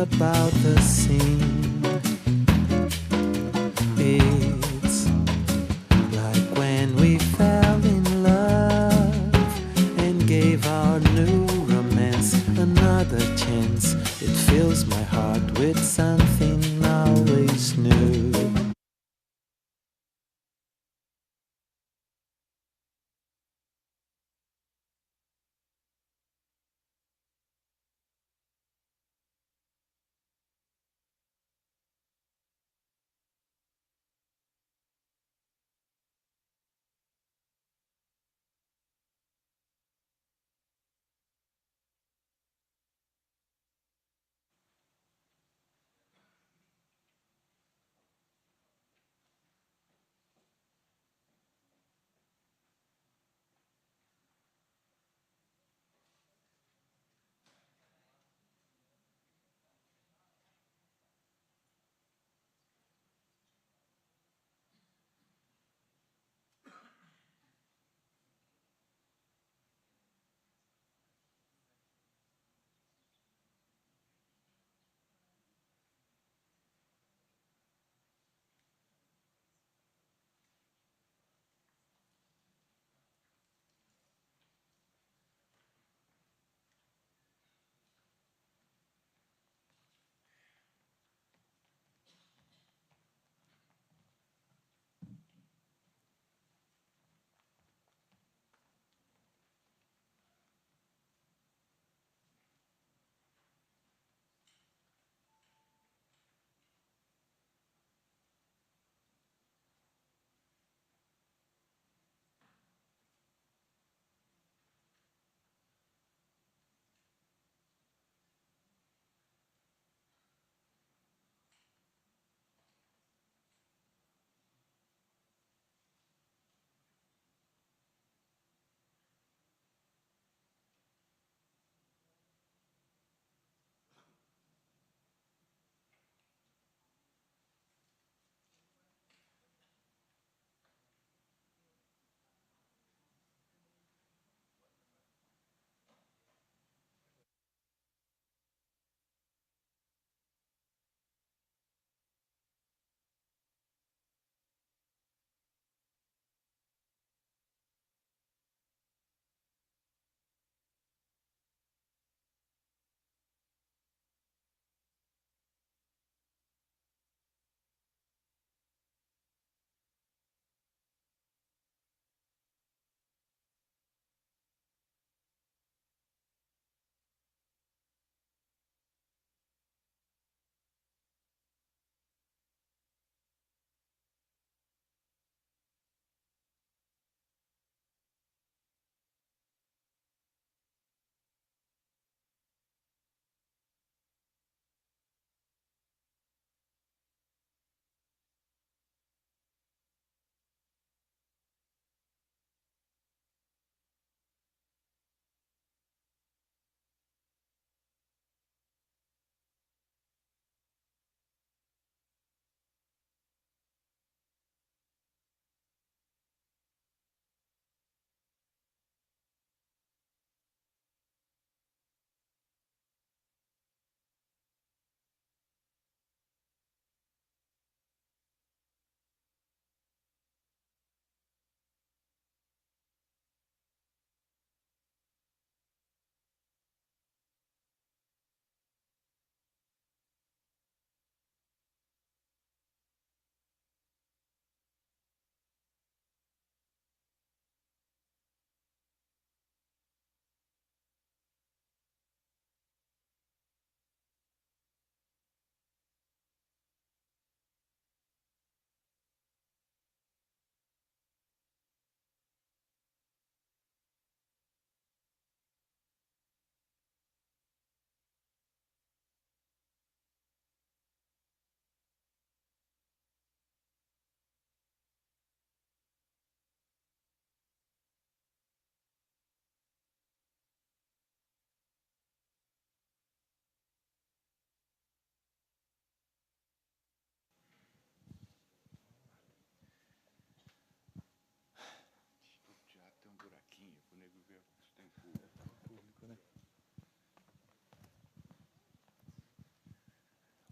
about the scene. It's like when we fell in love and gave our new romance another chance. It fills my heart with something always new.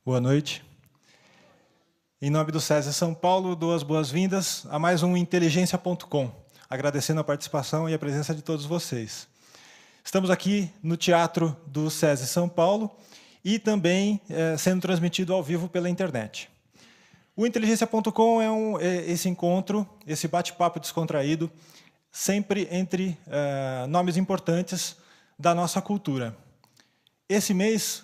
Boa noite. Em nome do SESI São Paulo, dou as boas-vindas a mais um Inteligência.com, agradecendo a participação e a presença de todos vocês. Estamos aqui no Teatro do SESI São Paulo e também sendo transmitido ao vivo pela internet. O Inteligência.com é esse encontro, esse bate-papo descontraído, sempre entre nomes importantes da nossa cultura. Esse mês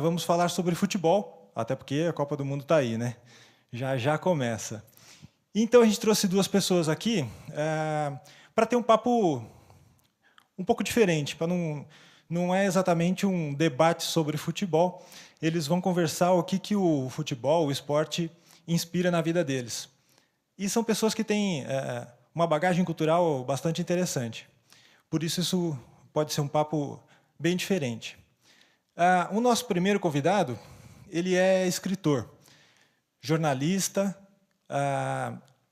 vamos falar sobre futebol, até porque a Copa do Mundo está aí, né? Já começa. Então, a gente trouxe duas pessoas aqui para ter um papo um pouco diferente, para não é exatamente um debate sobre futebol. Eles vão conversar o que o futebol, o esporte, inspira na vida deles. E são pessoas que têm uma bagagem cultural bastante interessante. Por isso pode ser um papo bem diferente. O nosso primeiro convidado, ele é escritor, jornalista.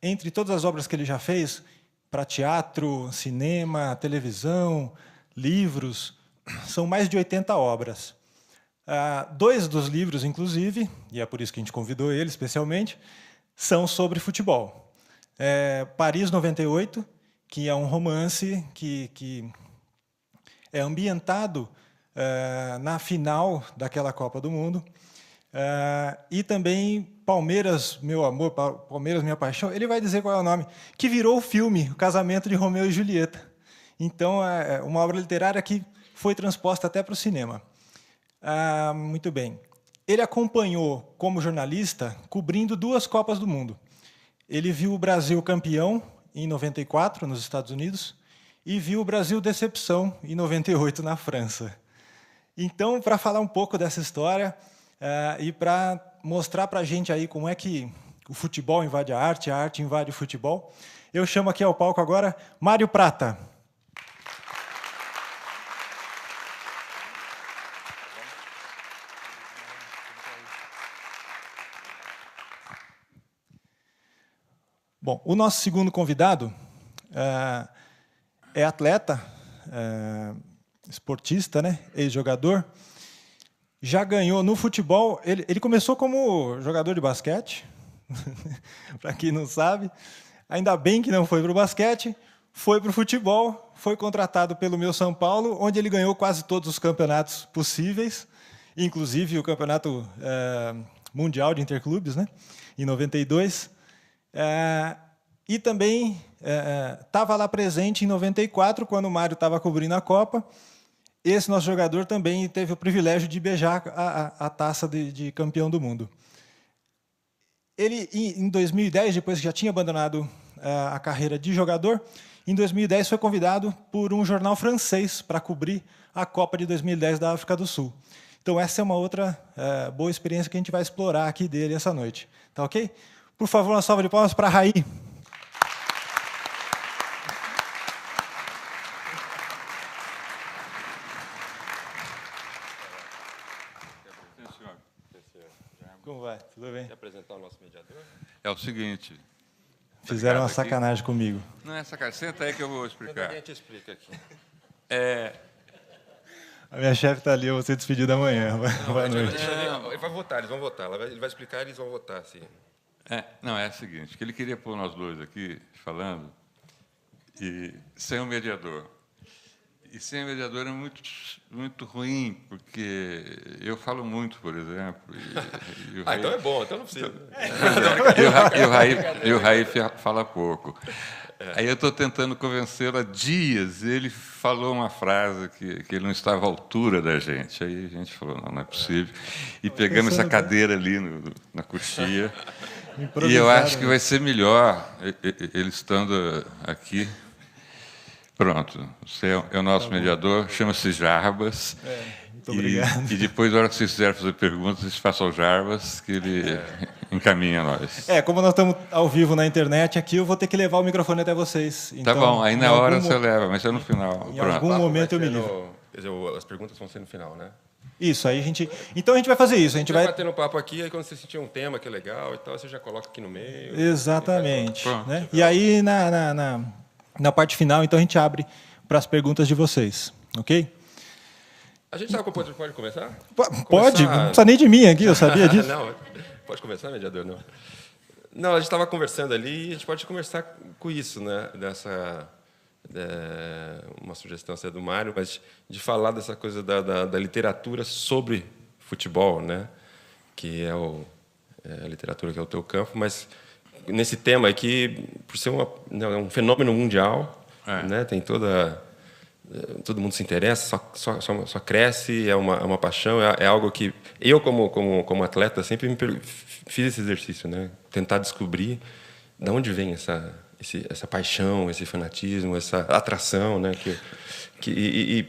Entre todas as obras que ele já fez, para teatro, cinema, televisão, livros, são mais de 80 obras. 2 dos livros, inclusive, e é por isso que a gente convidou ele especialmente, são sobre futebol. Paris 98, que é um romance que é ambientado na final daquela Copa do Mundo, e também Palmeiras, Meu Amor, Palmeiras, Minha Paixão, ele vai dizer qual é o nome, que virou o filme, O Casamento de Romeu e Julieta. Então, é uma obra literária que foi transposta até para o cinema. Muito bem. Ele acompanhou, como jornalista, cobrindo 2 Copas do Mundo. Ele viu o Brasil campeão, em 94, nos Estados Unidos, e viu o Brasil decepção, em 98, na França. Então, para falar um pouco dessa história e para mostrar para a gente aí como é que o futebol invade a arte invade o futebol, eu chamo aqui ao palco agora Mário Prata. Bom, o nosso segundo convidado é atleta, esportista, né? Ex-jogador. Já ganhou no futebol. Ele começou como jogador de basquete, para quem não sabe. Ainda bem que não foi para o basquete, foi para o futebol, foi contratado pelo meu São Paulo, onde ele ganhou quase todos os campeonatos possíveis, inclusive o campeonato mundial de interclubes, né? Em 92. E também estava lá presente em 94, quando o Mário estava cobrindo a Copa. Esse nosso jogador também teve o privilégio de beijar a taça de campeão do mundo. Ele, em 2010, depois que já tinha abandonado a carreira de jogador, em 2010 foi convidado por um jornal francês para cobrir a Copa de 2010 da África do Sul. Então, essa é uma outra boa experiência que a gente vai explorar aqui dele essa noite. Tá ok? Por favor, uma salva de palmas para a Raí. Como vai? Tudo bem? Quer apresentar o nosso mediador? É o seguinte... Fizeram uma sacanagem comigo. Não é sacanagem. Senta aí que eu vou explicar. A gente explica aqui. A minha chefe está ali, eu vou ser despedido amanhã. Boa noite. Ele vai votar, eles vão votar. Ele vai explicar e eles vão votar. Assim. Não, é o seguinte, que ele queria pôr nós dois aqui falando e sem um mediador. E sem mediador é muito ruim, porque eu falo muito, por exemplo. E o Raí, então é bom, então não precisa. E o Raí fala pouco. Aí eu estou tentando convencê-lo há dias. Ele falou uma frase que ele não estava à altura da gente. Aí a gente falou, não é possível. E pegamos essa cadeira ali na coxia. E eu acho que vai ser melhor ele estando aqui. Pronto, você é o nosso mediador, chama-se Jarbas. Muito obrigado. E depois, na hora que vocês quiserem fazer perguntas, vocês façam ao Jarbas, que ele encaminha nós. Como nós estamos ao vivo na internet aqui, eu vou ter que levar o microfone até vocês. Então, tá bom, aí na hora você leva, mas é no final. Em algum momento eu me livro. Quer dizer, as perguntas vão ser no final, né? Isso, aí Então a gente vai fazer isso. A gente vai bater no papo aqui, aí quando você sentir um tema que é legal e tal, você já coloca aqui no meio. Exatamente. Né? E aí, na parte final, então, a gente abre para as perguntas de vocês. Ok? A gente pode começar? Pode, não precisa nem de mim aqui, eu sabia disso. Não, pode começar, mediador, não. Não, a gente estava conversando ali e a gente pode conversar com isso, né? Uma sugestão essa do Mário, mas de falar dessa coisa da literatura sobre futebol, né? Que é a literatura que é o teu campo, mas nesse tema aqui, por ser um fenômeno mundial, né? Tem todo mundo se interessa, só cresce, é uma paixão, é algo que eu como atleta sempre fiz esse exercício, né? Tentar descobrir de onde vem essa paixão, esse fanatismo, essa atração, né?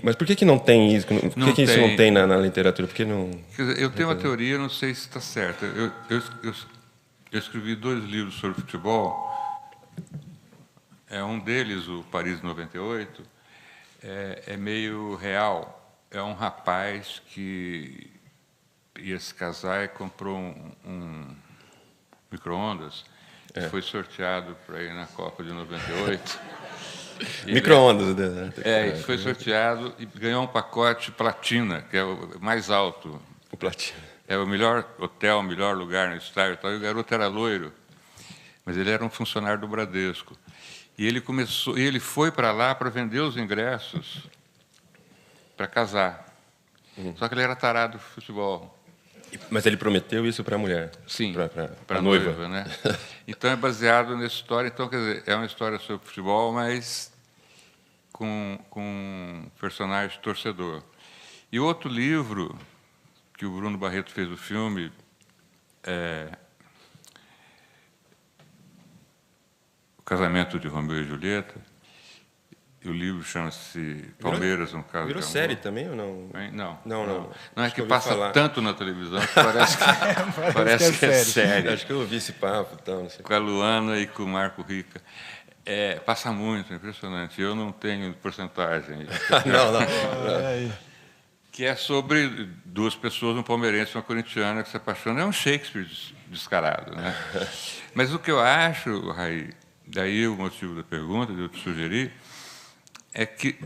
Mas por que não tem isso? Por que isso não tem na literatura? Por que não? Eu tenho uma teoria, não sei se está certa. Eu escrevi 2 livros sobre futebol. Um deles, o Paris 98, é meio real. É um rapaz que ia se casar e comprou um micro-ondas que foi sorteado para ir na Copa de 98. Micro-ondas, né? Foi sorteado e ganhou um pacote platina, que é o mais alto. O platina. É o melhor hotel, o melhor lugar no estádio. E o garoto era loiro, mas ele era um funcionário do Bradesco. E ele foi para lá para vender os ingressos para casar. Só que ele era tarado do futebol. Mas ele prometeu isso para a mulher? Sim, para a noiva, né? Então é baseado nessa história. Então, quer dizer, é uma história sobre futebol, mas com um personagem torcedor. E outro livro que o Bruno Barreto fez o filme O Casamento de Romeu e Julieta. E o livro chama-se Palmeiras, um caso virou de amor. série também ou não? Não é que passa tanto na televisão que parece que é série. Acho que eu ouvi esse papo. Então, não sei. Com a Luana e com o Marco Rica. Passa muito, é impressionante. Eu não tenho porcentagem. Não. Que é sobre 2 pessoas, um palmeirense e uma corintiana, que se apaixonam. É um Shakespeare descarado, né? Mas o que eu acho, Raí, daí o motivo da pergunta, de eu te sugerir, é que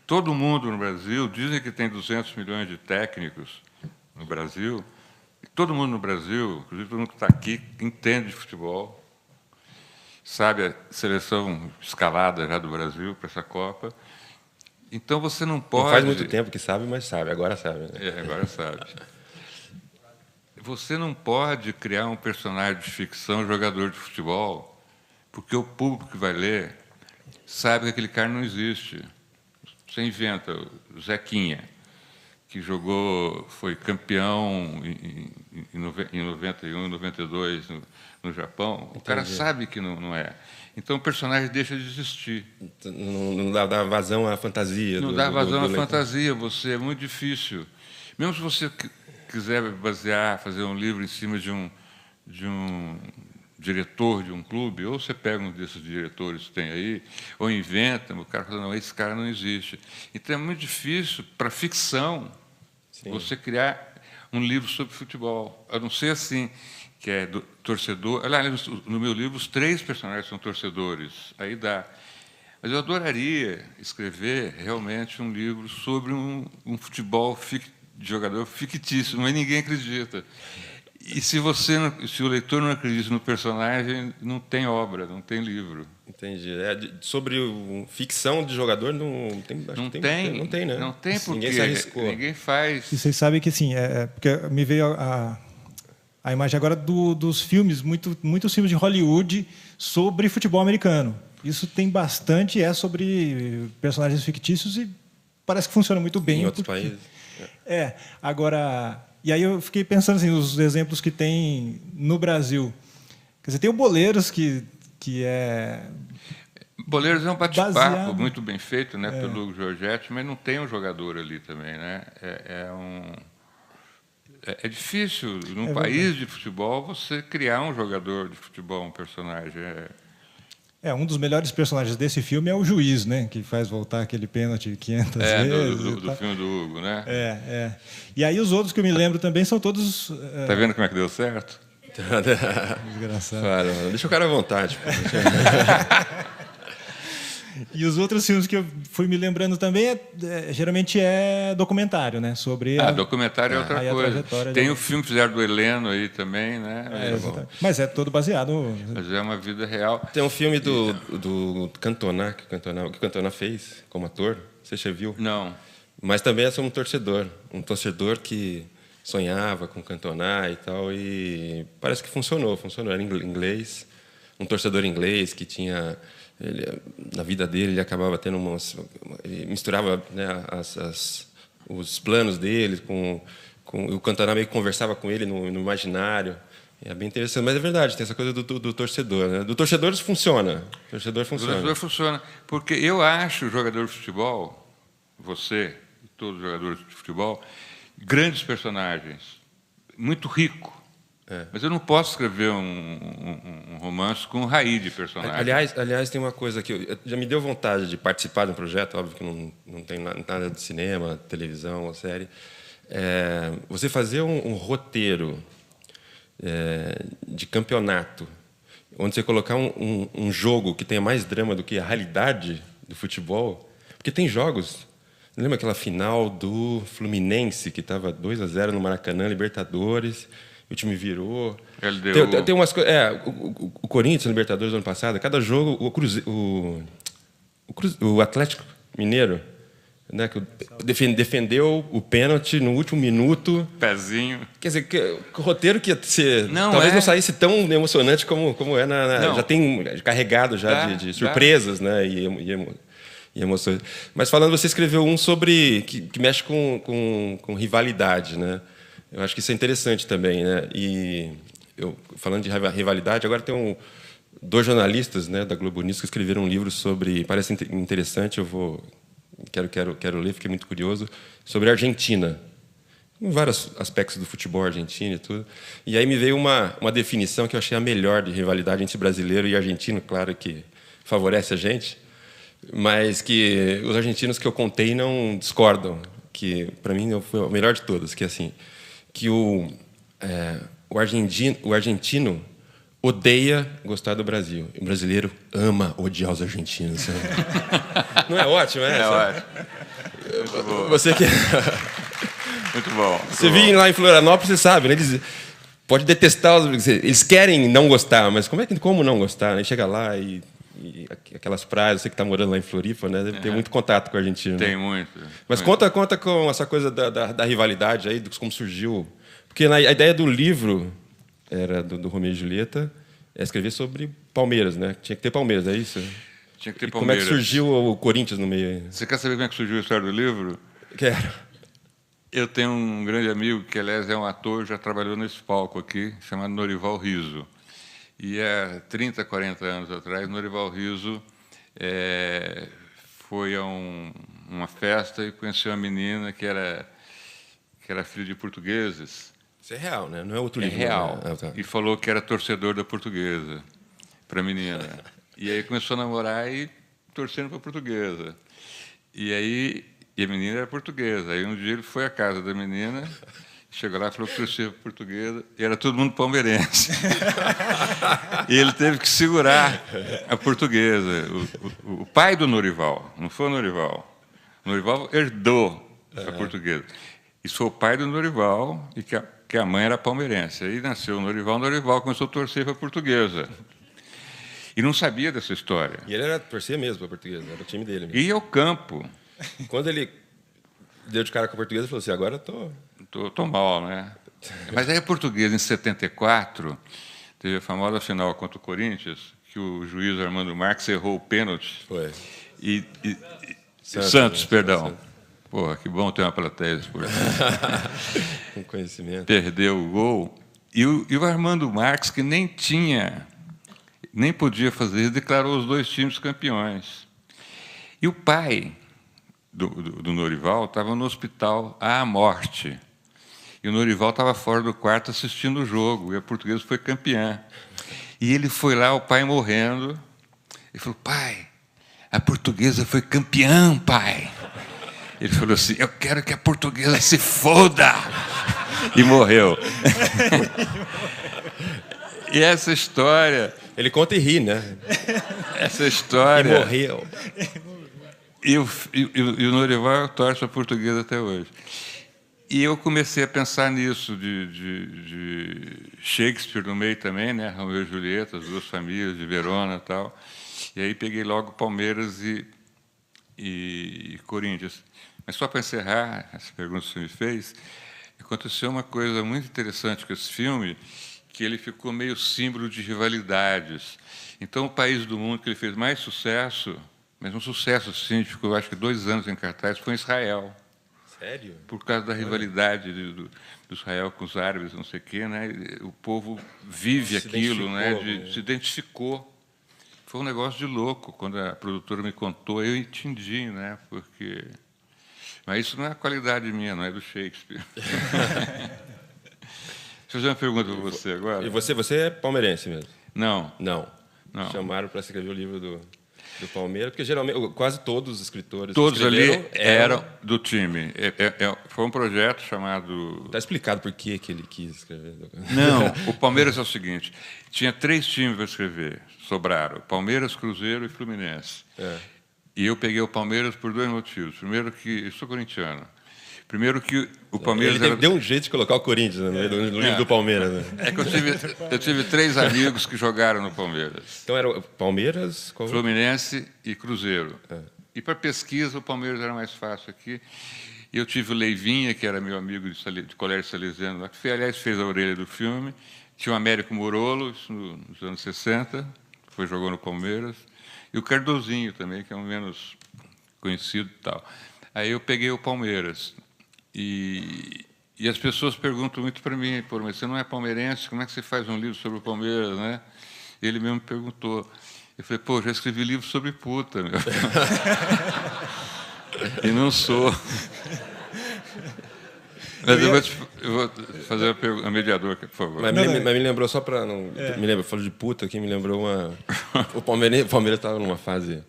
todo mundo no Brasil, dizem que tem 200 milhões de técnicos no Brasil, e todo mundo no Brasil, inclusive todo mundo que está aqui, entende de futebol, sabe a seleção escalada já do Brasil para essa Copa. Então você não pode... Não faz muito tempo que sabe, mas sabe, agora sabe. Né? Agora sabe. Você não pode criar um personagem de ficção jogador de futebol, porque o público que vai ler sabe que aquele cara não existe. Você inventa o Zequinha, que foi campeão em 91, 92 no Japão. Entendi. O cara sabe que não é. Então o personagem deixa de existir. Não dá vazão à fantasia. Não dá vazão à fantasia. É muito difícil. Mesmo se você quiser fazer um livro em cima de um diretor de um clube, ou você pega um desses diretores que tem aí, ou inventa, o cara fala, não, esse cara não existe. Então é muito difícil, para ficção, você criar um livro sobre futebol. A não ser assim, que é do torcedor. Aliás, no meu livro, os 3 personagens são torcedores, aí dá. Mas eu adoraria escrever realmente um livro sobre um futebol de jogador fictício, mas ninguém acredita. E se o leitor não acredita no personagem, não tem obra, não tem livro. Entendi. Sobre ficção de jogador, não tem, né? Não tem, porque ninguém se arriscou. Ninguém faz. E vocês sabem que, assim, porque me veio a imagem agora dos filmes, muitos filmes de Hollywood sobre futebol americano. Isso tem bastante, sobre personagens fictícios e parece que funciona muito bem. Em outros países. Agora... E aí eu fiquei pensando assim, os exemplos que tem no Brasil. Quer dizer, tem o Boleiros, que é... Boleiros é um bate-papo muito bem feito, né, pelo Hugo Giorgetti, mas não tem um jogador ali também, né? É difícil, num país de futebol, você criar um jogador de futebol, um personagem. Um dos melhores personagens desse filme é o juiz, né? Que faz voltar aquele pênalti 500 vezes. Do filme do Hugo, né? E aí os outros que eu me lembro também são todos... Tá vendo como é que deu certo? Desgraçado. Claro, deixa o cara à vontade. E os outros filmes que eu fui me lembrando também, geralmente é documentário, né? Sobre documentário é outra coisa. Tem o filme que fizeram do Heleno aí também, né? Mas é todo baseado... Mas é uma vida real. Tem um filme do Cantona, que o Cantona fez como ator. Você já viu? Não. Mas também é sobre um torcedor que sonhava com Cantona e tal, e parece que funcionou. Era em inglês, um torcedor inglês que tinha... na vida dele, ele acabava tendo ele misturava, né, os planos dele com o Cantona meio que conversava com ele no imaginário. É bem interessante, mas é verdade, tem essa coisa do torcedor, né? Do torcedor funciona. O torcedor funciona, porque eu acho o jogador de futebol, você e todos os jogadores de futebol, grandes personagens, muito rico. Mas eu não posso escrever um romance com um raiz de personagem. Aliás, tem uma coisa que já me deu vontade de participar de um projeto, óbvio que não tem nada de cinema, televisão ou série. Você fazer um roteiro de campeonato, onde você colocar um jogo que tenha mais drama do que a realidade do futebol, porque tem jogos. Lembra aquela final do Fluminense que estava 2-0 no Maracanã, Libertadores? O time virou. Tem umas coisas. O Corinthians, Libertadores do ano passado, cada jogo, o Atlético Mineiro, né, que defendeu o pênalti no último minuto. Pezinho. Quer dizer, o roteiro que ia ser. Talvez não saísse tão emocionante como é já tem carregado já de surpresas, né? E emoções. Mas falando, você escreveu um sobre que mexe com rivalidade, né? Eu acho que isso é interessante também, né? E falando de rivalidade, agora tem dois jornalistas, né, da Globo News que escreveram um livro sobre, parece interessante, quero ler, fiquei muito curioso, sobre a Argentina, em vários aspectos do futebol argentino e tudo. E aí me veio uma definição que eu achei a melhor de rivalidade entre brasileiro e argentino, claro que favorece a gente, mas que os argentinos que eu contei não discordam, que para mim foi a melhor de todas, que é assim, que o argentino odeia gostar do Brasil. E o brasileiro ama odiar os argentinos. Não é ótimo, é? É ótimo. Muito bom. Você que... Muito bom. Você vive lá em Florianópolis, você sabe, né? Eles podem detestar, eles querem não gostar, mas como não gostar? Né? Chega lá e aquelas praias, você que está morando lá em Floripa, né? Deve ter muito contato com a Argentina. Tem né? muito. Mas conta com essa coisa da rivalidade aí, como surgiu. Porque a ideia do livro era do Romeu e Julieta, escrever sobre Palmeiras, né? Tinha que ter Palmeiras, é isso? Tinha que ter Palmeiras. Como é que surgiu o Corinthians no meio aí? Você quer saber como é que surgiu a história do livro? Quero. Eu tenho um grande amigo que, aliás, é um ator, já trabalhou nesse palco aqui, chamado Norival Riso. E há 30, 40 anos atrás, Norival Riso foi a uma festa e conheceu uma menina que era filha de portugueses. Isso é real, né? Não é outro livro. É real. Né? Tá. E falou que era torcedor da Portuguesa, para a menina. E aí começou a namorar e torcendo para a Portuguesa. E a menina era portuguesa. Aí um dia ele foi à casa da menina, chegou lá e falou que torcia para a Portuguesa, e era todo mundo palmeirense. E ele teve que segurar a Portuguesa. O pai do Norival, não foi o Norival. O Norival herdou a Portuguesa. Isso foi o pai do Norival, e que a mãe era palmeirense. Aí nasceu o Norival começou a torcer para a Portuguesa. E não sabia dessa história. E ele torcia mesmo para a Portuguesa, era o time dele mesmo. Ia ao campo. Quando ele deu de cara com a Portuguesa, ele falou assim, agora Tô mal, né? Mas aí a Portuguesa, em 74, teve a famosa final contra o Corinthians, que o juiz Armando Marques errou o pênalti. Foi. Santos, perdão. Porra, que bom ter uma plateia por aqui. Com conhecimento. Perdeu o gol. E o Armando Marques, que nem podia fazer isso, declarou os dois times campeões. E o pai do Norival estava no hospital à morte. E o Norival estava fora do quarto assistindo o jogo, e a Portuguesa foi campeã. E ele foi lá, o pai morrendo, e falou, pai, a Portuguesa foi campeã, pai. Ele falou assim, eu quero que a Portuguesa se foda. E morreu. E essa história... Ele conta e ri, né? Essa história... E morreu. E o Norival torce a portuguesa até hoje. E eu comecei a pensar nisso, de Shakespeare no meio também, né? Romeu e Julieta, as duas famílias de Verona e tal. E aí peguei logo Palmeiras e Corinthians. Mas só para encerrar essa pergunta que você me fez, aconteceu uma coisa muito interessante com esse filme, que ele ficou meio símbolo de rivalidades. Então, o país do mundo que ele fez mais sucesso, mas um sucesso assim, ficou acho que 2 anos em cartaz, foi Israel. Sério? Por causa da rivalidade do Israel com os árabes, não sei o quê, né? O povo vive aquilo, né? Se identificou. Foi um negócio de louco. Quando a produtora me contou, eu entendi, né? Porque... Mas isso não é a qualidade minha, não é do Shakespeare. Deixa eu fazer uma pergunta para você agora. E você é palmeirense mesmo? Não. Não. Chamaram para escrever o livro do Palmeiras, porque geralmente quase todos os escritores todos que ali eram do time. Foi um projeto chamado... Está explicado por que ele quis escrever. Não, o Palmeiras é o seguinte, tinha 3 times para escrever, sobraram, Palmeiras, Cruzeiro e Fluminense. E eu peguei o Palmeiras por 2 motivos. Primeiro que... Eu sou corintiano. Primeiro que o Palmeiras... Ele deu um jeito de colocar o Corinthians no livro do Palmeiras. Né? É que eu tive 3 amigos que jogaram no Palmeiras. Então era o Palmeiras... Fluminense e Cruzeiro. E para pesquisa, o Palmeiras era mais fácil aqui. E eu tive o Leivinha, que era meu amigo de colégio salesiano, que aliás fez a orelha do filme. Tinha o Américo Morolo, isso nos anos 60, que jogou no Palmeiras. E o Cardozinho também, que é um menos conhecido e tal. Aí eu peguei o Palmeiras. E as pessoas perguntam muito para mim, pô, mas você não é palmeirense, como é que você faz um livro sobre o Palmeiras, né? Ele mesmo perguntou. Eu falei, pô, já escrevi livro sobre puta, meu. E não sou. Mas eu vou fazer uma pergunta, mediador, por favor. Mas me lembrou, só para não... Me lembro, falou de puta aqui, me lembrou uma... O Palmeiras estava numa fase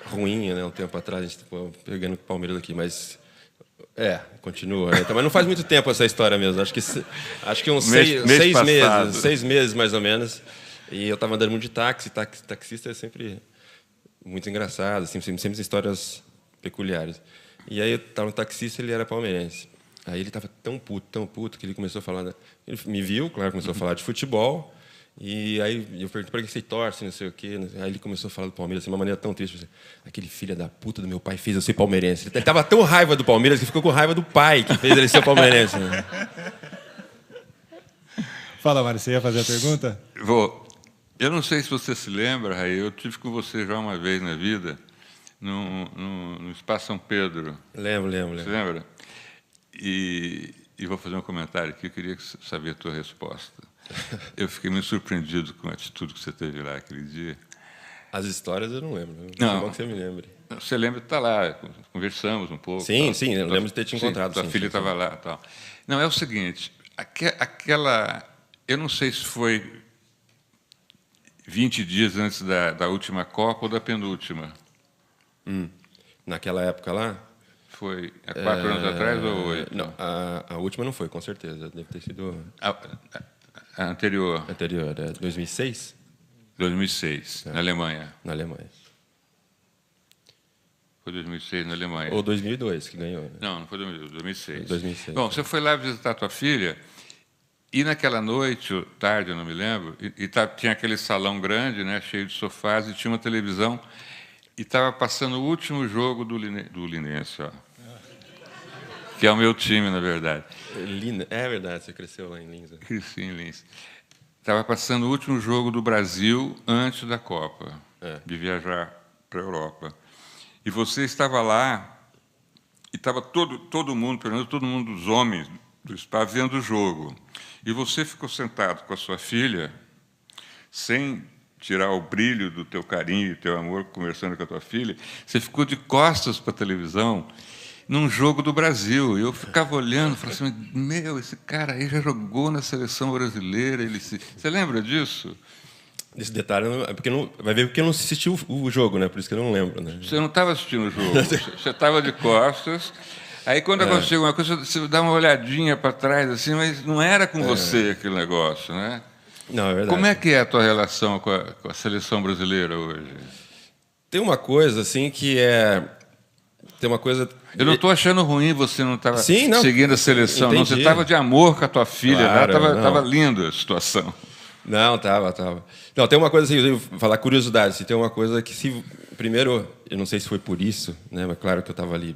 ruim, né? Um tempo atrás, a gente estava pegando o Palmeiras aqui, mas... continua. Né? Mas não faz muito tempo essa história mesmo. Acho que uns 6 meses. 6 meses, mais ou menos. E eu estava andando muito de táxi. Taxista é sempre muito engraçado, assim, sempre histórias peculiares. E aí eu estava no taxista, ele era palmeirense. Aí ele estava tão puto, que ele começou a falar... Ele me viu, claro, começou a falar de futebol. E aí eu perguntei para que você torce, não sei o quê. Aí ele começou a falar do Palmeiras de uma maneira tão triste. Assim, aquele filho da puta do meu pai fez eu ser palmeirense. Ele estava tão raiva do Palmeiras que ficou com raiva do pai que fez ele ser palmeirense. Né? Fala, Mário, você ia fazer a pergunta? Vou. Eu não sei se você se lembra, Raí, eu tive com você já uma vez na vida, no Espaço São Pedro. Lembro. Você lembra? E vou fazer um comentário aqui, eu queria saber a tua resposta. Eu fiquei muito surpreendido com a atitude que você teve lá aquele dia. As histórias eu não lembro. Não. É bom que você me lembre. Você lembra de estar lá, conversamos um pouco. Sim, eu lembro de ter te encontrado. Sua filha estava lá e tal. Não, é o seguinte, aquela... Eu não sei se foi 20 dias antes da última Copa ou da penúltima. Naquela época lá? Foi há 4 anos atrás ou 8? Não, a última não foi, com certeza. Deve ter sido... A anterior. Anterior, 2006? 2006, na Alemanha. Na Alemanha. Foi 2006 na Alemanha. Ou 2002, que ganhou. Né? Não foi 2006. 2006. Bom, você foi lá visitar a tua filha e naquela noite, ou tarde, eu não me lembro, tinha aquele salão grande, né, cheio de sofás, e tinha uma televisão e estava passando o último jogo do Linense, ó. Que é o meu time, na verdade. É verdade, você cresceu lá em Linz. Né? Cresci em Linz. Estava passando o último jogo do Brasil antes da Copa, de viajar para a Europa. E você estava lá, e estava todo mundo, pelo menos todo mundo dos homens do espaço, vendo o jogo. E você ficou sentado com a sua filha, sem tirar o brilho do teu carinho e teu amor, conversando com a tua filha, você ficou de costas para a televisão, num jogo do Brasil. Eu ficava olhando, falava assim, meu, esse cara aí já jogou na seleção brasileira. Você lembra disso? Esse detalhe, vai ver porque eu não assisti o jogo, né? Por isso que eu não lembro. Né? Você não estava assistindo o jogo, você estava de costas. Aí, quando aconteceu alguma coisa, você dá uma olhadinha para trás, assim, mas não era com você aquele negócio, né? Não, é verdade. Como é que é a tua relação com a seleção brasileira hoje? Tem uma coisa assim que é... Tem uma coisa... Eu não estou achando ruim você não estar Sim, não. seguindo a seleção. Não, Entendi. você estava de amor com a tua filha. Claro, Estava não. linda a situação. Não, tava. Não, tem uma coisa assim, eu vou falar curiosidade, assim, tem uma coisa que se... Primeiro, eu não sei se foi por isso, né, mas claro que eu estava ali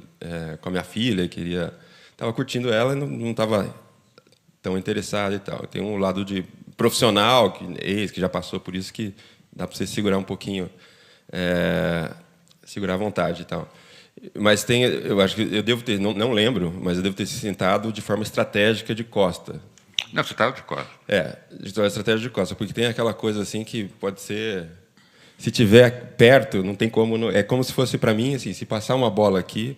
com a minha filha, estava curtindo ela e não estava tão interessado e tal. Tem um lado de profissional, que já passou por isso, que dá para você segurar um pouquinho, segurar à vontade e tal. Mas eu acho que eu devo ter, não lembro, mas eu devo ter se sentado de forma estratégica de costa. Não, você estava de costas. Estratégia de costa, porque tem aquela coisa assim que pode ser... Se tiver perto, não tem como... Não, é como se fosse para mim, assim, se passar uma bola aqui,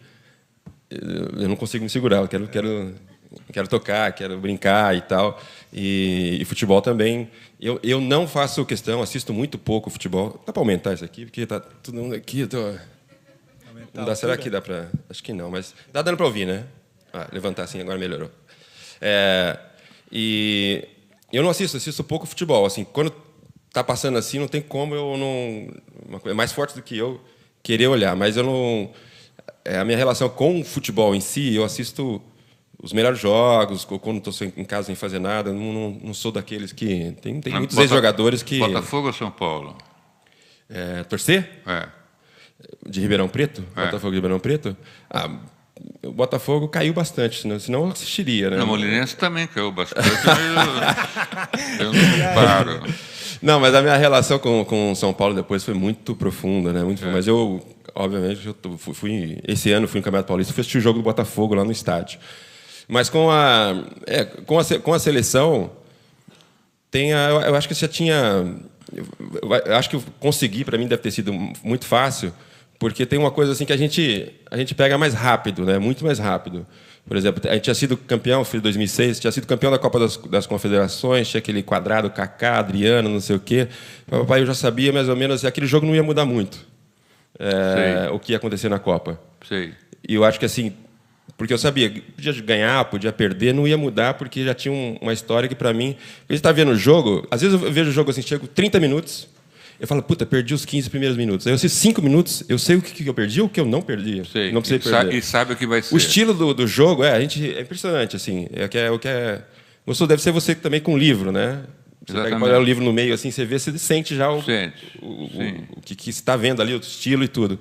eu não consigo me segurar, eu quero tocar, quero brincar e tal. E futebol também. Eu não faço questão, assisto muito pouco futebol. Dá para aumentar isso aqui? Porque está todo mundo aqui... Não dá, será que dá para... Acho que não, mas dá dando para ouvir, né? Levantar assim, agora melhorou. E eu não assisto pouco futebol. Assim, quando está passando assim, não tem como eu não... Uma coisa mais forte do que eu querer olhar, mas eu não... A minha relação com o futebol em si, eu assisto os melhores jogos, quando estou em casa sem fazer nada, não sou daqueles que... Tem muitos ex-jogadores que... Botafogo ou São Paulo? Torcer? De Ribeirão Preto? Botafogo de Ribeirão Preto? O Botafogo caiu bastante, senão eu assistiria, né? O Molinense também caiu bastante, mas eu não paro. Não, mas a minha relação com São Paulo depois foi muito profunda, né? Mas eu, obviamente, esse ano fui no Campeonato Paulista, fui assistir o jogo do Botafogo lá no estádio. Mas com a seleção, eu acho que já tinha... Eu acho que conseguir, para mim, deve ter sido muito fácil, porque tem uma coisa assim que a gente pega mais rápido, né? Muito mais rápido. Por exemplo, a gente tinha sido campeão, fiz 2006, tinha sido campeão da Copa das Confederações, tinha aquele quadrado, Kaká, Adriano, não sei o quê. Papai, eu já sabia mais ou menos, aquele jogo não ia mudar muito o que ia acontecer na Copa. Sei. E eu acho que assim, porque eu sabia, podia ganhar, podia perder, não ia mudar, porque já tinha uma história que, para mim... A gente está vendo o jogo, às vezes eu vejo o jogo assim, chego 30 minutos, eu falo, puta, perdi os 15 primeiros minutos. Aí eu assisto 5 minutos, eu sei o que eu perdi e o que eu não perdi. Sei. Não precisei perder. E sabe o que vai ser. O estilo do jogo, é impressionante, assim. Gostou, deve ser você também com livro, né? Você pega o livro no meio, assim, você vê, você sente já o que você está vendo ali, o estilo e tudo.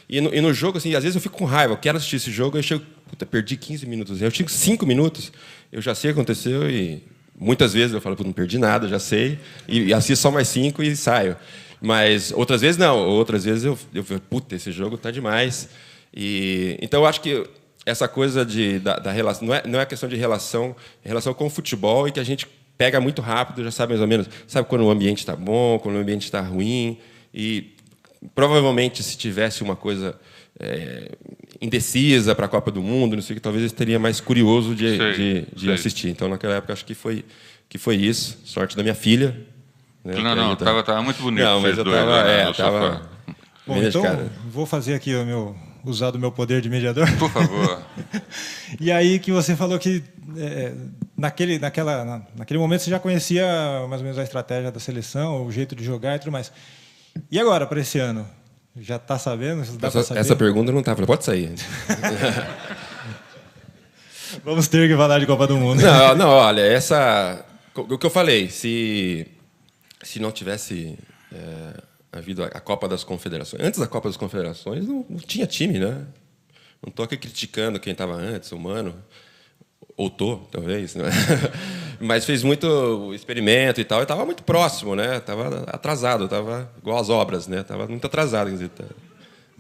E no jogo, assim, às vezes eu fico com raiva, eu quero assistir esse jogo, eu chego, puta, perdi 15 minutos. Eu chego 5 minutos, eu já sei o que aconteceu e muitas vezes eu falo, puta, não perdi nada, já sei, e assisto só mais 5 e saio. Mas outras vezes não, outras vezes eu falo, puta, esse jogo tá demais. Então eu acho que essa coisa da relação, não é questão de relação com o futebol e que a gente pega muito rápido, já sabe mais ou menos, sabe quando o ambiente está bom, quando o ambiente está ruim. E provavelmente, se tivesse uma coisa indecisa para a Copa do Mundo, não sei o que, talvez eu estaria mais curioso de assistir. Então, naquela época, acho que foi isso. Sorte da minha filha. Né, não, estava muito bonito. Não, mas eu estava... Bom, então, vou fazer aqui usar do meu poder de mediador. Por favor. E aí que você falou que naquele momento você já conhecia mais ou menos a estratégia da seleção, o jeito de jogar e tudo mais. E agora, para esse ano? Já está sabendo? Essa pergunta não estava. Pode sair. Vamos ter que falar de Copa do Mundo. Não, olha, o que eu falei, se não tivesse havido a Copa das Confederações, antes da Copa das Confederações não tinha time, né? Não estou aqui criticando quem estava antes, o Mano, ou talvez, né? Mas fez muito experimento e tal, e estava muito próximo, né? Estava atrasado, estava igual às obras, né? Estava muito atrasado, quer dizer,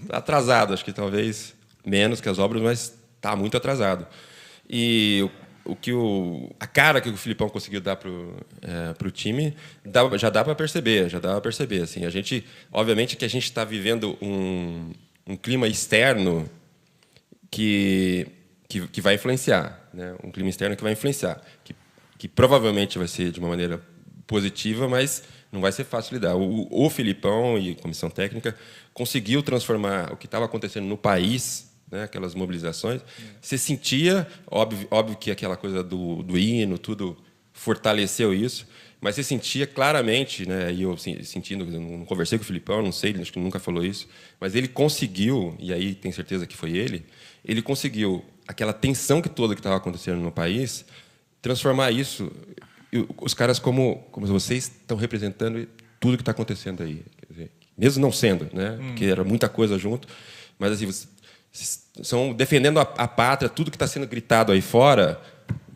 atrasado, acho que talvez menos que as obras, mas está muito atrasado. E a cara que o Filipão conseguiu dar para o time já dá para perceber, assim. A gente, obviamente, que a gente está vivendo um clima externo que vai influenciar, né? Um clima externo que vai influenciar, que provavelmente vai ser de uma maneira positiva, mas não vai ser fácil lidar. O Filipão e a comissão técnica conseguiu transformar o que estava acontecendo no país, né, aquelas mobilizações. Você sentia, óbvio que aquela coisa do hino, tudo fortaleceu isso, mas você sentia claramente, né, e eu sentindo, eu não conversei com o Filipão, não sei, acho que nunca falou isso, mas ele conseguiu, e aí tenho certeza que foi ele conseguiu aquela tensão que toda que estava acontecendo no país, transformar isso, os caras como vocês estão representando tudo que está acontecendo aí, quer dizer, mesmo não sendo, né, porque era muita coisa junto, mas assim, vocês são defendendo a pátria, tudo que está sendo gritado aí fora,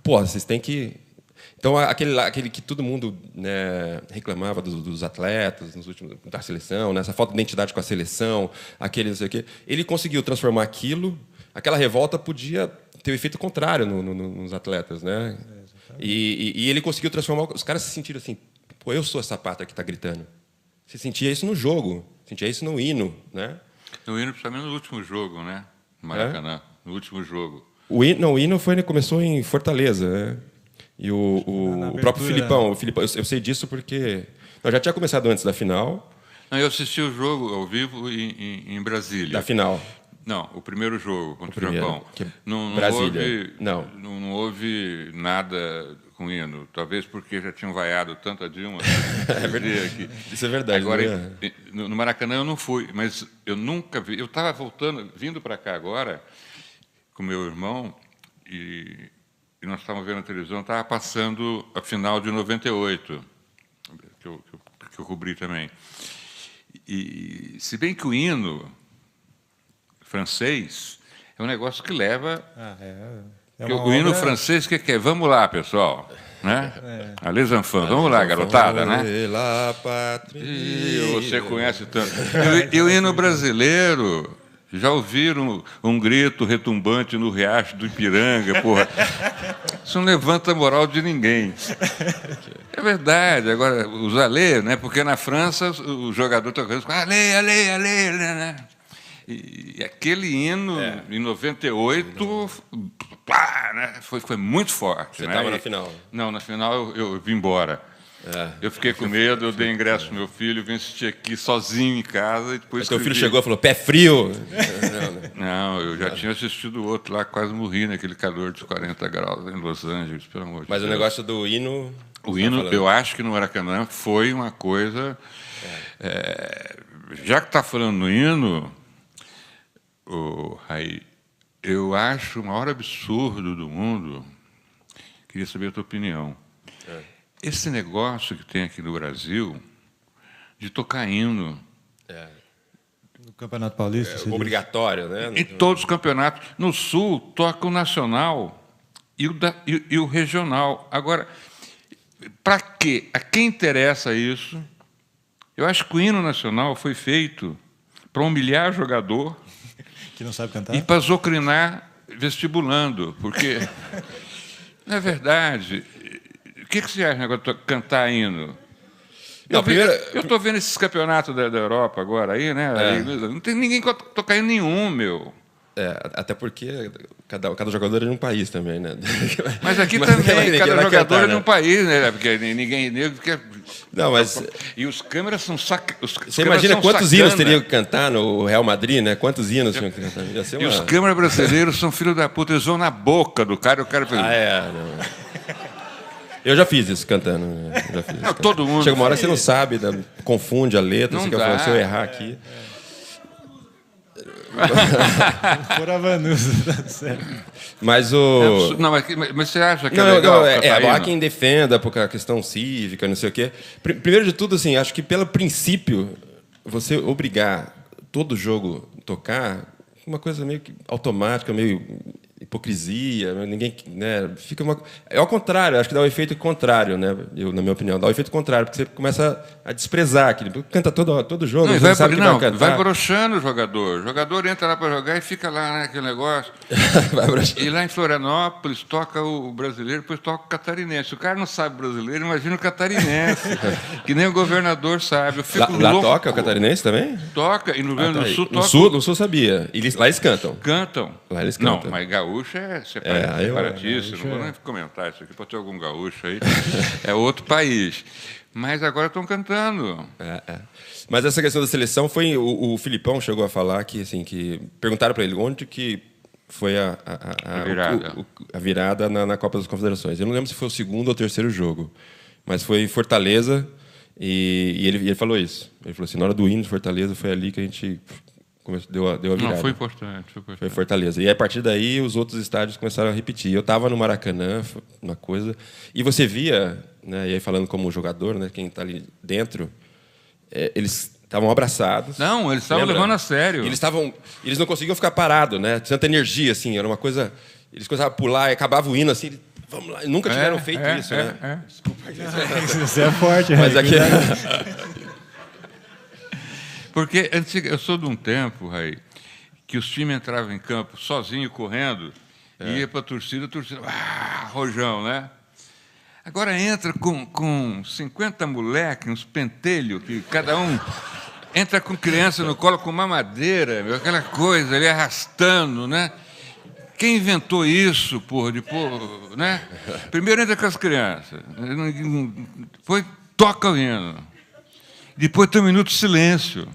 pô, vocês têm que... Então, aquele que todo mundo, né, reclamava dos atletas nos últimos, da seleção, né, essa falta de identidade com a seleção, aquele não sei o quê, ele conseguiu transformar aquilo, aquela revolta podia ter o efeito contrário nos atletas, né? E ele conseguiu transformar, os caras se sentiram assim, pô, eu sou essa pátria que está gritando. Você sentia isso no jogo, sentia isso no hino, né? No hino, principalmente no último jogo, né? No Maracanã, no último jogo. O hino começou em Fortaleza, né? E o próprio Filipão, eu sei disso porque já tinha começado antes da final. Não, eu assisti o jogo ao vivo em Brasília. Da final. Não, o primeiro jogo contra o Japão. Não Brasília. Não houve nada com hino. Talvez porque já tinham vaiado tanto a Dilma. É verdade. Isso é verdade. Agora, no Maracanã eu não fui, mas eu nunca vi. Eu estava vindo para cá agora com meu irmão e nós estávamos vendo na televisão, estava passando a final de 98, que eu cobri também. E se bem que o hino francês é um negócio que leva... o hino francês, que é? Vamos lá, pessoal. Né? Les enfants, vamos lá, garotada. Né? Você conhece tanto. E o hino brasileiro... Já ouviram um grito retumbante no riacho do Ipiranga, porra? Isso não levanta a moral de ninguém. É verdade. Agora, os alê, né? Porque na França o jogador está cantando alê, né? E aquele hino, em 98, né? Foi muito forte. Você estava na final? Não, na final eu vim embora. Eu fiquei com medo, eu dei ingresso pro meu filho, vim assistir aqui sozinho em casa. E depois seu filho chegou e falou, pé frio? Não, eu já tinha assistido o outro lá, quase morri naquele calor de 40 graus em Los Angeles, pelo amor de Deus. Mas o negócio do hino... O hino, eu acho que no Maracanã foi uma coisa... já que está falando no hino, Raí, eu acho o maior absurdo do mundo, queria saber a tua opinião. Esse negócio que tem aqui no Brasil de tocar hino. No Campeonato Paulista. Obrigatório, né? Em todos os campeonatos. No Sul, toca o nacional e o regional. Agora, para quê? A quem interessa isso? Eu acho que o hino nacional foi feito para humilhar jogador que não sabe cantar e para zocrinar vestibulando, porque, na verdade... O que você acha agora de cantar hino? Eu estou vendo esses campeonatos da Europa agora aí, né? Não tem ninguém tocar hino nenhum, meu. Até porque cada jogador é de um país também, né? Mas aqui também, cada jogador é de um país, né? Porque ninguém negro quer... Não, mas... E os câmeras são Você imagina quantos hinos teriam que cantar no Real Madrid, né? Quantos hinos tinham que cantar? E os câmeras brasileiros são filhos da puta, eles vão na boca do cara e o cara... Não. Eu já fiz isso cantando. Todo mundo. Chega uma hora que você não sabe, confunde a letra, você quer falar, se eu errar aqui. Mas o. Não, mas você acha que é legal? Há quem defenda por a questão cívica, não sei o quê. Primeiro de tudo, assim, acho que pelo princípio, você obrigar todo jogo a tocar, uma coisa meio que automática, meio hipocrisia, ninguém, né, fica é ao contrário, acho que dá o efeito contrário, né? Na minha opinião, dá o efeito contrário, porque você começa a desprezar aquilo, canta todo jogo, não, você sabe que vai cantar. Vai broxando o jogador entra lá para jogar e fica lá naquele negócio. E lá em Florianópolis toca o brasileiro, depois toca o catarinense. O cara não sabe brasileiro, imagina o catarinense, que nem o governador sabe. Eu fico lá toca o catarinense também? Toca, e no Rio Grande do Sul toca. No Sul sabia. Lá eles cantam. Lá eles cantam. Não, mas gaúcho é separatista, não vou nem comentar isso aqui, pode ter algum gaúcho aí. É outro país. Mas agora estão cantando. Mas essa questão da seleção foi... O Filipão chegou a falar que, assim, que perguntaram para ele onde que foi a virada na Copa das Confederações. Eu não lembro se foi o segundo ou terceiro jogo, mas foi Fortaleza e ele falou isso. Ele falou assim, na hora do hino de Fortaleza foi ali que a gente deu a virada. Não, foi importante. Foi Fortaleza. E a partir daí os outros estádios começaram a repetir. Eu estava no Maracanã, uma coisa, e você via, né, e aí falando como jogador, né, quem está ali dentro, eles estavam abraçados. Não, eles estavam levando a sério. Eles não conseguiam ficar parados, né? Tanta energia, assim, era uma coisa. Eles começavam a pular e acabava o hino assim. Vamos lá. Nunca tiveram feito isso, né? Desculpa. Isso é forte, mas aqui Porque eu sou de um tempo, Raí, que os times entravam em campo sozinho, correndo, e ia para a torcida, rojão, né? Agora entra com 50 moleques, uns pentelhos, que cada um entra com criança no colo com uma madeira, aquela coisa ali arrastando, né? Quem inventou isso, porra? Né? Primeiro entra com as crianças, depois toca o hino, depois tem um minuto de silêncio.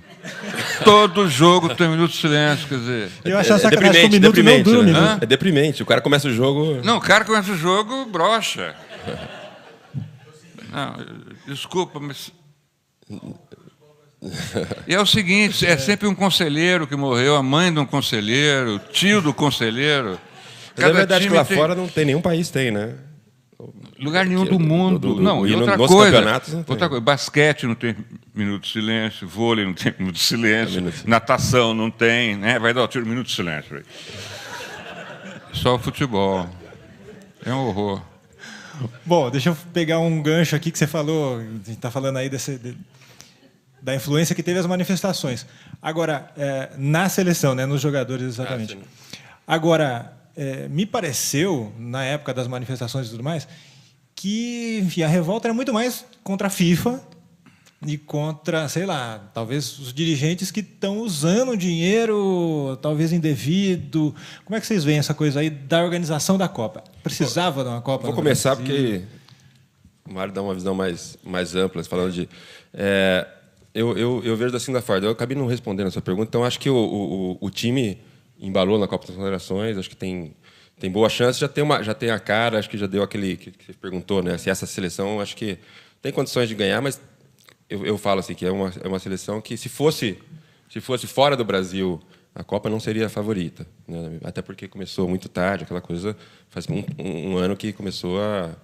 Todo jogo tem um minuto de silêncio, quer dizer... Eu acho sacanagem que um minuto não dura um minuto. É deprimente. O cara começa o jogo... Não, o cara começa o jogo, brocha. Não, desculpa, mas... E é o seguinte, é sempre um conselheiro que morreu, a mãe de um conselheiro, o tio do conselheiro. Mas é verdade que lá fora não tem, nenhum país tem, né? Lugar nenhum do mundo. Não, e outra coisa, basquete não tem minuto de silêncio, vôlei não tem minuto de silêncio, natação não tem, né? Vai dar o tiro, minuto de silêncio. Só o futebol. É um horror. Bom, deixa eu pegar um gancho aqui que você falou, a gente está falando aí da influência que teve as manifestações. Agora, na seleção, né, nos jogadores exatamente. Agora, me pareceu, na época das manifestações e tudo mais, que, enfim, a revolta era muito mais contra a FIFA e contra, sei lá, talvez os dirigentes que estão usando dinheiro, talvez indevido. Como é que vocês veem essa coisa aí da organização da Copa? Precisava de uma Copa? Vou começar porque o Mário dá uma visão mais ampla, falando de... Eu vejo da seguinte forma, eu acabei não respondendo a sua pergunta, então acho que o time embalou na Copa das Confederações, acho que tem boa chance, já tem a cara, acho que já deu aquele que você perguntou, né? Se essa seleção, acho que tem condições de ganhar, mas eu falo assim que é uma seleção que se fosse fora do Brasil, a Copa não seria a favorita, né? Até porque começou muito tarde, aquela coisa, faz um ano que começou a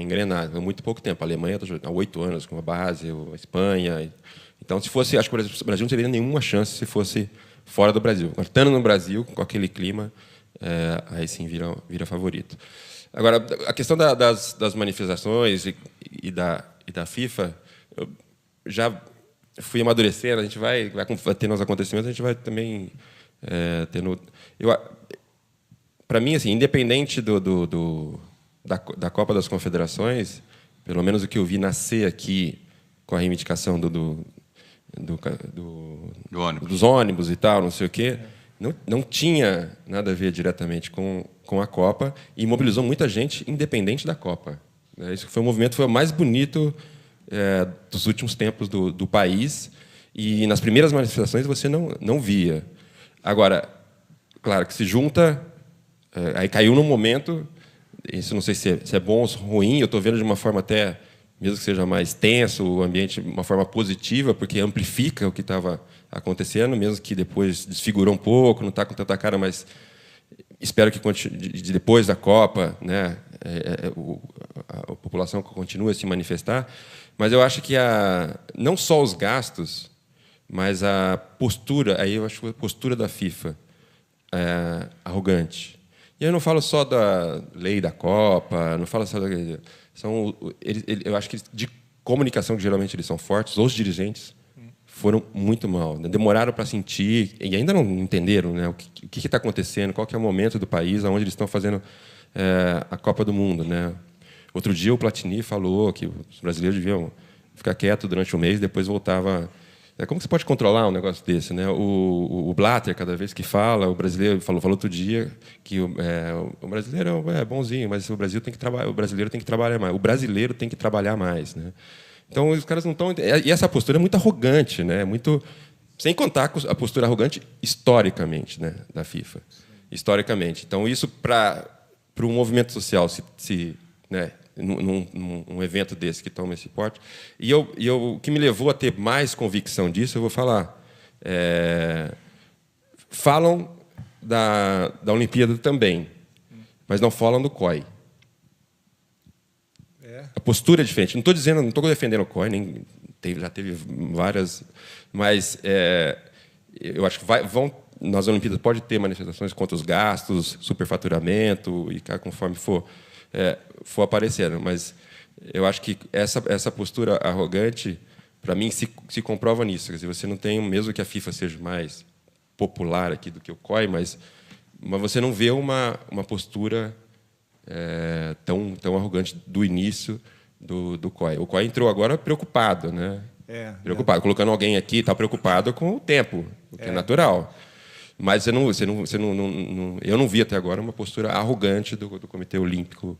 engrenar, muito pouco tempo. A Alemanha há 8 anos com a base, a Espanha. Então, se fosse, acho que o Brasil não teria nenhuma chance se fosse fora do Brasil. Estando no Brasil, com aquele clima, aí sim vira favorito. Agora, a questão das manifestações e da FIFA, eu já fui amadurecendo, a gente vai tendo os acontecimentos, a gente vai também tendo... Para mim, assim, independente da Copa das Confederações, pelo menos o que eu vi nascer aqui com a reivindicação dos ônibus e tal, não sei o quê, não tinha nada a ver diretamente com a Copa e mobilizou muita gente independente da Copa. Esse foi o movimento foi o mais bonito dos últimos tempos do país, e nas primeiras manifestações você não via. Agora, claro que se junta, aí caiu num momento, isso não sei se é bom ou ruim, eu estou vendo de uma forma até, mesmo que seja mais tenso, o ambiente de uma forma positiva, porque amplifica o que estava acontecendo, mesmo que depois desfigurou um pouco, não está com tanta cara, mas espero que depois da Copa, né, a população continue a se manifestar. Mas eu acho que não só os gastos, mas a postura, aí eu acho a postura da FIFA arrogante. E eu não falo só da lei da Copa, não falo só eu acho que de comunicação, que geralmente eles são fortes, os dirigentes foram muito mal, né? Demoraram para sentir e ainda não entenderam, né, o que está acontecendo, qual que é o momento do país, onde eles estão fazendo a Copa do Mundo, né? Outro dia o Platini falou que os brasileiros deviam ficar quietos durante um mês, depois voltava. Como que você pode controlar um negócio desse, né? O Blatter, cada vez que fala, o brasileiro falou outro dia que o brasileiro é bonzinho, mas o Brasil tem que trabalhar, o brasileiro tem que trabalhar mais, o brasileiro tem que trabalhar mais, né? Então os caras não estão, e essa postura é muito arrogante, né? Muito, sem contar com a postura arrogante historicamente, né, da FIFA. historicamente. Então, isso para um movimento social, né, num evento desse que toma esse porte. E o que me levou a ter mais convicção disso, eu vou falar. Falam da Olimpíada também, mas não falam do COI. A postura é diferente. Não estou defendendo o COI, já teve várias, mas eu acho que vão nas Olimpíadas pode ter manifestações contra os gastos, superfaturamento e conforme for aparecendo, mas eu acho que essa postura arrogante, para mim, se comprova nisso. Quer dizer, você não tem, mesmo que a FIFA seja mais popular aqui do que o COI, mas você não vê uma postura tão arrogante do início do COI. O COI entrou agora preocupado, né? Preocupado, colocando alguém aqui, está preocupado com o tempo, o que é natural. Mas eu não vi até agora uma postura arrogante do Comitê Olímpico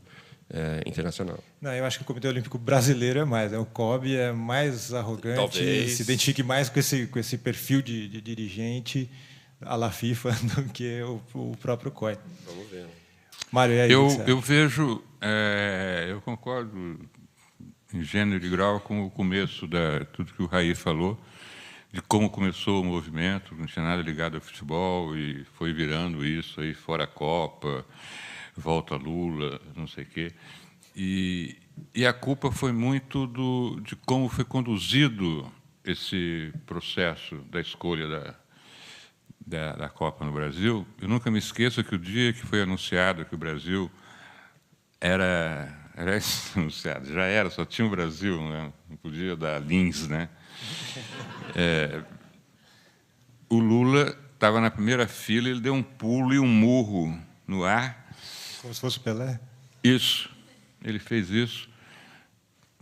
Internacional. Não, eu acho que o Comitê Olímpico Brasileiro é mais. O COB é mais arrogante, talvez se identifique mais com esse perfil de dirigente à la FIFA do que o próprio COI. Vamos ver. Mário, e aí, eu vejo, eu concordo em gênero e grau com o começo de tudo que o Raí falou, de como começou o movimento, não tinha nada ligado ao futebol e foi virando isso aí, fora a Copa, volta Lula, não sei o quê. E a culpa foi muito de como foi conduzido esse processo da escolha da Copa no Brasil. Eu nunca me esqueço que o dia que foi anunciado que o Brasil era anunciado, já era, só tinha o Brasil, né? Não podia dar Lins, né? O Lula estava na primeira fila, ele deu um pulo e um murro no ar. Como se fosse o Pelé? Isso, ele fez isso.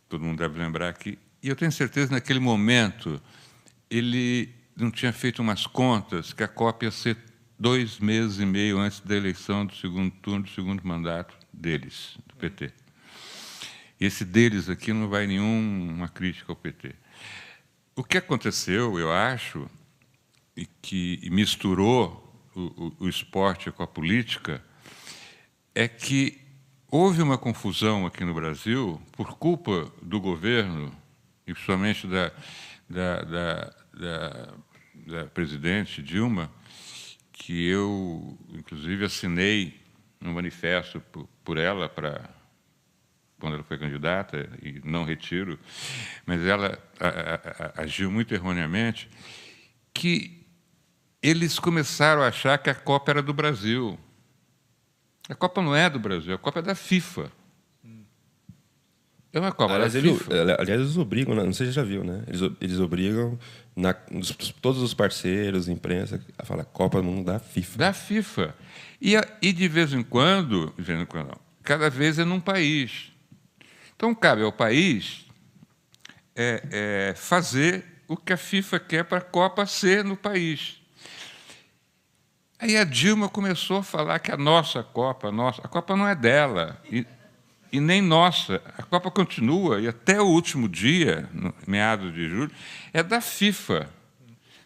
Todo mundo deve lembrar aqui. E eu tenho certeza, naquele momento, ele não tinha feito umas contas que a Copa ia ser 2 meses e meio antes da eleição do segundo turno, do segundo mandato deles, do PT. E esse deles aqui não vai nenhuma crítica ao PT. O que aconteceu, eu acho, e que misturou o esporte com a política, é que houve uma confusão aqui no Brasil por culpa do governo, e principalmente da presidente Dilma, que eu, inclusive, assinei um manifesto por ela quando ela foi candidata, e não retiro, mas ela agiu muito erroneamente, que eles começaram a achar que a Copa era do Brasil. A Copa não é do Brasil, a Copa é da FIFA. É uma Copa da FIFA. Aliás, eles obrigam, não sei se você já viu, né? Eles obrigam todos os parceiros, imprensa, a falar Copa do Mundo da FIFA. Da FIFA. E de vez em quando, cada vez é num país. Então, cabe ao país fazer o que a FIFA quer para a Copa ser no país. Aí a Dilma começou a falar que a Copa não é dela, e nem nossa. A Copa continua, e até o último dia, no meados de julho, é da FIFA.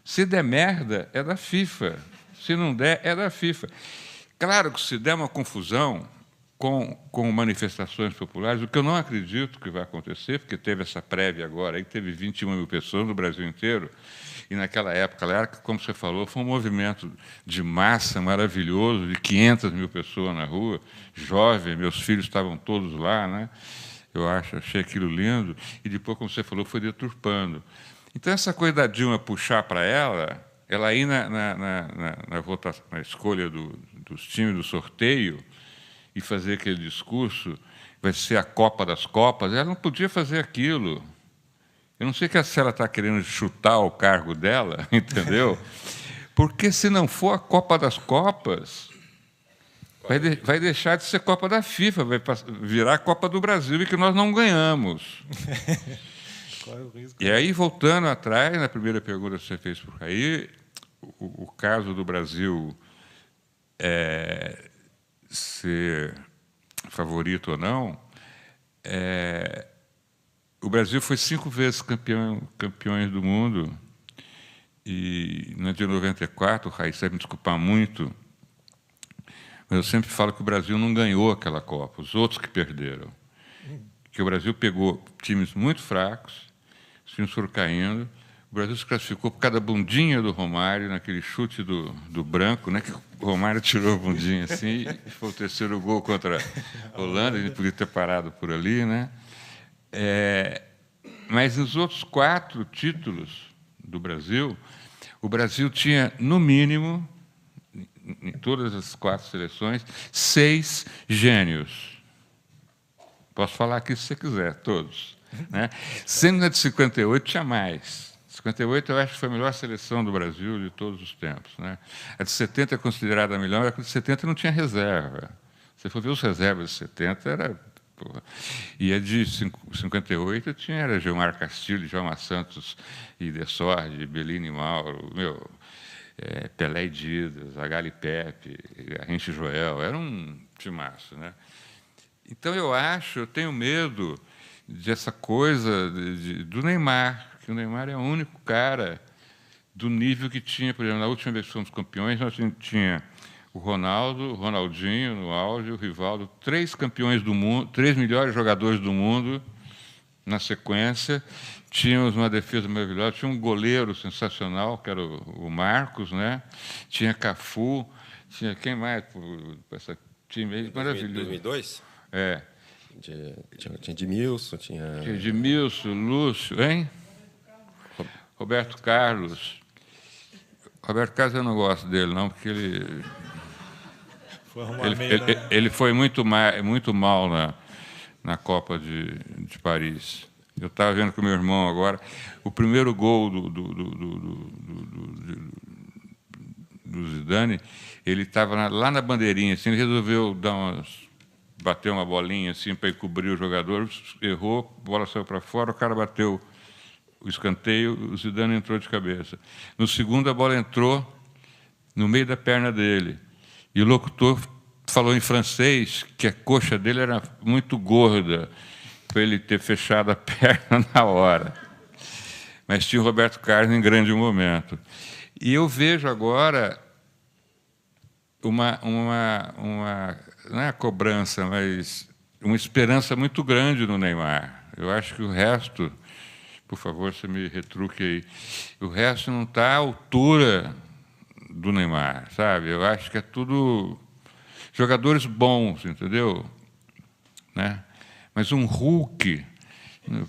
Se der merda, é da FIFA. Se não der, é da FIFA. Claro que se der uma confusão com manifestações populares, o que eu não acredito que vai acontecer, porque teve essa prévia agora, aí teve 21 mil pessoas no Brasil inteiro, e naquela época, como você falou, foi um movimento de massa maravilhoso, de 500 mil pessoas na rua, jovem, meus filhos estavam todos lá, né? Achei aquilo lindo, e depois, como você falou, foi deturpando. Então, essa coisa da Dilma puxar para ela ir na votação, na escolha dos times do sorteio, e fazer aquele discurso, vai ser a Copa das Copas, ela não podia fazer aquilo. Eu não sei se ela está querendo chutar o cargo dela, entendeu? Porque, se não for a Copa das Copas, vai deixar de ser Copa da FIFA, vai virar a Copa do Brasil, e que nós não ganhamos. Qual é o risco? E aí, voltando atrás, na primeira pergunta que você fez por aí, o caso do Brasil ser favorito ou não, o Brasil foi 5 vezes campeões do mundo, e no de 94, o Raí, você vai me desculpar muito, Mas eu sempre falo que o Brasil não ganhou aquela Copa, os outros que perderam. Que o Brasil pegou times muito fracos, os times foram caindo. O Brasil se classificou por causa da bundinha do Romário, naquele chute do Branco, né, que o Romário tirou a bundinha assim, e foi o terceiro gol contra a Holanda, ele podia ter parado por ali, né? Mas nos outros 4 títulos do Brasil, o Brasil tinha, no mínimo, em todas as 4 seleções, 6 gênios. Posso falar aqui se você quiser, todos. Né? Sendo na de 58, tinha mais. 58, eu acho que foi a melhor seleção do Brasil de todos os tempos. Né? A de 70 é considerada a melhor, a de 70 não tinha reserva. Se você for ver os reservas de 70, era... Porra. E a de 58 era Gilmar Castilho, Djalma Santos e De Sordi, Bellini e Mauro, Pelé e Didas, Zagallo e Pepe, Garrincha e Joel. Era um timaço. Né? Então, eu tenho medo dessa coisa do Neymar, que o Neymar é o único cara do nível que tinha, por exemplo, na última versão dos campeões, nós tinha o Ronaldo, o Ronaldinho no auge, o Rivaldo, 3 campeões do mundo, 3 melhores jogadores do mundo na sequência. Tínhamos uma defesa maravilhosa, tinha um goleiro sensacional, que era o Marcos, né? Tinha Cafu, tinha quem mais? Esse time aí maravilhoso. 2002? É. Tinha Edmilson, tinha Edmilson, Lúcio, hein? Roberto Carlos. Roberto Carlos eu não gosto dele, não, porque ele foi muito mal na Copa de Paris. Eu estava vendo com o meu irmão agora, o primeiro gol do Zidane, ele estava lá na bandeirinha, assim, ele resolveu bater uma bolinha assim para cobrir o jogador, errou, a bola saiu para fora, o cara bateu o escanteio, o Zidane entrou de cabeça. No segundo, a bola entrou no meio da perna dele. E o locutor falou em francês que a coxa dele era muito gorda para ele ter fechado a perna na hora. Mas tinha o Roberto Carlos em grande momento. E eu vejo agora não é a cobrança, mas uma esperança muito grande no Neymar. Eu acho que o resto, por favor, você me retruque aí, o resto não está à altura do Neymar, sabe? Eu acho que é tudo jogadores bons, entendeu? Né? Mas um Hulk,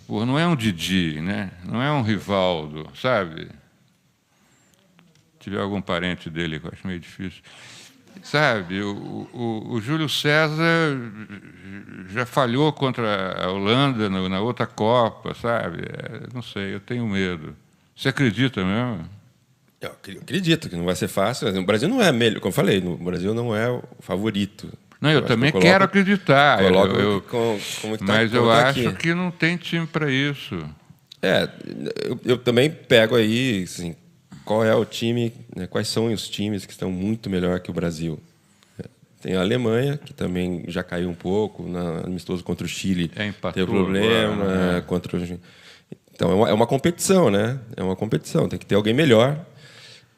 pô, não é um Didi, né? Não é um Rivaldo, sabe? Se tiver algum parente dele, que eu acho meio difícil. Sabe, o Júlio César já falhou contra a Holanda na outra Copa, sabe? Não sei, eu tenho medo. Você acredita mesmo? Eu acredito que não vai ser fácil. O Brasil não é melhor, como eu falei, o Brasil não é o favorito. Não, eu também quero acreditar. Mas eu acho que não tem time para isso. Eu também pego aí, assim, qual é o time, né, quais são os times que estão muito melhor que o Brasil. Tem a Alemanha, que também já caiu um pouco, na amistoso contra o Chile, teve problema. Agora, né? Então, é uma competição, né? É uma competição, tem que ter alguém melhor.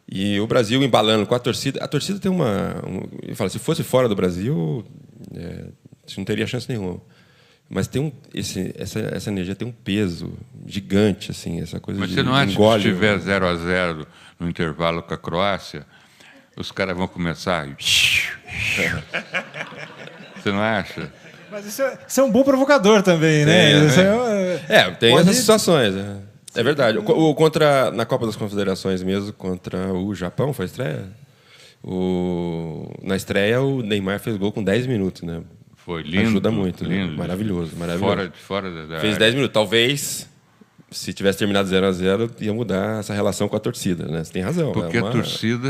E o Brasil embalando com a torcida tem eu falo, se fosse fora do Brasil, você não teria chance nenhuma. Mas tem essa energia tem um peso gigante, assim, essa coisa. Mas você não acha que se estiver 0-0 no intervalo com a Croácia, os caras vão começar... Você não acha? Mas isso é um bom provocador também, né? Tem essas situações. É verdade. Na Copa das Confederações mesmo, contra o Japão, foi a estreia? Na estreia, o Neymar fez gol com 10 minutos, né? Foi lindo. Ajuda muito, lindo. Né? Maravilhoso. Fora da Fez 10 minutos. Talvez, se tivesse terminado 0-0, ia mudar essa relação com a torcida, né? Você tem razão. Porque a torcida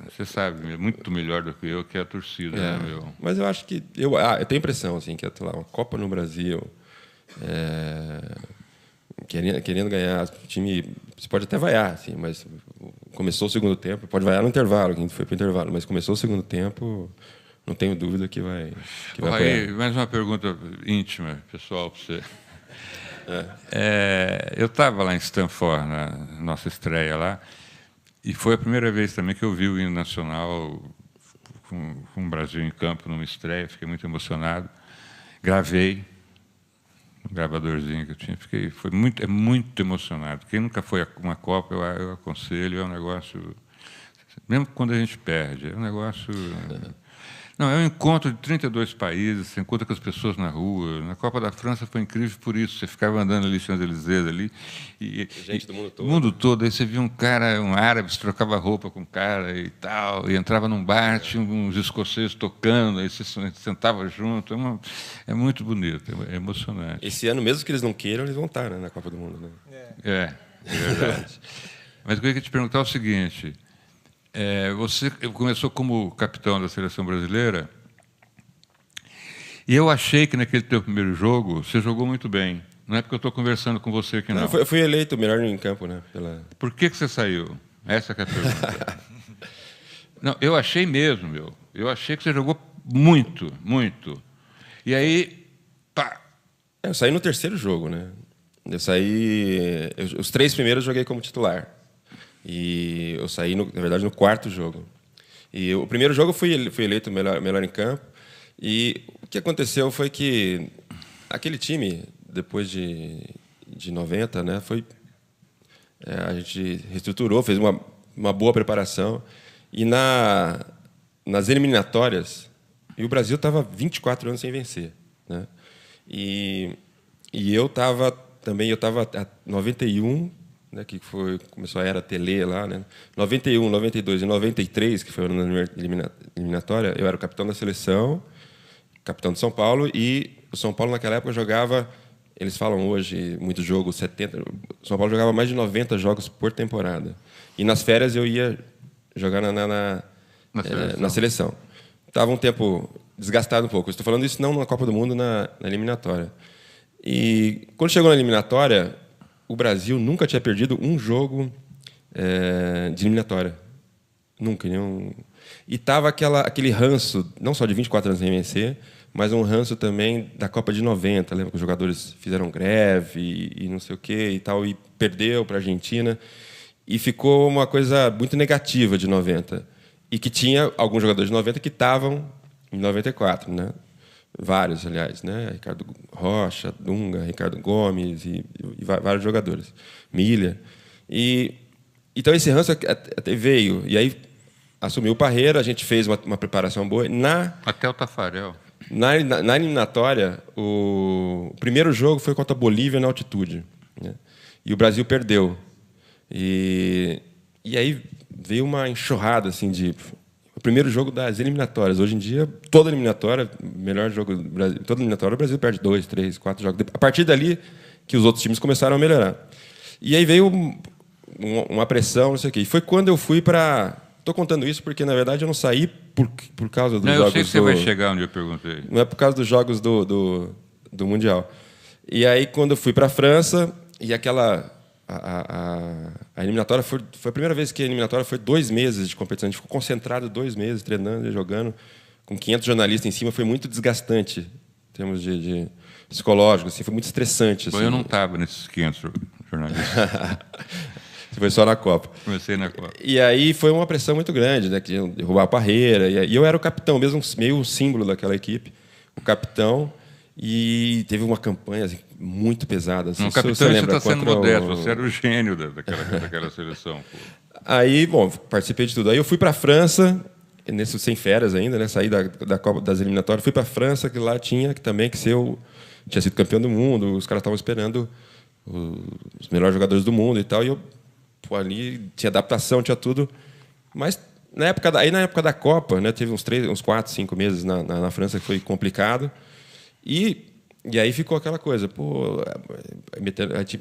você sabe, é muito melhor do que eu, que é a torcida, né, meu? Mas eu acho que... Eu tenho a impressão, assim, que uma Copa no Brasil... Querendo ganhar, o time... Você pode até vaiar, assim, mas começou o segundo tempo, pode vaiar no intervalo, que a gente foi para o intervalo, mas começou o segundo tempo, não tenho dúvida que vai aí, mais uma pergunta íntima, pessoal, para você. Eu estava lá em Stanford, na nossa estreia lá, e foi a primeira vez também que eu vi o hino nacional com o Brasil em campo numa estreia, fiquei muito emocionado. Gravei um gravadorzinho que eu tinha, é muito emocionado. Quem nunca foi a uma Copa, eu aconselho, é um negócio, mesmo quando a gente perde, é um negócio... Não, é um encontro de 32 países, você encontra com as pessoas na rua. Na Copa da França foi incrível por isso, você ficava andando ali, Champs-Élysées ali, gente do mundo todo. O mundo todo, aí você via um cara, um árabe, se trocava roupa com um cara e tal, e entrava num bar, tinha uns escoceses tocando, aí você sentava junto, é muito bonito, é emocionante. Esse ano, mesmo que eles não queiram, eles vão estar, né, na Copa do Mundo. Né? É verdade. Mas eu queria te perguntar o seguinte... você começou como capitão da seleção brasileira e eu achei que naquele teu primeiro jogo você jogou muito bem. Não é porque eu estou conversando com você aqui, não. Eu fui eleito o melhor em campo, né? Por que você saiu? Essa que é a pergunta. Não, eu achei mesmo, meu. Eu achei que você jogou muito, muito. E aí, pá. Eu saí no terceiro jogo, né? Os 3 primeiros eu joguei como titular. E eu saí, na verdade, no 4º jogo. E o primeiro jogo eu fui eleito melhor em campo. E o que aconteceu foi que aquele time, depois de 90, né, a gente reestruturou, fez uma boa preparação. E nas eliminatórias, o Brasil estava 24 anos sem vencer. Né? E eu estava há 91... Né, que começou a era Tele lá, né? 91, 92 e 93, que foi na eliminatória, eu era o capitão da seleção, capitão de São Paulo, e o São Paulo naquela época jogava, eles falam hoje, muito jogo, 70, o São Paulo jogava mais de 90 jogos por temporada. E nas férias eu ia jogar na seleção. Estava um tempo desgastado um pouco. Estou falando isso não na Copa do Mundo, na eliminatória. E quando chegou na eliminatória, o Brasil nunca tinha perdido um jogo de eliminatória. Nunca. Nenhum. E estava aquele ranço, não só de 24 anos sem vencer, mas um ranço também da Copa de 90. Lembra que os jogadores fizeram greve e não sei o quê e tal, e perdeu para a Argentina. E ficou uma coisa muito negativa de 90. E que tinha alguns jogadores de 90 que estavam em 94, né? Vários, aliás, né? Ricardo Rocha, Dunga, Ricardo Gomes e vários jogadores. Milha. Então, esse ranço até veio. E aí, assumiu o Parreira, a gente fez uma preparação boa. Até o Tafarel. Na eliminatória, o primeiro jogo foi contra a Bolívia na altitude. Né? E o Brasil perdeu. E aí veio uma enxurrada assim, o primeiro jogo das eliminatórias. Hoje em dia, toda eliminatória, melhor jogo do Brasil, toda eliminatória, o Brasil perde 2, 3, 4 jogos. A partir dali que os outros times começaram a melhorar. E aí veio uma pressão, não sei o quê. E foi quando eu fui para... Estou contando isso porque, na verdade, eu não saí por causa dos jogos... Eu sei que você vai chegar onde eu perguntei. Não é por causa dos jogos do Mundial. E aí, quando eu fui para a França, e aquela... A eliminatória foi a primeira vez que a eliminatória foi 2 meses de competição. A gente ficou concentrado 2 meses, treinando e jogando, com 500 jornalistas em cima. Foi muito desgastante, em termos de psicológico. Assim, foi muito estressante. Assim. Eu não estava nesses 500 jornalistas. Você foi só na Copa. Comecei na Copa. E aí foi uma pressão muito grande, né? Que derrubar a Parreira. E eu era o capitão, mesmo meio o símbolo daquela equipe. O capitão. E teve uma campanha assim, muito pesada. Assim, capitão, você está sendo modesto. Você era o gênio daquela seleção. Pô. Aí, bom, participei de tudo. Aí eu fui para a França, sem férias ainda, né? Saí da Copa das eliminatórias. Fui para a França, que lá tinha também que ser tinha sido campeão do mundo. Os caras estavam esperando os melhores jogadores do mundo e tal. E eu ali tinha adaptação, tinha tudo. Mas na época da Copa, né? Teve uns 4, 5 meses na França que foi complicado. E aí ficou aquela coisa,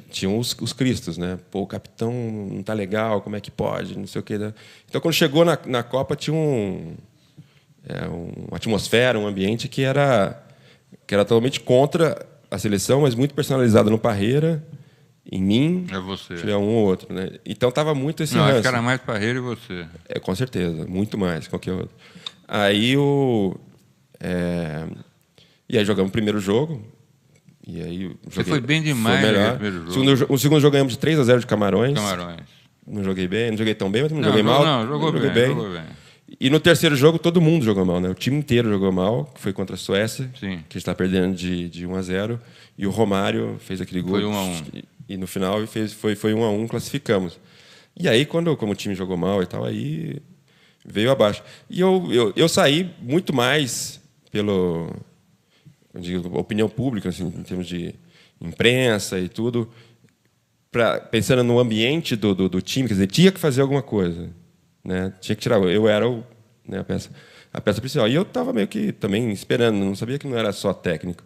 tinham os cristos, né? O capitão não está legal, como é que pode, não sei o quê. Né? Então, quando chegou na Copa, tinha uma atmosfera, um ambiente que era totalmente contra a seleção, mas muito personalizada no Parreira, em mim, tiver um ou outro. Né? Então, estava muito esse ranço. Acho que era mais Parreira e você. Com certeza, muito mais, qualquer outro. Aí, E aí jogamos o primeiro jogo. E aí você foi bem demais no primeiro jogo. O segundo jogo ganhamos de 3-0 de Camarões. Não joguei bem, não joguei tão bem, mas não joguei mal. Jogou bem. E no terceiro jogo, todo mundo jogou mal, né? O time inteiro jogou mal, que foi contra a Suécia, Sim. que a gente está perdendo de 1-0. E o Romário fez aquele gol. Foi 1-1. E no final foi 1-1, classificamos. E aí, como o time jogou mal e tal, aí veio abaixo. E eu saí muito mais pela opinião pública, assim, em termos de imprensa e tudo, pensando no ambiente do time, quer dizer, tinha que fazer alguma coisa, né? Tinha que tirar. Eu era a peça principal. E eu estava meio que também esperando, não sabia que não era só técnico.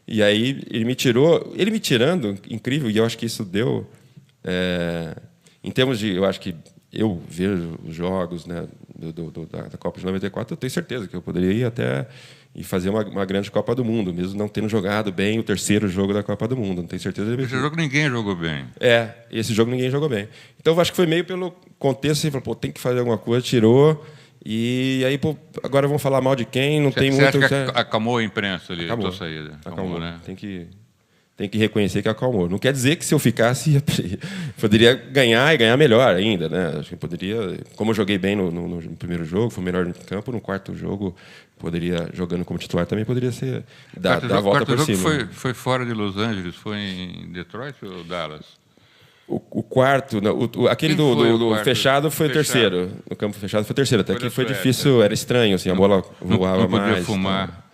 E aí ele me tirando, incrível, e eu acho que isso deu, em termos de, eu acho que eu vejo os jogos, né, da Copa de 94, eu tenho certeza que eu poderia ir até e fazer uma grande Copa do Mundo, mesmo não tendo jogado bem o terceiro jogo da Copa do Mundo. Não tenho certeza. Esse jogo ninguém jogou bem. Esse jogo ninguém jogou bem. Então eu acho que foi meio pelo contexto, assim, falou, tem que fazer alguma coisa, tirou. E aí, agora vão falar mal de quem? Não tem muito. Você acha que acalmou a imprensa ali, a tua saída? Acalmou, né? Tem que reconhecer que acalmou. Não quer dizer que se eu ficasse, poderia ganhar e ganhar melhor ainda, né? Acho que poderia. Como eu joguei bem no primeiro jogo, fui melhor no campo, no quarto jogo, poderia, jogando como titular, também poderia ser dar a volta por cima. O quarto jogo foi fora de Los Angeles, foi em Detroit ou Dallas? O quarto, aquele do fechado foi o terceiro. No campo fechado foi o terceiro. Até que foi difícil, era estranho, assim, a bola voava mais. Não podia fumar.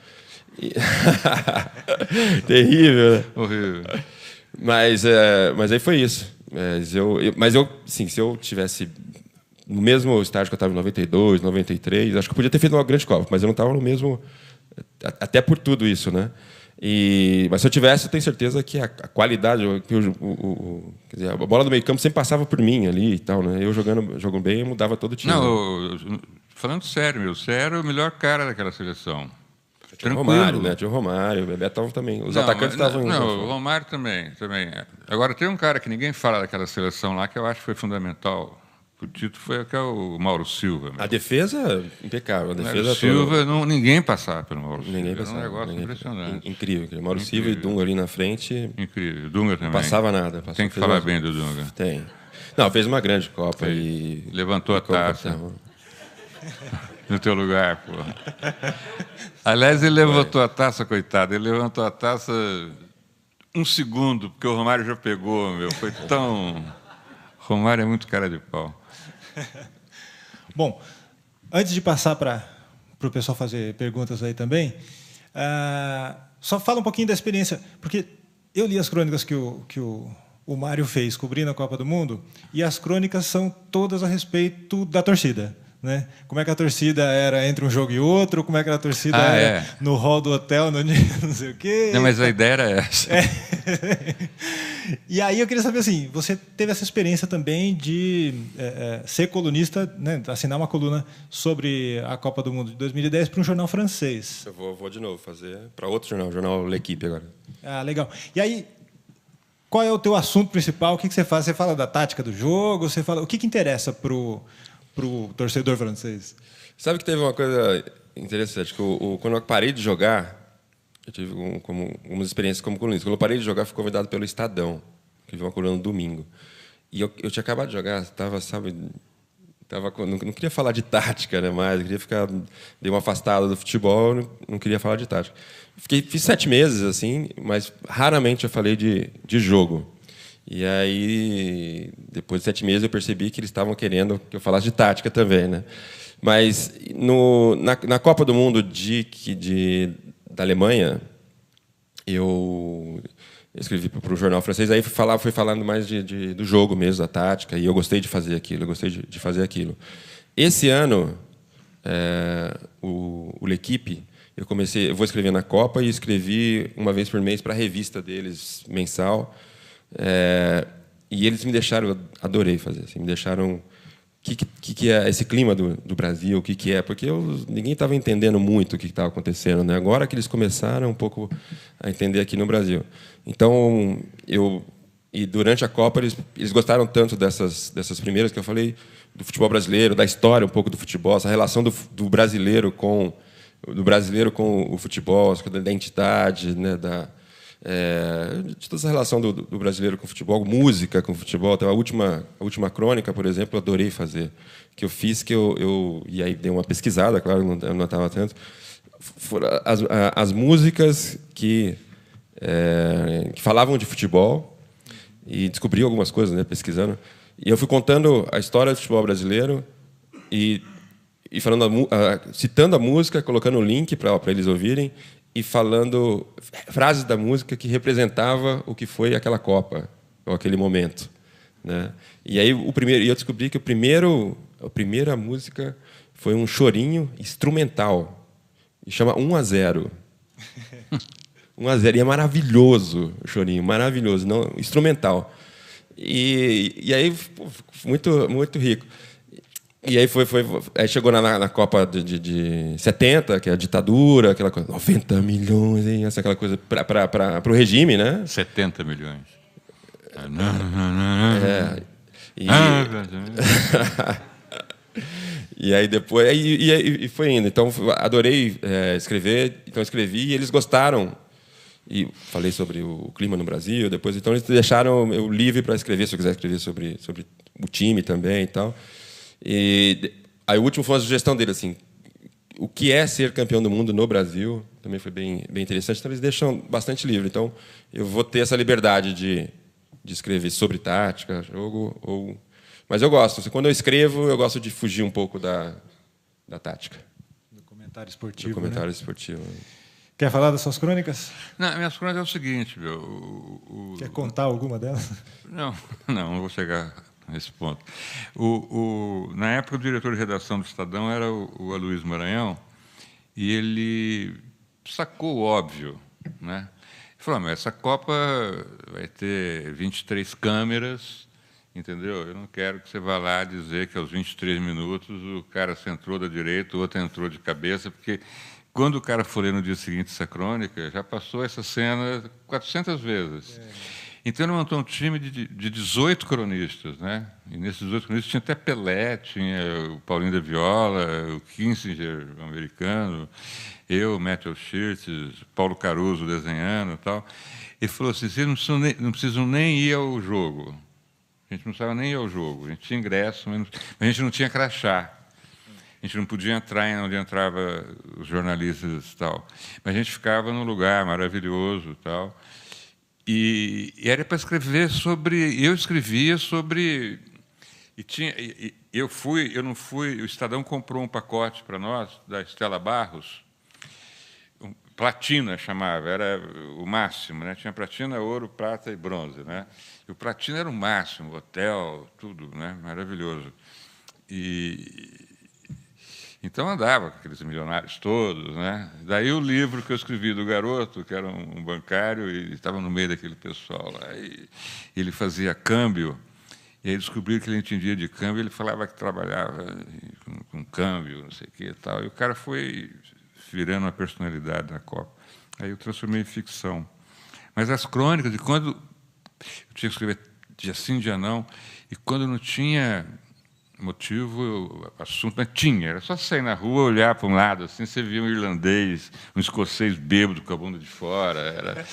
Terrível, né? Horrível. Mas aí foi isso. Mas eu, sim, se eu tivesse no mesmo estágio que eu estava em 92, 93, acho que eu podia ter feito uma grande Copa, mas eu não estava no mesmo, até por tudo isso, né? Mas se eu tivesse, eu tenho certeza que a qualidade, quer dizer, a bola do meio campo sempre passava por mim ali e tal, né? Eu jogando bem, eu mudava todo o time. Não, falando sério, você era o melhor cara daquela seleção. Tinha o Romário, né? Tinha o Romário, o Bebetão também. Os atacantes estavam... Não, o Romário também. Agora, tem um cara que ninguém fala daquela seleção lá, que eu acho que foi fundamental. O título foi o Mauro Silva. Mesmo. A defesa, impecável. Mauro Silva, ninguém passava pelo Mauro Silva. Ninguém passava. Era um negócio impressionante. Incrível. Mauro Silva e Dunga ali na frente. Incrível. Dunga também. Não passava nada. Tem que falar bem do Dunga. Tem. Não, fez uma grande Copa. E levantou a taça. No teu lugar, pô. Aliás, ele levantou a taça, coitado. Ele levantou a taça 1 segundo, porque o Romário já pegou, meu. Foi tão... Romário é muito cara de pau. Bom, antes de passar para o pessoal fazer perguntas aí também, só fala um pouquinho da experiência, porque eu li as crônicas que o Mário fez cobrindo a Copa do Mundo, e as crônicas são todas a respeito da torcida. Né? Como é que a torcida era entre um jogo e outro, como é que a torcida era no hall do hotel, não sei o quê. Não, mas a ideia era essa. E aí eu queria saber assim, você teve essa experiência também de ser colunista, né, assinar uma coluna sobre a Copa do Mundo de 2010 para um jornal francês. Eu vou de novo fazer para outro jornal, o jornal L'Équipe agora. Ah, legal. E aí, qual é o teu assunto principal? O que você faz? Você fala da tática do jogo? Você fala o que interessa para o torcedor francês? Sabe que teve uma coisa interessante, que quando eu parei de jogar, eu tive umas experiências como colunista. Quando eu parei de jogar, fui convidado pelo Estadão, que viu uma coluna no domingo. E eu tinha acabado de jogar, não queria falar de tática, né, mais, eu queria ficar, dei uma afastada do futebol, não queria falar de tática. Fiz 7 meses, assim, mas raramente eu falei de jogo. E aí, depois de 7 meses, eu percebi que eles estavam querendo que eu falasse de tática também, né? Mas na Copa do Mundo da Alemanha, eu escrevi para o jornal francês, aí fui falando mais do jogo mesmo, da tática, e eu gostei de fazer aquilo, Esse ano, o L'Équipe, eu vou escrever na Copa e escrevi uma vez por mês para a revista deles, mensal. E eles me deixaram, adorei fazer, assim, me deixaram o que é esse clima do Brasil, o que é, porque ninguém estava entendendo muito o que estava acontecendo, né? Agora que eles começaram um pouco a entender aqui no Brasil. Então, e durante a Copa eles gostaram tanto dessas primeiras que eu falei do futebol brasileiro, da história um pouco do futebol, essa relação do brasileiro com o futebol, da identidade, né, de toda essa relação do brasileiro com o futebol, música com o futebol. Então, a última crônica, por exemplo, eu adorei fazer. Que eu fiz, e aí dei uma pesquisada, claro, não estava tanto. Foram as músicas que falavam de futebol, e descobri algumas coisas, né, pesquisando. E eu fui contando a história do futebol brasileiro e falando citando a música, colocando o link para eles ouvirem e falando frases da música que representava o que foi aquela Copa ou aquele momento, né? E aí eu descobri que a primeira música foi um chorinho instrumental e chama 1-0. 1-0, e é maravilhoso o chorinho, maravilhoso, não instrumental. E aí, pô, muito, muito rico. E aí aí chegou na Copa de 70, que é a ditadura, aquela coisa, 90 milhões, hein? Aquela coisa para o regime, né? 70 milhões. E aí depois e foi indo. Então adorei escrever, então escrevi e eles gostaram. E falei sobre o clima no Brasil, depois então eles deixaram eu livre para escrever, se eu quiser escrever sobre o time também e tal. E aí o último foi uma sugestão dele assim, o que é ser campeão do mundo no Brasil, também foi bem interessante. Então eles deixam bastante livre. Então eu vou ter essa liberdade de escrever sobre tática, jogo mas eu gosto. Quando eu escrevo, eu gosto de fugir um pouco da tática. Do comentário esportivo. Do comentário né? esportivo. Quer falar das suas crônicas? Não, minhas crônicas é o seguinte, meu. Quer contar alguma delas? Não vou chegar nesse ponto. Na época, o diretor de redação do Estadão era o Aloysio Maranhão, e ele sacou o óbvio, né? Ele falou, mas essa Copa vai ter 23 câmeras, entendeu? Eu não quero que você vá lá dizer que aos 23 minutos o cara se entrou da direita, o outro entrou de cabeça, porque quando o cara for ler no dia seguinte essa crônica, já passou essa cena 400 vezes. Então, ele montou um time de 18 cronistas, né? E nesses 18 cronistas tinha até Pelé, tinha o Paulinho da Viola, o Kissinger, o americano, eu, Matthew Schirtz, Paulo Caruso desenhando e tal. Ele falou assim, vocês não precisam nem ir ao jogo. A gente não precisava nem ir ao jogo. A gente tinha ingresso, mas a gente não tinha crachá. A gente não podia entrar onde entravam os jornalistas e tal. Mas a gente ficava num lugar maravilhoso e tal. E era para escrever sobre... Eu escrevia sobre... Eu não fui... O Estadão comprou um pacote para nós, da Estela Barros, platina chamava, era o máximo, né? Tinha platina, ouro, prata e bronze, né? E o platina era o máximo, hotel, tudo, né? Maravilhoso. Então andava com aqueles milionários todos, né? Daí o livro que eu escrevi do garoto, que era um bancário, e estava no meio daquele pessoal lá, e ele fazia câmbio, e aí descobriram que ele entendia de câmbio, ele falava que trabalhava com câmbio, não sei o que e tal, e o cara foi virando uma personalidade na Copa. Aí eu transformei em ficção. Mas as crônicas, de quando eu tinha que escrever dia sim, dia não, e quando não tinha motivo, assunto, mas tinha. Era só sair na rua, olhar para um lado, assim, você via um irlandês, um escocês bêbado com a bunda de fora.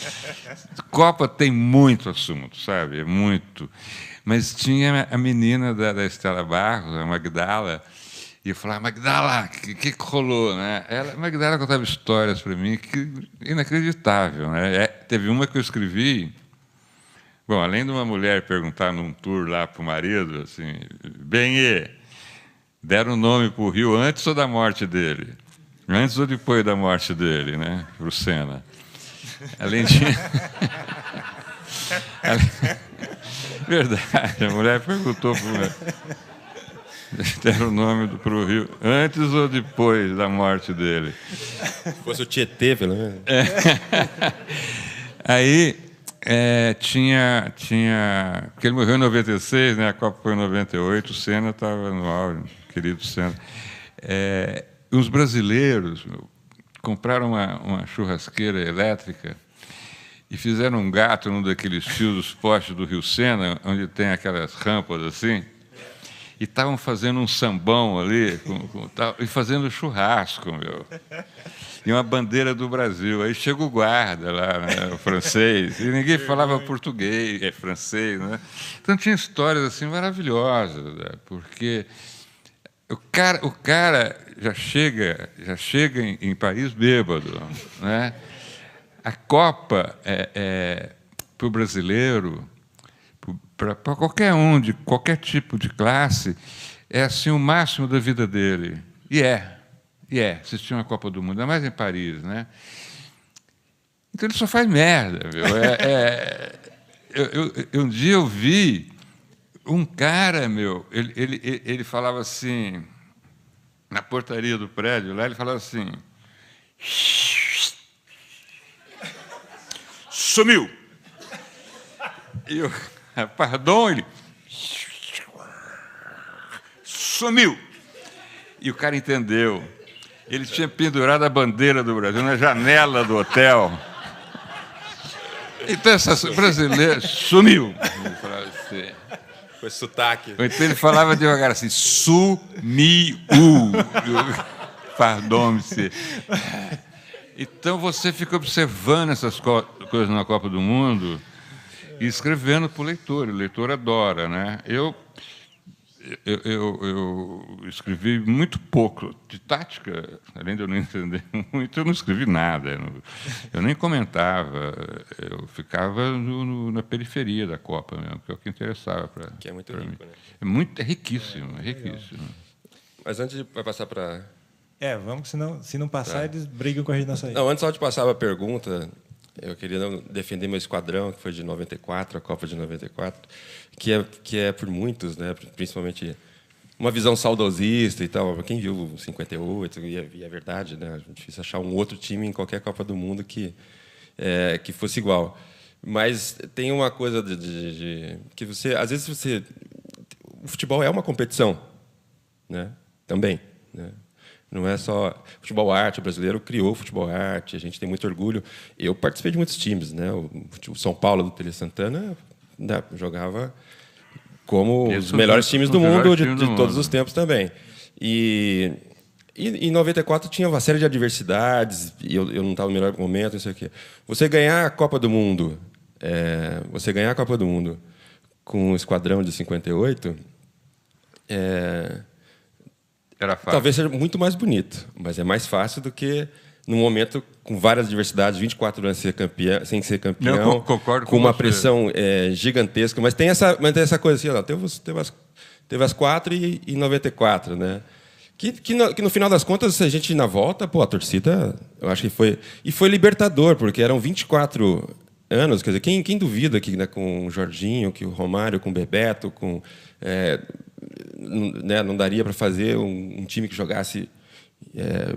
Copa tem muito assunto, sabe? É muito. Mas tinha a menina da Estela Barros, a Magdala, e eu falava, Magdala, o que rolou? Né? A Magdala contava histórias para mim que inacreditável. Né? Teve uma que eu escrevi. Bom, além de uma mulher perguntar num tour lá para o marido, assim, deram o nome para o rio antes ou da morte dele? Antes ou depois da morte dele, né? Para o Senna. Além de... Verdade, a mulher perguntou para o meu... Deram o nome para o rio antes ou depois da morte dele? Se fosse o Tietê, pelo menos. Aí... tinha... Porque ele morreu em 96, né? A Copa foi em 98, o Senna estava no auge, querido Senna. Os brasileiros compraram uma churrasqueira elétrica e fizeram um gato num daqueles fios dos postes do Rio Sena, onde tem aquelas rampas assim, e estavam fazendo um sambão ali, tal, e fazendo churrasco, meu. E uma bandeira do Brasil. Aí chega o guarda lá, né, o francês, e ninguém falava português, francês, né? Então tinha histórias assim maravilhosas, né? Porque o cara já chega em Paris bêbado, né? A Copa para o brasileiro, para qualquer um de qualquer tipo de classe, é assim o máximo da vida dele. E assistir uma Copa do Mundo, ainda mais em Paris, né? Então ele só faz merda, meu. Um dia eu vi um cara, meu, ele falava assim, na portaria do prédio, lá ele falava assim, sumiu. E eu, perdão, ele sumiu. E o cara entendeu. Ele tinha pendurado a bandeira do Brasil na janela do hotel. Então, essa brasileira sumiu. Ele falava assim. Foi sotaque. Então, ele falava devagar assim, sumiu. Pardon, monsieur. Então, você fica observando essas coisas na Copa do Mundo e escrevendo para o leitor. O leitor adora, né? Eu escrevi muito pouco de tática, além de eu não entender muito, eu não escrevi nada. Eu nem comentava, eu ficava na periferia da Copa mesmo, que é o que interessava para mim. Que é muito rico, né? É riquíssimo, é riquíssimo. Mas antes de passar para... Vamos, senão, se não passar, eles brigam com a gente na saída. Não, antes só de passar para a pergunta, eu queria defender meu esquadrão, que foi de 94, a Copa de 94, que é por muitos, né, principalmente uma visão saudosista e tal. Quem viu 58, e é verdade, né, é difícil achar um outro time em qualquer Copa do Mundo que fosse igual. Mas tem uma coisa que você, às vezes o futebol é uma competição, né, também, né? Não é só futebol arte, o brasileiro criou o futebol arte, a gente tem muito orgulho. Eu participei de muitos times, né? O São Paulo do Tele Santana, né, jogava como os melhores times do mundo de todos os tempos também. E em 94 tinha uma série de adversidades, e eu não estava no melhor momento, não sei o quê. Você ganhar a Copa do Mundo, com o esquadrão de 58, era fácil. Talvez seja muito mais bonito, mas é mais fácil do que num momento com várias adversidades, 24 anos sem ser campeão, não, concordo com uma pressão gigantesca. Mas tem essa coisa assim, teve as 4 e 94, né? Que no final das contas, a gente na volta, a torcida, eu acho que foi... E foi libertador, porque eram 24 anos, quer dizer, quem duvida que, né, com o Jorginho, que o Romário, com o Bebeto, com... não daria para fazer um time que jogasse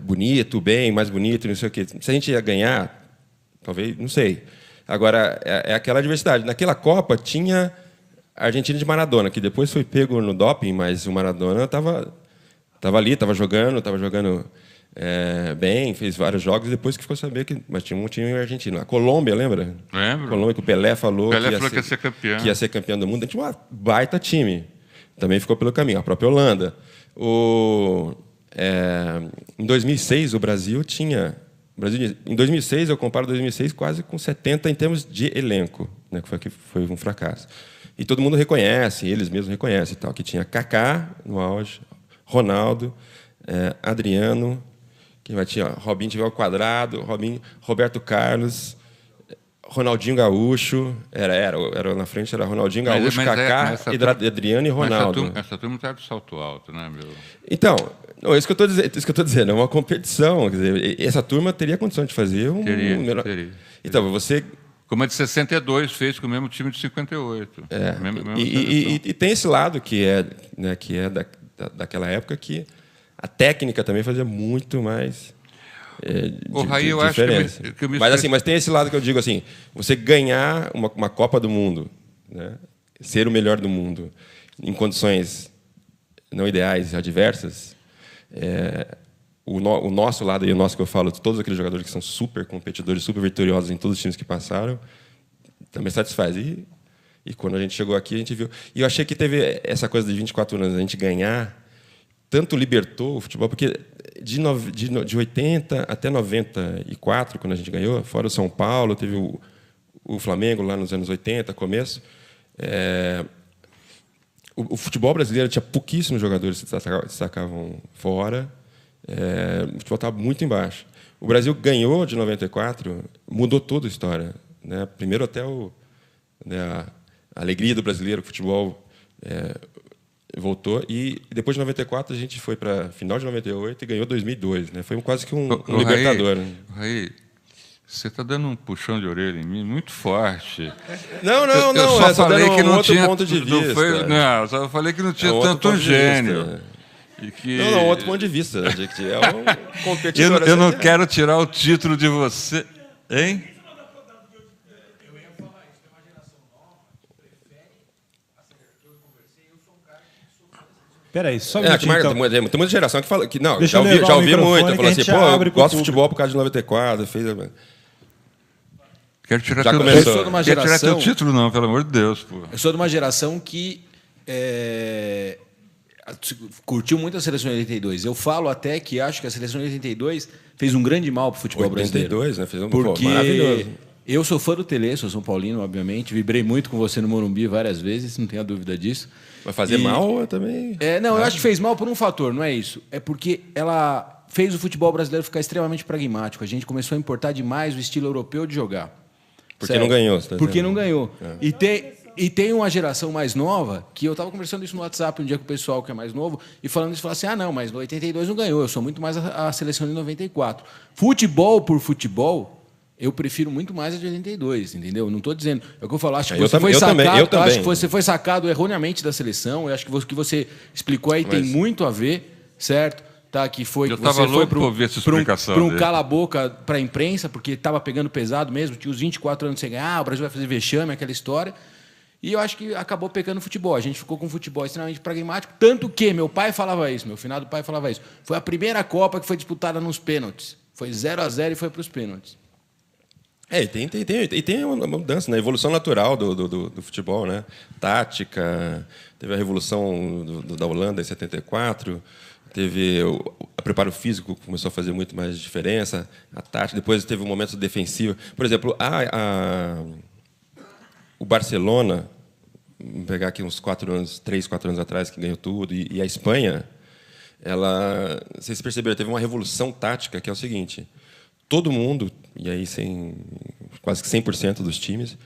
bonito, bem, mais bonito, não sei o quê. Se a gente ia ganhar, talvez, não sei. Agora, é aquela diversidade. Naquela Copa tinha a Argentina de Maradona, que depois foi pego no doping, mas o Maradona estava ali, estava jogando bem, fez vários jogos, e depois que ficou saber que... Mas tinha um time argentino. A Colômbia, lembra? Lembro. A Colômbia, que o Pelé falou que ia ser campeão. Que ia ser campeão do mundo. Tinha um baita time. Também ficou pelo caminho. A própria Holanda. Em 2006, o Brasil tinha... Em 2006, eu comparo 2006 quase com 70 em termos de elenco, né, que foi um fracasso. E todo mundo reconhece, eles mesmos reconhecem, tal, que tinha Kaká no auge, Ronaldo, Adriano, quem vai tinha Robinho tiver ao quadrado, Roberto Carlos, Ronaldinho Gaúcho, era na frente, era Ronaldinho Gaúcho, Kaká, Adriano e Ronaldo. Essa turma está de salto alto, né, meu? Então, não, isso que eu estou dizendo, é uma competição. Quer dizer, essa turma teria condição de fazer um melhor. Teria. Então, você... Como a de 62 fez com o mesmo time de 58. E tem esse lado que é daquela época que a técnica também fazia muito mais diferença. Mas tem esse lado que eu digo assim, você ganhar uma Copa do Mundo, né, ser o melhor do mundo em condições não ideais, adversas, o nosso lado, e o nosso que eu falo, todos aqueles jogadores que são super competidores, super vitoriosos em todos os times que passaram, também satisfaz. E quando a gente chegou aqui, a gente viu. E eu achei que teve essa coisa de 24 anos, a gente ganhar, tanto libertou o futebol, porque de 80 até 94, quando a gente ganhou, fora o São Paulo, teve o Flamengo lá nos anos 80, começo. O futebol brasileiro tinha pouquíssimos jogadores que se destacavam fora. O futebol estava muito embaixo. O Brasil ganhou de 94, mudou toda a história, né? Primeiro até a alegria do brasileiro, o futebol voltou, e depois de 94 a gente foi para final de 98 e ganhou 2002, né? Foi quase que um libertador. Raí, você está dando um puxão de orelha em mim muito forte. Não. Eu só falei que não tinha ponto de vista. Não, só falei que não tinha tanto um gênio. Não, outro ponto de vista. É um competidor. Eu não quero tirar o título de você, hein? Peraí, só um minutinho, então. Tem muita geração que fala que não, Deixa já ouvi muito, falou assim, eu gosto de público. futebol por causa de 94, Quero tirar Já teu começou. título. Eu sou de uma Quero tirar geração- teu título não, pelo amor de Deus, pô. Eu sou de uma geração que curtiu muito a seleção de 82. Eu falo até que acho que a seleção de 82 fez um grande mal para o futebol brasileiro. 82, né? Fez um Porque maravilhoso. eu sou fã do Tele, sou São Paulino, obviamente. Vibrei muito com você no Morumbi várias vezes, não tenha dúvida disso. Vai fazer mal eu também. Não, eu acho que fez mal por um fator, não é isso. É porque ela fez o futebol brasileiro ficar extremamente pragmático. A gente começou a importar demais o estilo europeu de jogar. Porque não ganhou. Você tá Porque dizendo. não ganhou. E tem uma geração mais nova, que eu estava conversando isso no WhatsApp um dia com o pessoal que é mais novo, e falando isso, falando assim, não, mas no 82 não ganhou, eu sou muito mais a seleção de 94. Futebol por futebol, eu prefiro muito mais a de 82, entendeu? Não estou dizendo. É o que eu falo, acho que você foi sacado. Eu acho que você foi sacado erroneamente da seleção. Eu acho que o que você explicou aí tem muito a ver, certo? Tá, que foi Eu que estava você foi louco para ouvir essa explicação para um dele. cala-boca para a imprensa, porque estava pegando pesado mesmo, tinha os 24 anos sem ganhar, o Brasil vai fazer vexame, aquela história. E eu acho que acabou pecando o futebol. A gente ficou com um futebol extremamente pragmático, tanto que meu pai falava isso, meu finado pai falava isso. Foi a primeira Copa que foi disputada nos pênaltis. Foi 0-0 e foi para os pênaltis. E tem uma mudança, né? Evolução natural do futebol, né? Tática, teve a revolução da Holanda em 74, teve o preparo físico que começou a fazer muito mais diferença, a tática, depois teve um momento defensivo. Por exemplo, o Barcelona, vamos pegar aqui uns 3, 4 anos atrás, que ganhou tudo, e a Espanha, vocês perceberam, teve uma revolução tática, que é o seguinte: todo mundo, e aí quase que 100% dos times,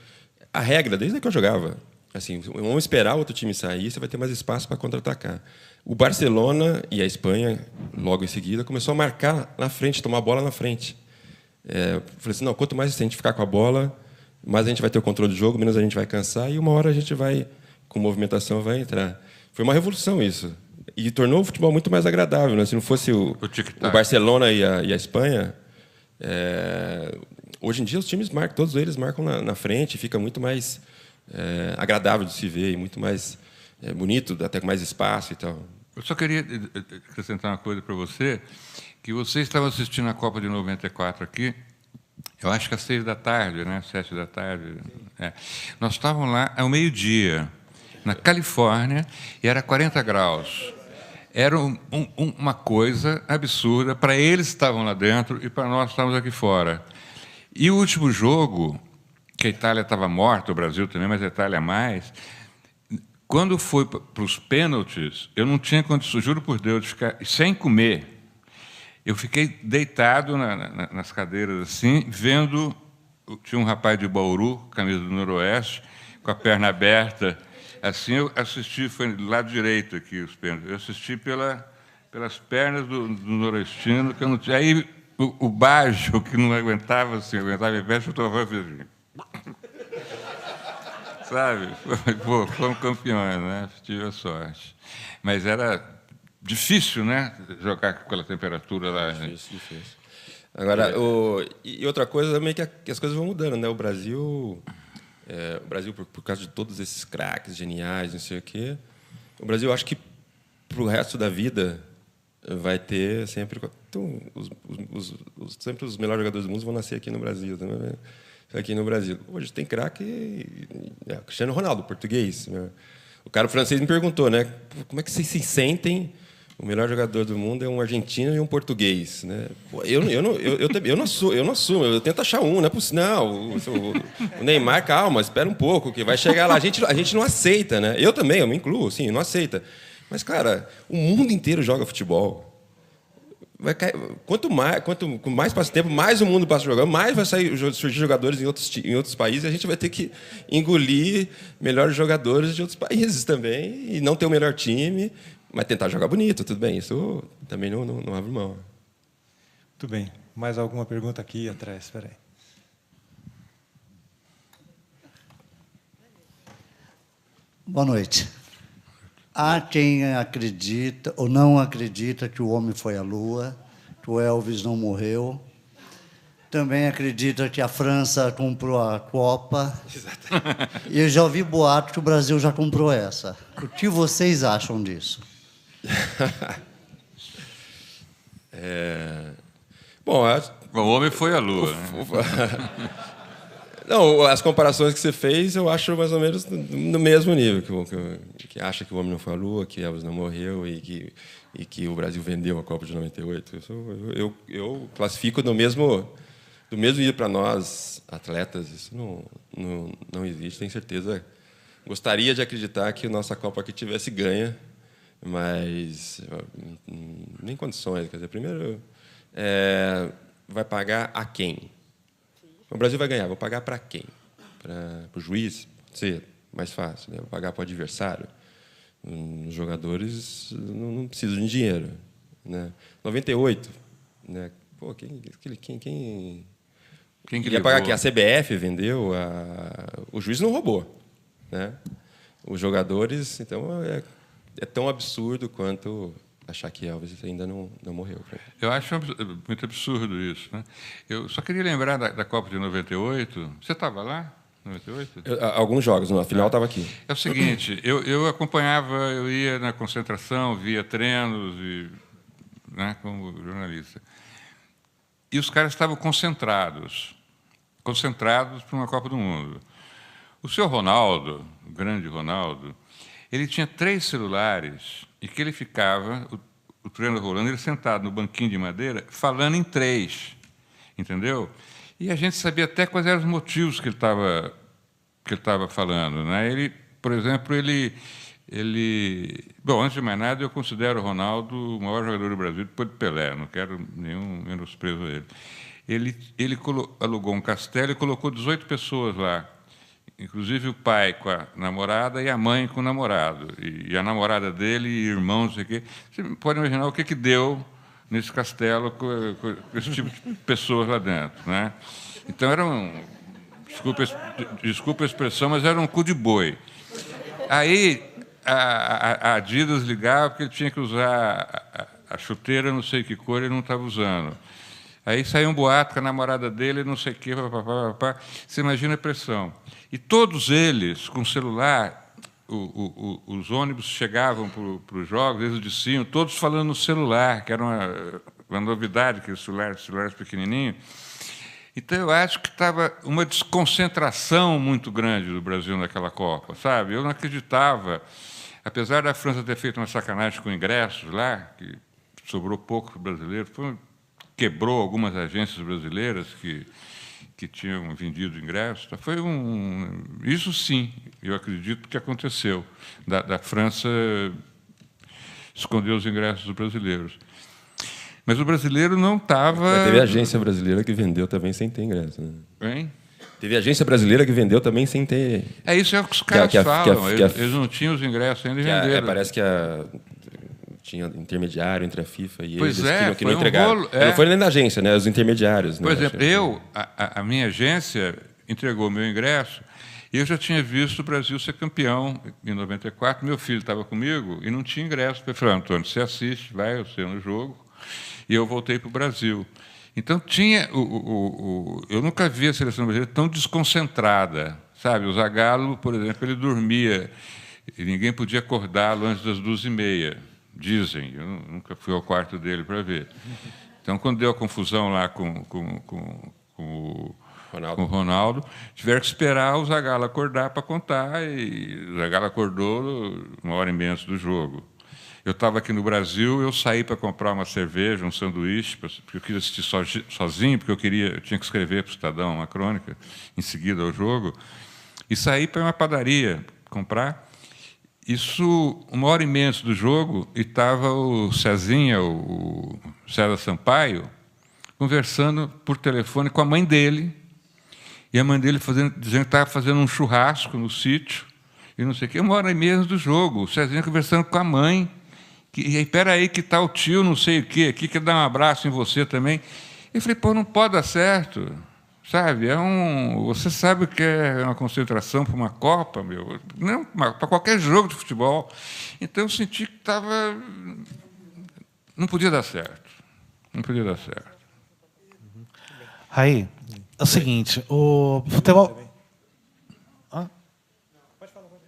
a regra, desde que eu jogava, assim, vamos esperar o outro time sair, você vai ter mais espaço para contra-atacar. O Barcelona e a Espanha, logo em seguida, começou a marcar na frente, tomar a bola na frente. Falei assim, não, quanto mais a gente ficar com a bola, mais a gente vai ter o controle do jogo, menos a gente vai cansar, e uma hora a gente vai, com movimentação, vai entrar. Foi uma revolução isso. E tornou o futebol muito mais agradável, né? Se não fosse o Barcelona e a Espanha, hoje em dia os times marcam, todos eles marcam na frente, fica muito mais agradável de se ver e muito mais bonito, até com mais espaço e tal. Eu só queria acrescentar uma coisa para você, que você estava assistindo a Copa de 94 aqui, eu acho que às 6 da tarde, né? 7 da tarde. Nós estávamos lá ao meio-dia, na Califórnia, e era 40 graus. Era uma coisa absurda. Para eles estavam lá dentro e para nós estávamos aqui fora. E o último jogo, que a Itália estava morta, o Brasil também, mas a Itália mais, quando foi para os pênaltis, eu não tinha condição, juro por Deus, de ficar sem comer. Eu fiquei deitado nas cadeiras assim, vendo. Tinha um rapaz de Bauru, camisa do Noroeste, com a perna aberta. Assim, eu assisti, foi do lado direito aqui os pênaltis. Eu assisti pelas pernas do noroestino, que eu não tinha. Aí o Baggio, que não aguentava, assim, aguentava em pé, chutou a voz e fez assim. Sabe? Fomos campeões, né? Tive a sorte. Mas era difícil, né? Jogar com aquela temperatura lá. Difícil. Agora, e outra coisa também é que as coisas vão mudando, né? O Brasil, por causa de todos esses craques geniais, não sei o quê, o Brasil, acho que para o resto da vida vai ter sempre... Então, sempre os melhores jogadores do mundo vão nascer aqui no Brasil. Também, aqui no Brasil. Hoje tem craque É, Cristiano Ronaldo, português. Né? O cara francês me perguntou, né? Como é que vocês se sentem? O melhor jogador do mundo é um argentino e um português, né? Pô, eu não assumo, eu tento achar um, não é possível. Não, o Neymar, calma, espera um pouco, que vai chegar lá. A gente não aceita, né? Eu também, eu me incluo, sim, não aceita. Mas, cara, o mundo inteiro joga futebol. Quanto mais passa o tempo, mais o mundo passa jogando, mais vai surgir jogadores em outros países, e a gente vai ter que engolir melhores jogadores de outros países também, e não ter o melhor time, mas tentar jogar bonito, tudo bem. Isso também não abre mão. Muito bem. Mais alguma pergunta aqui atrás? Espera aí. Boa noite. Há quem acredita ou não acredita que o homem foi à Lua, que o Elvis não morreu. Também acredita que a França comprou a Copa. Exatamente. E eu já ouvi boato que o Brasil já comprou essa. O que vocês acham disso? Bom, o homem foi à Lua. Né? Não, as comparações que você fez, eu acho mais ou menos no mesmo nível, que acha que o homem não foi à Lua, que Elvis não morreu e que o Brasil vendeu a Copa de 98. Eu classifico do mesmo nível para nós, atletas. Isso não existe, tenho certeza. Gostaria de acreditar que a nossa Copa aqui tivesse ganha, mas nem condições. Quer dizer, primeiro, vai pagar a quem? O Brasil vai ganhar, vou pagar para quem? Para o juiz? Pode ser mais fácil, né? Vou pagar para o adversário. Os jogadores não precisam de dinheiro. Né? 98, né? Pô, quem ia pagar aqui? A CBF vendeu, o juiz não roubou. Né? Os jogadores, então, é tão absurdo quanto achar que Elvis ainda não morreu. Eu acho muito absurdo isso. Né? Eu só queria lembrar da Copa de 98. Você estava lá, 98? Alguns jogos, na final estava aqui. É o seguinte, eu acompanhava, eu ia na concentração, via treinos, né, como jornalista. E os caras estavam concentrados para uma Copa do Mundo. O seu Ronaldo, o grande Ronaldo, ele tinha 3 celulares e que ele ficava, o treino rolando, ele sentado no banquinho de madeira, falando em 3, entendeu? E a gente sabia até quais eram os motivos que ele estava falando. Né? Ele, por exemplo, Bom, antes de mais nada, eu considero o Ronaldo o maior jogador do Brasil, depois de Pelé, não quero nenhum menosprezo a ele. Ele alugou um castelo e colocou 18 pessoas lá, inclusive o pai com a namorada e a mãe com o namorado, e a namorada dele e irmãos, não sei o quê. Você pode imaginar o que deu nesse castelo com esse tipo de pessoas lá dentro. Né? Então, desculpa a expressão, mas era um cu de boi. Aí, a Adidas ligava porque ele tinha que usar a chuteira, não sei que cor, ele não estava usando. Aí saiu um boato com a namorada dele, não sei o quê, papapá. Você imagina a pressão. E todos eles, com celular, os ônibus chegavam para os jogos, eles desciam, todos falando no celular, que era uma novidade, que os celulares pequenininhos. Então, eu acho que estava uma desconcentração muito grande do Brasil naquela Copa, sabe? Eu não acreditava, apesar da França ter feito uma sacanagem com ingressos lá, que sobrou pouco para o brasileiro, quebrou algumas agências brasileiras que tinham vendido ingressos. Foi isso sim, eu acredito que aconteceu, da França esconder os ingressos dos brasileiros. Mas o brasileiro não estava... Teve agência brasileira que vendeu também sem ter ingresso. Né? Hein? Teve agência brasileira que vendeu também sem ter... Isso é o que os caras falam. Eles não tinham os ingressos ainda e venderam. Parece que tinha intermediário entre a FIFA e eles que não entregaram. Não foi nem da agência, né? Os intermediários. Por exemplo, a minha agência entregou meu ingresso e eu já tinha visto o Brasil ser campeão em 94. Meu filho estava comigo e não tinha ingresso. Eu falei, Antônio, você assiste, vai, eu sei no jogo. E eu voltei para o Brasil. Então, tinha eu nunca vi a seleção brasileira tão desconcentrada. Sabe? O Zagallo, por exemplo, ele dormia e ninguém podia acordá-lo antes das 2h30, dizem. Eu nunca fui ao quarto dele para ver. Então, quando deu a confusão lá com o Ronaldo. com o Ronaldo. Tiveram que esperar o Zagallo acordar para contar, e o Zagallo acordou 1h30 antes do jogo. Eu estava aqui no Brasil, eu saí para comprar uma cerveja, um sanduíche, porque eu queria assistir sozinho, porque eu tinha que escrever para o Estadão uma crônica em seguida ao jogo, e saí para uma padaria comprar. Isso 1h30 antes do jogo, e estava o Cezinha, o César Sampaio, conversando por telefone com a mãe dele, e a mãe dele dizendo que estava fazendo um churrasco no sítio, e não sei o quê, 1h30 antes do jogo, o Cezinha conversando com a mãe, e aí, espera aí, que tal o tio, não sei o quê, aqui quer dar um abraço em você também. Eu falei, pô, não pode dar certo, sabe? Você sabe o que é uma concentração para uma Copa, meu? Não, para qualquer jogo de futebol. Então, eu senti que estava... Não podia dar certo. Não podia dar certo. Raí, é o seguinte, o futebol...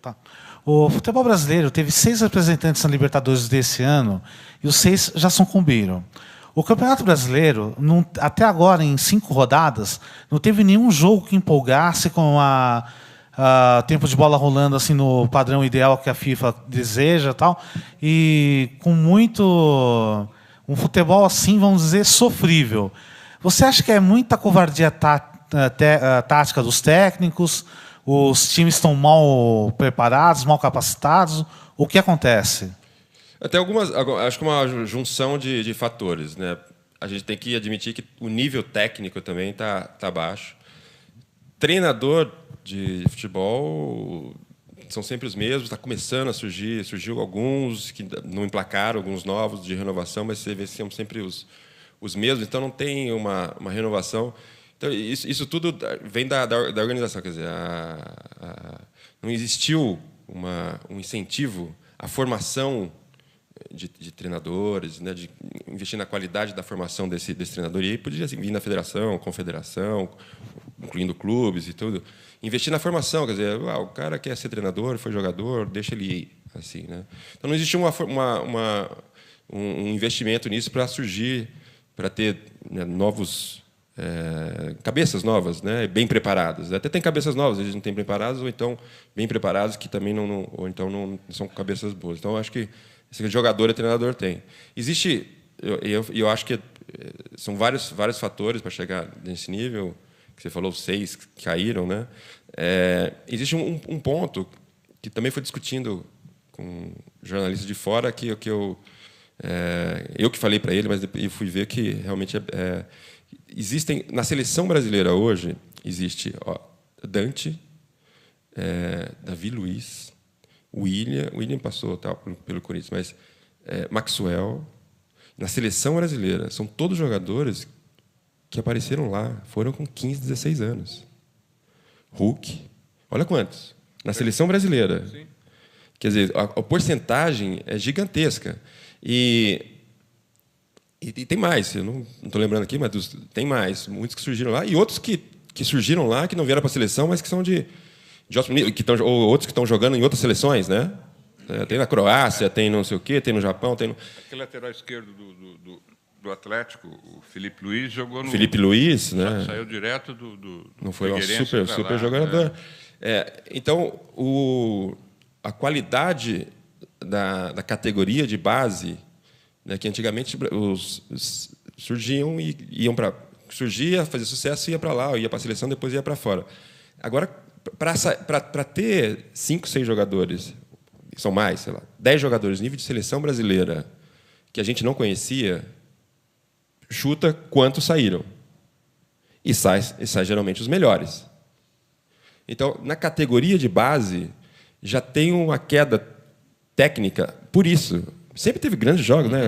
Tá. O futebol brasileiro teve 6 representantes na Libertadores desse ano e os 6 já sucumbiram. O Campeonato Brasileiro, até agora, em 5 rodadas, não teve nenhum jogo que empolgasse com a tempo de bola rolando assim no padrão ideal que a FIFA deseja, tal, e com um futebol assim, vamos dizer, sofrível. Você acha que é muita covardia tática dos técnicos? Os times estão mal preparados, mal capacitados? O que acontece? Até acho que uma junção de fatores, né? A gente tem que admitir que o nível técnico também tá baixo. Treinador de futebol são sempre os mesmos, está começando a surgiu alguns que não emplacaram, alguns novos de renovação, mas você vê que são sempre os mesmos, então não tem uma renovação. Então, isso tudo vem da organização, quer dizer, não existiu um incentivo à formação de treinadores, né, de investir na qualidade da formação desse treinador. E aí podia assim, vir na federação, confederação, incluindo clubes e tudo. Investir na formação, quer dizer, o cara quer ser treinador, foi jogador, deixa ele ir. Assim, né? Então, não existiu um investimento nisso para surgir, para ter, né, cabeças novas, né, bem preparadas. Até tem cabeças novas, eles não têm preparados, ou então bem preparados que também ou então não são cabeças boas. Então, acho que esse jogador e treinador tem. Existe, eu acho que são vários fatores para chegar nesse nível, que você falou, 6 que caíram, né? Existe um ponto que também foi discutindo com jornalistas de fora, que eu que falei para ele, mas eu fui ver que realmente existem na seleção brasileira hoje existe Dante, Davi Luiz, William passou pelo Corinthians, mas Maxwell. Na seleção brasileira são todos jogadores que apareceram lá, foram com 15, 16 anos. Hulk, olha quantos na seleção brasileira. Sim. Quer dizer, a porcentagem é gigantesca. E tem mais, eu não estou lembrando aqui, mas tem mais, muitos que surgiram lá, e outros que surgiram lá, que não vieram para a seleção, mas que são de outro nível, ou outros que estão jogando em outras seleções, né? Tem na Croácia, tem não sei o quê, tem no Japão, tem no... Aquele lateral esquerdo do Atlético, o Felipe Luiz, jogou no... Felipe Luiz, né? Saiu direto do não foi um super jogador. Então, a qualidade da categoria de base, né, que antigamente surgiam e iam para... Surgia, fazia sucesso, ia para lá, ia para a seleção, depois ia para fora. Agora, para ter 5, 6 jogadores, são mais, sei lá, 10 jogadores nível de seleção brasileira que a gente não conhecia, chuta quantos saíram. E sai geralmente os melhores. Então, na categoria de base, já tem uma queda técnica por isso. Sempre teve grandes jogos, né?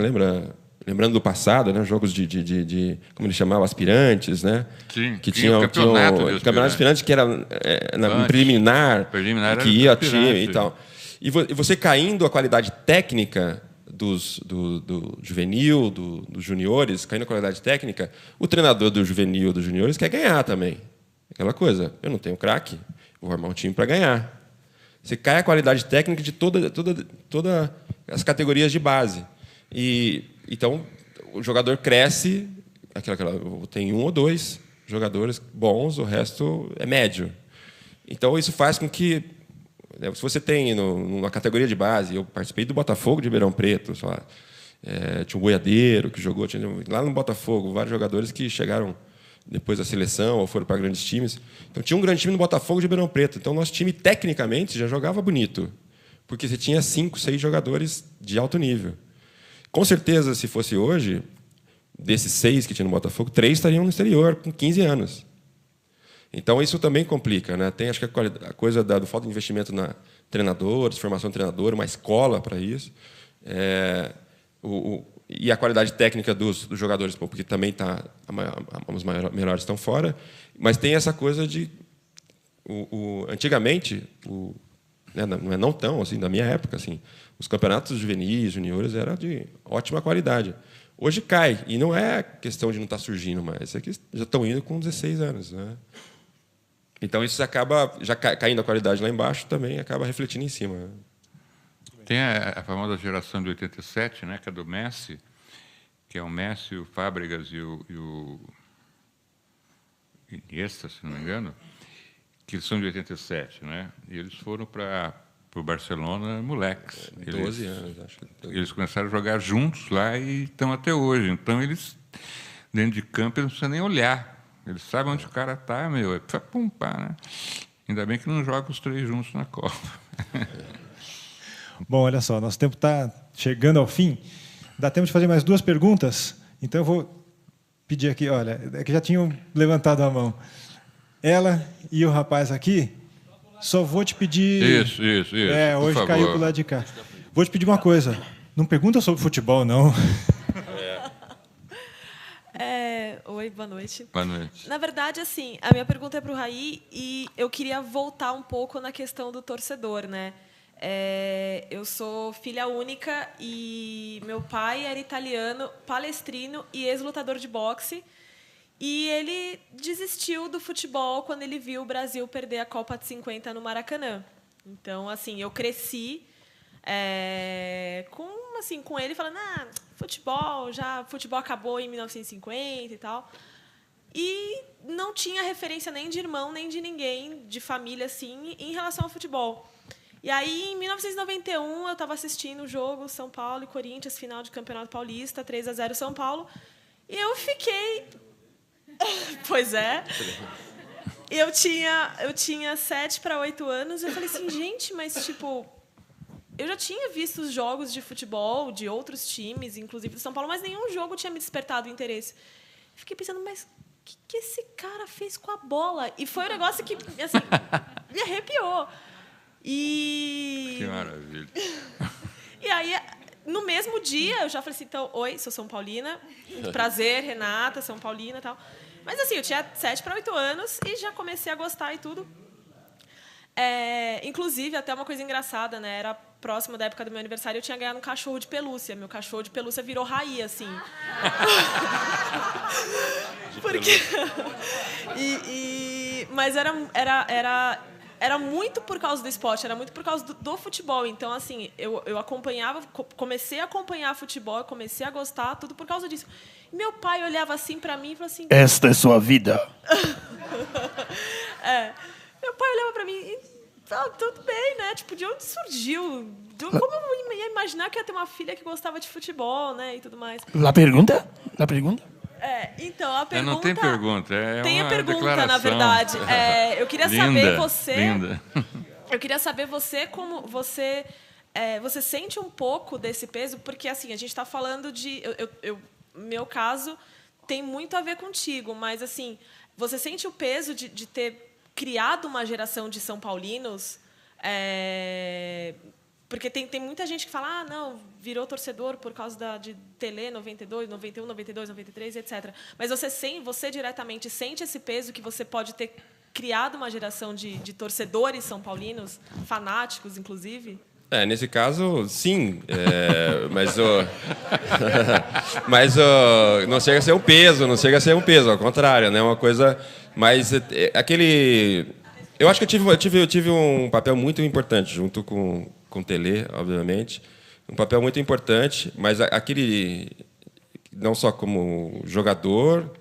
Lembrando do passado, né? Jogos de como ele chamava, aspirantes, né? Sim, que tinha o campeonato aspirante que era na preliminar que ia time e tal. E você caindo a qualidade técnica do juvenil, dos juniores, caindo a qualidade técnica, o treinador do juvenil, dos juniores, quer ganhar também. Aquela coisa, eu não tenho craque, vou armar um time para ganhar. Você cai a qualidade técnica de todas as categorias de base. E então o jogador cresce, tem 1 ou 2 jogadores bons, o resto é médio. Então, isso faz com que, né, se você tem numa categoria de base, eu participei do Botafogo de Ribeirão Preto, sei lá, tinha um Boiadeiro que jogou, tinha, lá no Botafogo, vários jogadores que chegaram depois da seleção ou foram para grandes times. Então, tinha um grande time no Botafogo de Ribeirão Preto. Então, nosso time, tecnicamente, já jogava bonito, porque você tinha 5, 6 jogadores de alto nível. Com certeza, se fosse hoje, desses 6 que tinha no Botafogo, 3 estariam no exterior, com 15 anos. Então, isso também complica, né? Tem, acho que a coisa do falta de investimento na treinadores, formação de treinador, uma escola para isso. E a qualidade técnica dos jogadores, porque também os melhores estão fora. Mas tem essa coisa de... antigamente, né, não tão assim, na minha época, assim, os campeonatos juvenis, juniores, eram de ótima qualidade. Hoje cai, e não é questão de não estar surgindo mais, é que já estão indo com 16 anos. Né? Então, isso acaba, já caindo a qualidade lá embaixo, também acaba refletindo em cima. Né? Tem a famosa geração de 87, né, que é do Messi, que é o Messi, o Fábregas e o Iniesta, se não me engano, que eles são de 87, né? E eles foram para o Barcelona moleques. 12 anos, acho. Eles começaram a jogar juntos lá e estão até hoje. Então, eles, dentro de campo, eles não precisam nem olhar. Eles sabem onde o cara está, meu. É para pumpar, né? Ainda bem que não jogam os 3 juntos na Copa. Bom, olha só, nosso tempo está chegando ao fim. Dá tempo de fazer mais 2 perguntas? Então, eu vou pedir aqui, olha, é que já tinham levantado a mão. Ela e o rapaz aqui, só vou te pedir... Isso. Hoje favor. caiu para o lado de cá. Vou te pedir uma coisa. Não pergunta sobre futebol, não. Oi, boa noite. Boa noite. Na verdade, assim, a minha pergunta é para o Raí e eu queria voltar um pouco na questão do torcedor, né? Eu sou filha única e meu pai era italiano, palestrino e ex-lutador de boxe. E ele desistiu do futebol quando ele viu o Brasil perder a Copa de 50 no Maracanã. Então, assim, eu cresci com ele falando, futebol acabou em 1950 e tal. E não tinha referência nem de irmão, nem de ninguém, de família, assim, em relação ao futebol. E aí, em 1991, eu estava assistindo o jogo São Paulo e Corinthians, final de Campeonato Paulista, 3-0 São Paulo. E eu fiquei... Pois é. Eu tinha 7 para 8 anos. Eu falei assim, gente, mas, tipo... Eu já tinha visto os jogos de futebol de outros times, inclusive do São Paulo, mas nenhum jogo tinha me despertado o interesse. Fiquei pensando, mas... O que esse cara fez com a bola? E foi um negócio que, assim, me arrepiou. Que maravilha. E aí, no mesmo dia, eu já falei assim, então, oi, sou São Paulina. Prazer, Renata, São Paulina e tal. Mas, assim, eu tinha 7 para 8 anos e já comecei a gostar e tudo. Inclusive, até uma coisa engraçada, né? Era próximo da época do meu aniversário, eu tinha ganhado um cachorro de pelúcia. Meu cachorro de pelúcia virou Raí, assim. Porque... Mas era muito por causa do esporte, era muito por causa do futebol. Então, assim, eu acompanhava, comecei a acompanhar futebol, eu comecei a gostar, tudo por causa disso. E meu pai olhava assim para mim e falou assim... Esta é sua vida. Meu pai olhava para mim e falava, tudo bem, né? Tipo, de onde surgiu? Como eu ia imaginar que ia ter uma filha que gostava de futebol, né? E tudo mais. La pergunta? Então, a pergunta... Não tem pergunta, tem uma a pergunta, declaração. na verdade. Eu queria saber você... Linda. Eu queria saber você como você... você sente um pouco desse peso? Porque, assim, a gente está falando de... Meu caso tem muito a ver contigo, mas, assim, você sente o peso de ter criado uma geração de São Paulinos... Porque tem muita gente que fala, não, virou torcedor por causa de Tele 92, 91, 92, 93, etc. Mas você diretamente sente esse peso que você pode ter criado uma geração de torcedores são paulinos, fanáticos, inclusive? Nesse caso, sim. Não chega a ser um peso, ao contrário, né? Uma coisa mais... Eu acho que eu tive um papel muito importante, junto com o Tele, obviamente. Um papel muito importante, mas aquele... Não só como jogador,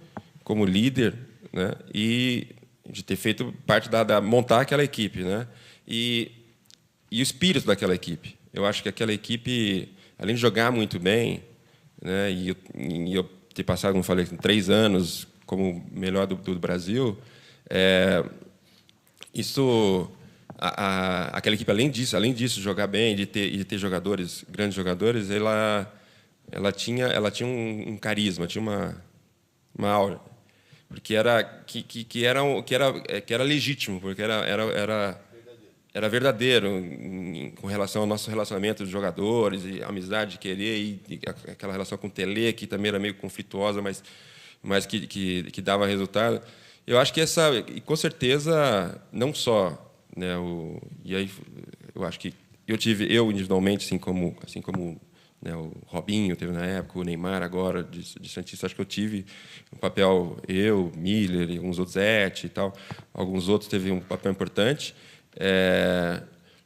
como líder, né? E de ter feito parte da montar aquela equipe, né? E o espírito daquela equipe. Eu acho que aquela equipe, além de jogar muito bem, né? E eu ter passado, como falei, 3 anos como melhor do Brasil, isso, aquela equipe, além disso, jogar bem, de ter jogadores, grandes jogadores, ela tinha um carisma, tinha uma aura, porque era legítimo, porque era verdadeiro com relação ao nosso relacionamento de jogadores, e amizade, querer, e aquela relação com o Tele, que também era meio conflituosa, mas que dava resultado. Eu acho que e com certeza, não só, né, e aí eu acho que eu individualmente, assim como né, o Robinho teve na época, o Neymar agora de Santista, acho que eu tive um papel, Miller e alguns outros, Zete e tal, alguns outros teve um papel importante.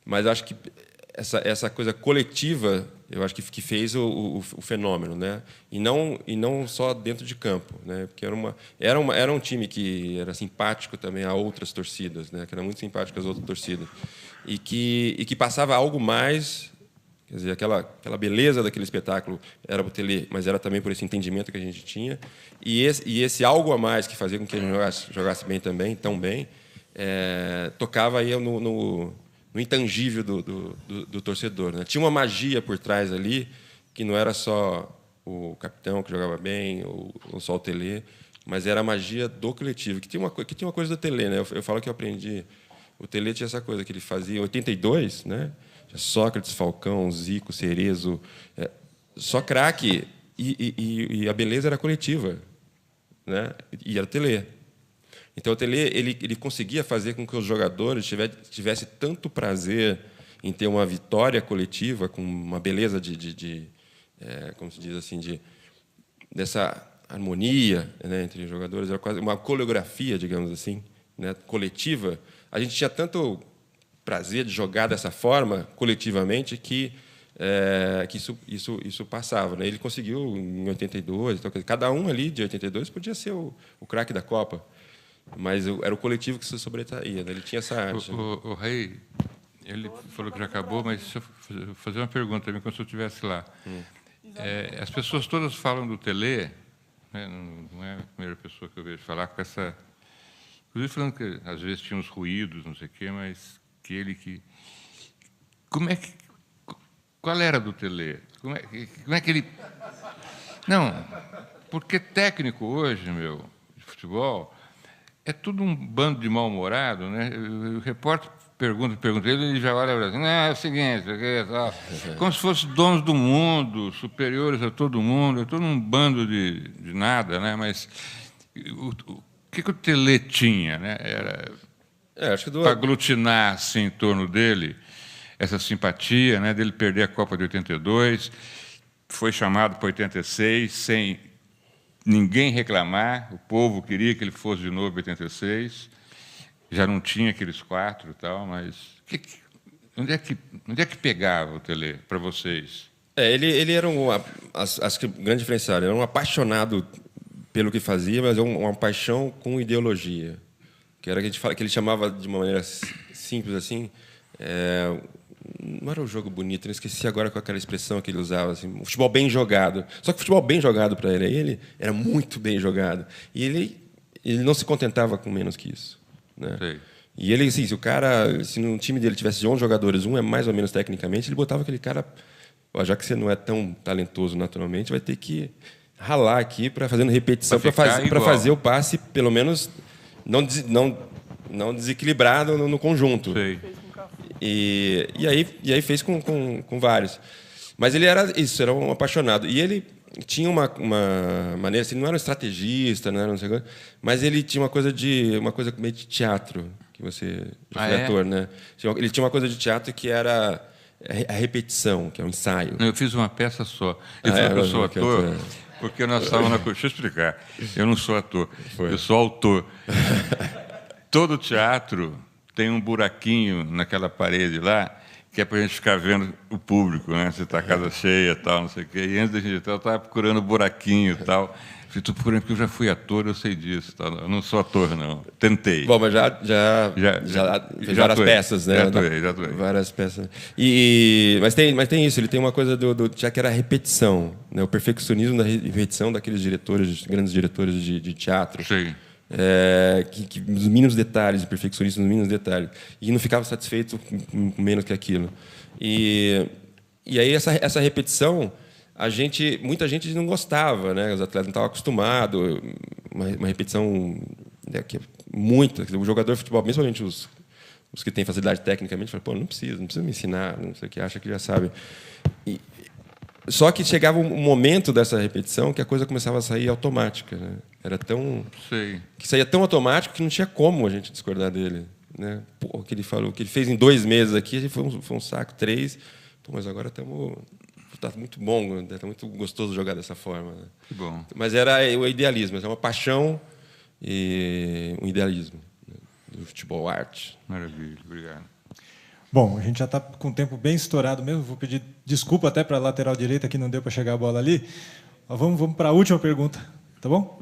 Mas acho que essa coisa coletiva, eu acho que fez o fenômeno, né? E não só dentro de campo, né? Porque era um time que era simpático também a outras torcidas, né? Que era muito simpático às outras torcidas e que passava algo mais, quer dizer, aquela beleza daquele espetáculo era o Tele, mas era também por esse entendimento que a gente tinha, e esse algo a mais que fazia com que a gente jogasse bem também, tão bem. Tocava aí no intangível do torcedor, né? Tinha uma magia por trás ali, que não era só o capitão que jogava bem, ou só o Tele, mas era a magia do coletivo, que tinha uma coisa do Tele, né? Eu falo que eu aprendi. O Tele tinha essa coisa que ele fazia em 82, né? Sócrates, Falcão, Zico, Cerezo, só craque, e a beleza era coletiva, né? E era o Tele. Então, o Tele ele conseguia fazer com que os jogadores tivessem tanto prazer em ter uma vitória coletiva, com uma beleza como se diz assim, dessa harmonia, né, entre os jogadores, era quase uma coreografia, digamos assim, né, coletiva. A gente tinha tanto prazer de jogar dessa forma, coletivamente, que isso passava, né? Ele conseguiu em 82, então, cada um ali de 82 podia ser o craque da Copa. Mas era o coletivo que se sobressaía, né? Ele tinha essa arte. O Rei, ele falou que já acabou, mas deixa eu fazer uma pergunta também, quando eu estivesse lá. As pessoas todas falam do Tele, né? Não é a primeira pessoa que eu vejo falar com essa... Inclusive falando que, às vezes, tinha uns ruídos, não sei o quê, mas qual era do Tele? Como é que ele... Não, porque técnico hoje, de futebol... É tudo um bando de mal-humorado, né? O repórter pergunta ele já olha para assim, é o seguinte, como se fossem donos do mundo, superiores a todo mundo, é todo um bando de nada, né? Mas o que o Tele tinha, né? Era acho que para aglutinar assim, em torno dele essa simpatia, né? Dele perder a Copa de 82, foi chamado para 86 sem ninguém reclamar, o povo queria que ele fosse de novo em 86, já não tinha aqueles 4 e tal, mas onde é que pegava o Tele para vocês? Ele era acho que o grande diferencial, ele era um apaixonado pelo que fazia, mas uma paixão com ideologia, que era que ele chamava de uma maneira simples assim, não era um jogo bonito, eu esqueci agora com aquela expressão que ele usava, assim, um futebol bem jogado. Só que o futebol bem jogado para ele era muito bem jogado. E ele não se contentava com menos que isso, né? Sei. E ele, assim, se no time dele tivesse 11 jogadores, um é mais ou menos tecnicamente, ele botava aquele cara, já que você não é tão talentoso naturalmente, vai ter que ralar aqui para fazendo repetição para fazer o passe, pelo menos não desequilibrado no conjunto. Sei. E aí fez com vários. Mas ele era um apaixonado. E ele tinha uma maneira, assim, não era um estrategista, não sei o que, mas ele tinha uma coisa meio de teatro, que você já foi ator, né? Ele tinha uma coisa de teatro que era a repetição, que é o ensaio. Eu fiz uma peça só. Eu sou ator, porque nós estávamos Deixa eu explicar. Eu não sou ator, eu sou autor. Todo teatro tem um buraquinho naquela parede lá que é para a gente ficar vendo o público, né? Se está a casa cheia e tal, não sei o quê. E antes da gente entrar, eu estava procurando buraquinho e tal. Estou procurando porque eu já fui ator, eu sei disso. Tá? Eu não sou ator, não. Tentei. Bom, mas já fez várias peças, né? Já atuei. Várias peças. Mas tem isso, ele tem uma coisa já que era a repetição, né? O perfeccionismo da repetição daqueles grandes diretores de teatro. Sim. Nos mínimos detalhes, perfeccionismo nos mínimos detalhes. E não ficava satisfeito com menos que aquilo. E aí essa repetição... muita gente não gostava, né? Os atletas não estavam acostumados. Uma repetição, né, o jogador de futebol, principalmente os que têm facilidade tecnicamente, falam, pô, não precisa me ensinar, não sei o que, acha que já sabe. Só que chegava um momento dessa repetição que a coisa começava a sair automática, né? Era tão que saía tão automático que não tinha como a gente discordar dele, né? Pô, o que ele falou, o que ele fez em 2 meses aqui, foi um saco, 3. Pô, mas agora estamos... Está muito bom, está muito gostoso jogar dessa forma. Né? Que bom. Mas era o idealismo, é uma paixão e um idealismo, né? Do futebol arte. Maravilha, obrigado. Bom, a gente já está com o tempo bem estourado mesmo. Vou pedir desculpa até para a lateral direita que não deu para chegar a bola ali. Mas vamos para a última pergunta, tá bom?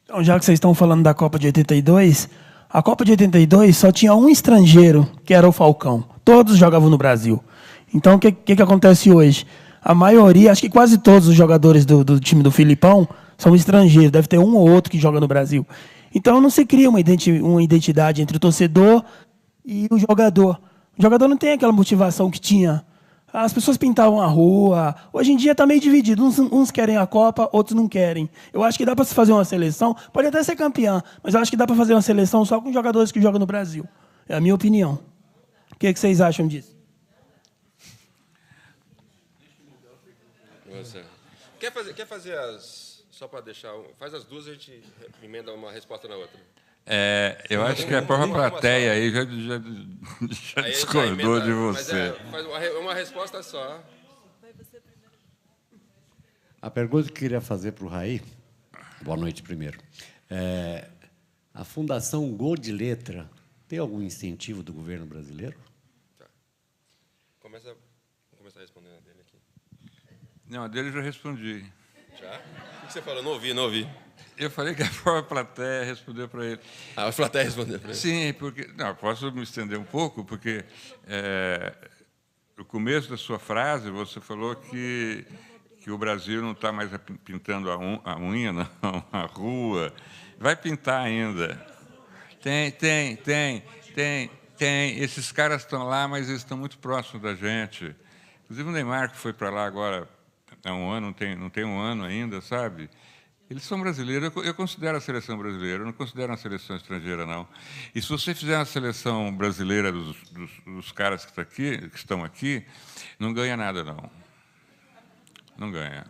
Então, já que vocês estão falando da Copa de 82, a Copa de 82 só tinha um estrangeiro, que era o Falcão. Todos jogavam no Brasil. Então, o que acontece hoje? A maioria, acho que quase todos os jogadores do time do Filipão são estrangeiros. Deve ter um ou outro que joga no Brasil. Então, não se cria uma identidade entre o torcedor e o jogador. O jogador não tem aquela motivação que tinha. As pessoas pintavam a rua. Hoje em dia está meio dividido. Uns querem a Copa, outros não querem. Eu acho que dá para se fazer uma seleção. Pode até ser campeã, mas eu acho que dá para fazer uma seleção só com jogadores que jogam no Brasil. É a minha opinião. O que vocês acham disso? Quer fazer as... Só para deixar... Faz as duas e a gente emenda uma resposta na outra. Eu acho que a própria plateia aí já aí discordou de você. Faz uma resposta só. A pergunta que eu queria fazer para o Raí... Boa noite, primeiro. A Fundação Gol de Letra tem algum incentivo do governo brasileiro? Tá. Vou começar respondendo a dele aqui. Não, a dele eu já respondi. Já? O que você falou? Não ouvi. Eu falei que a própria plateia respondeu para ele. A plateia respondeu para ele? Sim, porque... Não, posso me estender um pouco, porque no começo da sua frase você falou que o Brasil não está mais pintando a unha, não, a rua. Vai pintar ainda. Tem. Esses caras estão lá, mas eles estão muito próximos da gente. Inclusive o Neymar, que foi para lá agora há um ano, não tem um ano ainda, sabe? Eles são brasileiros. Eu considero a seleção brasileira, eu não considero uma seleção estrangeira, não. E se você fizer uma seleção brasileira dos caras que estão aqui, não ganha nada, não. Não ganha.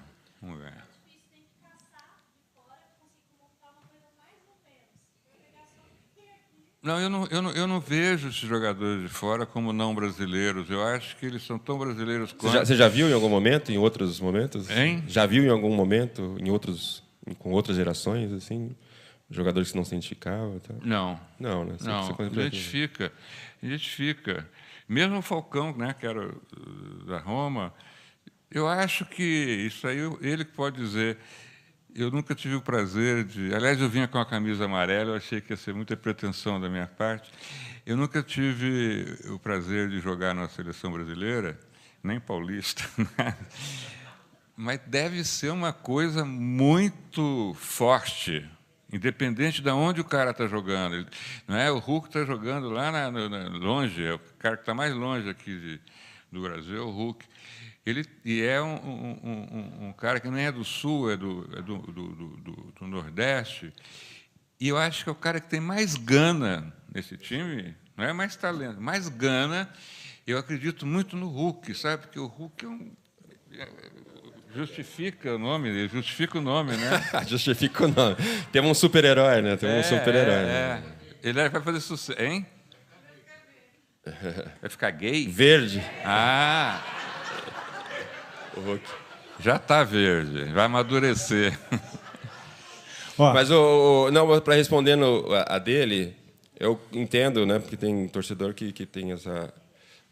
Não, eu não vejo esses jogadores de fora como não brasileiros. Eu acho que eles são tão brasileiros quanto... Você já viu em algum momento, em outros momentos? Hein? Já viu em algum momento, com outras gerações, assim, jogadores que não se identificavam? Tá? Não. Não, né? Identifica. Mesmo o Falcão, né, que era da Roma, eu acho que isso aí ele que pode dizer. Eu nunca tive o prazer de... Aliás, eu vinha com a camisa amarela, eu achei que ia ser muita pretensão da minha parte. Eu nunca tive o prazer de jogar na seleção brasileira, nem paulista, mas deve ser uma coisa muito forte, independente de onde o cara está jogando. Não é? O Hulk está jogando lá longe, é o cara que está mais longe aqui do Brasil, é o Hulk. Ele é um cara que não é do Sul, é do Nordeste. E eu acho que é o cara que tem mais gana nesse time, não é mais talento, mais gana. Eu acredito muito no Hulk, sabe? Porque o Hulk justifica o nome, né? Justifica o nome. Temos um super-herói, né? Né? Ele vai fazer sucesso, hein? Vai ficar gay? Verde. Ah! O Hulk. Já está verde, vai amadurecer. Mas, para respondendo a dele, eu entendo, né, porque tem torcedor que tem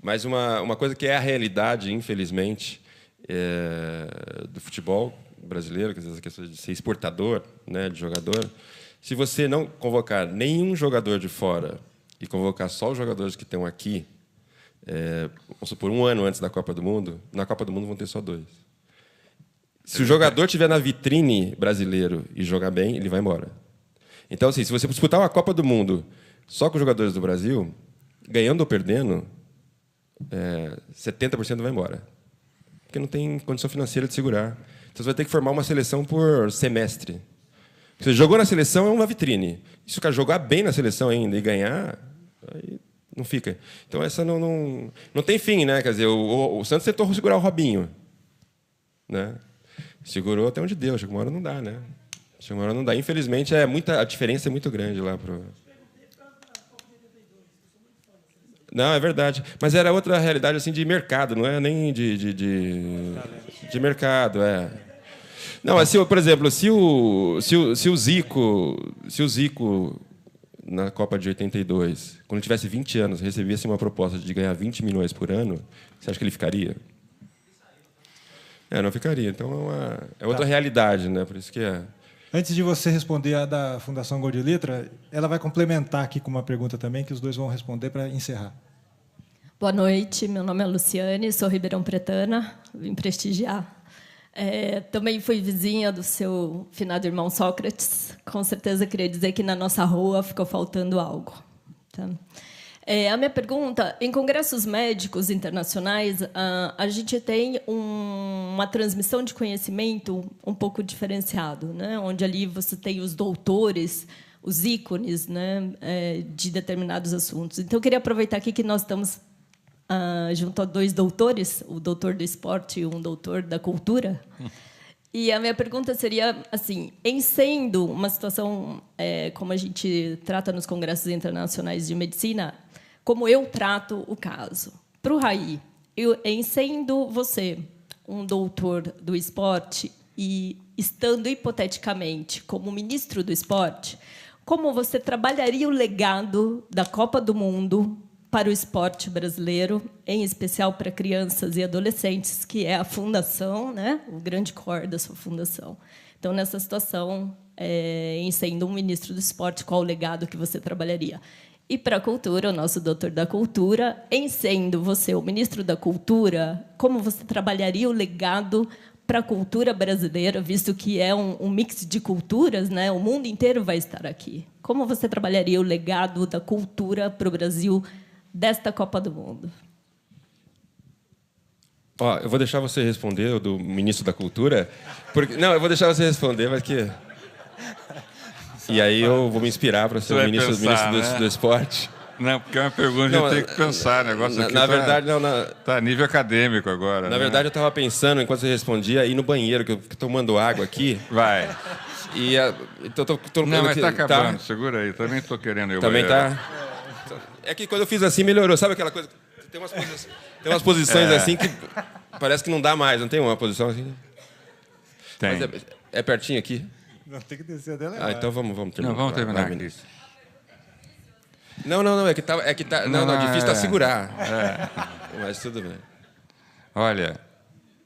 Mas uma coisa que é a realidade, infelizmente, do futebol brasileiro, que essa questão de ser exportador, né, de jogador, se você não convocar nenhum jogador de fora e convocar só os jogadores que estão aqui, vamos supor, 1 ano antes da Copa do Mundo, na Copa do Mundo vão ter só 2. Se o jogador estiver na vitrine brasileiro e jogar bem, ele vai embora. Então, assim, se você disputar uma Copa do Mundo só com os jogadores do Brasil, ganhando ou perdendo, 70% vai embora. Porque não tem condição financeira de segurar. Então, você vai ter que formar uma seleção por semestre. Você jogou na seleção, é uma vitrine. E se o cara jogar bem na seleção ainda e ganhar, aí não fica. Então, essa não tem fim, né? Quer dizer, o Santos tentou segurar o Robinho, né? Segurou até onde deu. Chegou uma hora não dá, né? Chegou uma hora não dá. Infelizmente, a diferença é muito grande lá pro... Não, é verdade. Mas era outra realidade assim de mercado, não é nem de mercado, Não, assim, por exemplo, se o Zico na Copa de 82, quando tivesse 20 anos, recebesse uma proposta de ganhar 20 milhões por ano, você acha que ele ficaria? Não ficaria. Então é outra realidade, né? Por isso que Antes de você responder a da Fundação Gol de Letra, ela vai complementar aqui com uma pergunta também, que os dois vão responder para encerrar. Boa noite, meu nome é Luciane, sou ribeirão-pretana, vim prestigiar. Também fui vizinha do seu finado irmão Sócrates. Com certeza queria dizer que na nossa rua ficou faltando algo. Tá? A minha pergunta, em congressos médicos internacionais, a gente tem uma transmissão de conhecimento um pouco diferenciado, né? Onde ali você tem os doutores, os ícones, né, de determinados assuntos. Então, eu queria aproveitar aqui que nós estamos junto a 2 doutores, o doutor do esporte e um doutor da cultura. E a minha pergunta seria, assim, em sendo uma situação como a gente trata nos congressos internacionais de medicina, como eu trato o caso. Para o Raí, em sendo você um doutor do esporte e estando hipoteticamente como ministro do esporte, como você trabalharia o legado da Copa do Mundo para o esporte brasileiro, em especial para crianças e adolescentes, que é a fundação, né, o grande core da sua fundação. Então, nessa situação, em sendo um ministro do esporte, qual o legado que você trabalharia? E para a cultura, o nosso doutor da cultura, em sendo você o ministro da cultura, como você trabalharia o legado para a cultura brasileira, visto que é um mix de culturas, né? O mundo inteiro vai estar aqui. Como você trabalharia o legado da cultura para o Brasil desta Copa do Mundo? Eu vou deixar você responder, o do ministro da Cultura. Não, eu vou deixar você responder, mas que... E aí eu vou me inspirar para ser o ministro do esporte. Não, porque é uma pergunta que a gente tem que pensar. O negócio aqui está a nível acadêmico agora. Na verdade, eu estava pensando, enquanto você respondia, ir no banheiro, que eu estou tomando água aqui. Vai. Não, mas está acabando. Segura aí. Também estou querendo ir ao banheiro. Também está? É que quando eu fiz assim, melhorou. Sabe aquela coisa? Tem umas posições assim que parece que não dá mais. Não tem uma posição assim? Tem. Mas é pertinho aqui? Não, tem que descer dela. Então vamos terminar. Não, vamos terminar aqui. Não, é que tá difícil tá segurar. Mas tudo bem. Olha,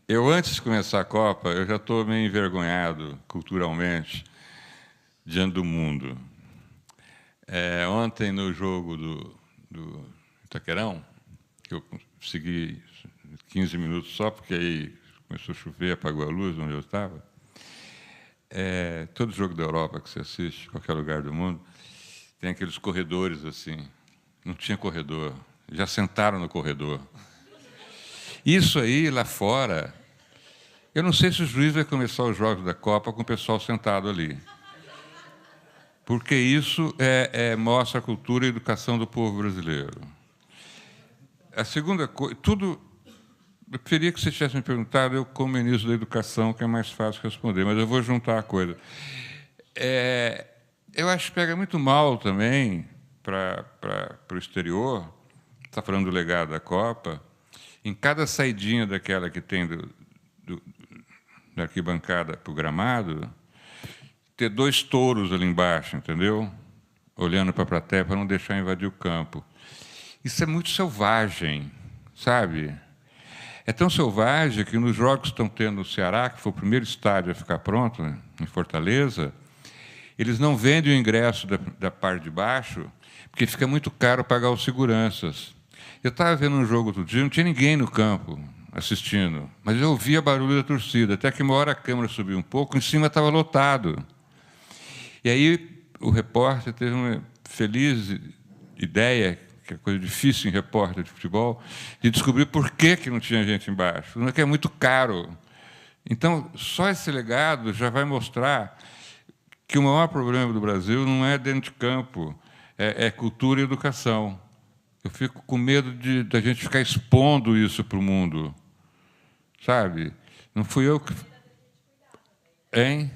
eu antes de começar a Copa, eu já estou meio envergonhado culturalmente diante do mundo. Ontem, no jogo do Itaquerão, que eu segui 15 minutos só, porque aí começou a chover, apagou a luz onde eu estava. Todo jogo da Europa que você assiste, qualquer lugar do mundo, tem aqueles corredores assim. Não tinha corredor. Já sentaram no corredor. Isso aí, lá fora, eu não sei se o juiz vai começar os jogos da Copa com o pessoal sentado ali. Porque isso mostra a cultura e a educação do povo brasileiro. A segunda coisa... Eu preferia que você tivesse me perguntado, eu como ministro da Educação, que é mais fácil responder, mas eu vou juntar a coisa. Eu acho que pega muito mal também para o exterior, está falando do legado da Copa, em cada saidinha daquela que tem da arquibancada para o gramado, ter 2 touros ali embaixo, entendeu? Olhando para a plateia para não deixar invadir o campo. Isso é muito selvagem, sabe? É tão selvagem que nos jogos que estão tendo no Ceará, que foi o primeiro estádio a ficar pronto, né, em Fortaleza, eles não vendem o ingresso da parte de baixo, porque fica muito caro pagar os seguranças. Eu estava vendo um jogo outro dia, não tinha ninguém no campo assistindo, mas eu ouvia barulho da torcida, até que uma hora a câmera subiu um pouco, em cima estava lotado. E aí o repórter teve uma feliz ideia, que é coisa difícil em repórter de futebol, de descobrir por que não tinha gente embaixo. Não é que é muito caro. Então, só esse legado já vai mostrar que o maior problema do Brasil não é dentro de campo, é cultura e educação. Eu fico com medo da gente ficar expondo isso para o mundo. Sabe? Não fui eu que... Hein?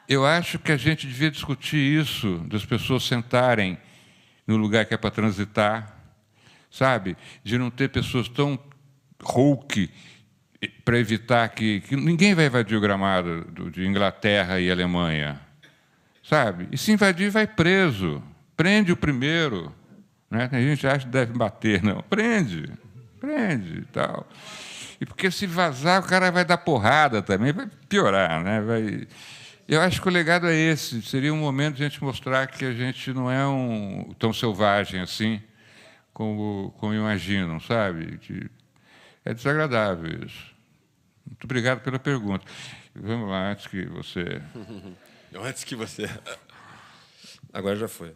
Eu acho que a gente devia discutir isso, das pessoas sentarem no lugar que é para transitar, sabe? De não ter pessoas tão Hulk para evitar que ninguém vai invadir o gramado de Inglaterra e Alemanha, sabe? E se invadir, vai preso. Prende o primeiro. Né? A gente acha que deve bater. Não, prende e tal. E porque se vazar, o cara vai dar porrada também, vai piorar, né? Eu acho que o legado é esse. Seria um momento de a gente mostrar que a gente não é tão selvagem assim como imaginam, sabe? Que é desagradável isso. Muito obrigado pela pergunta. Vamos lá, antes que você... Antes que você... Agora já foi.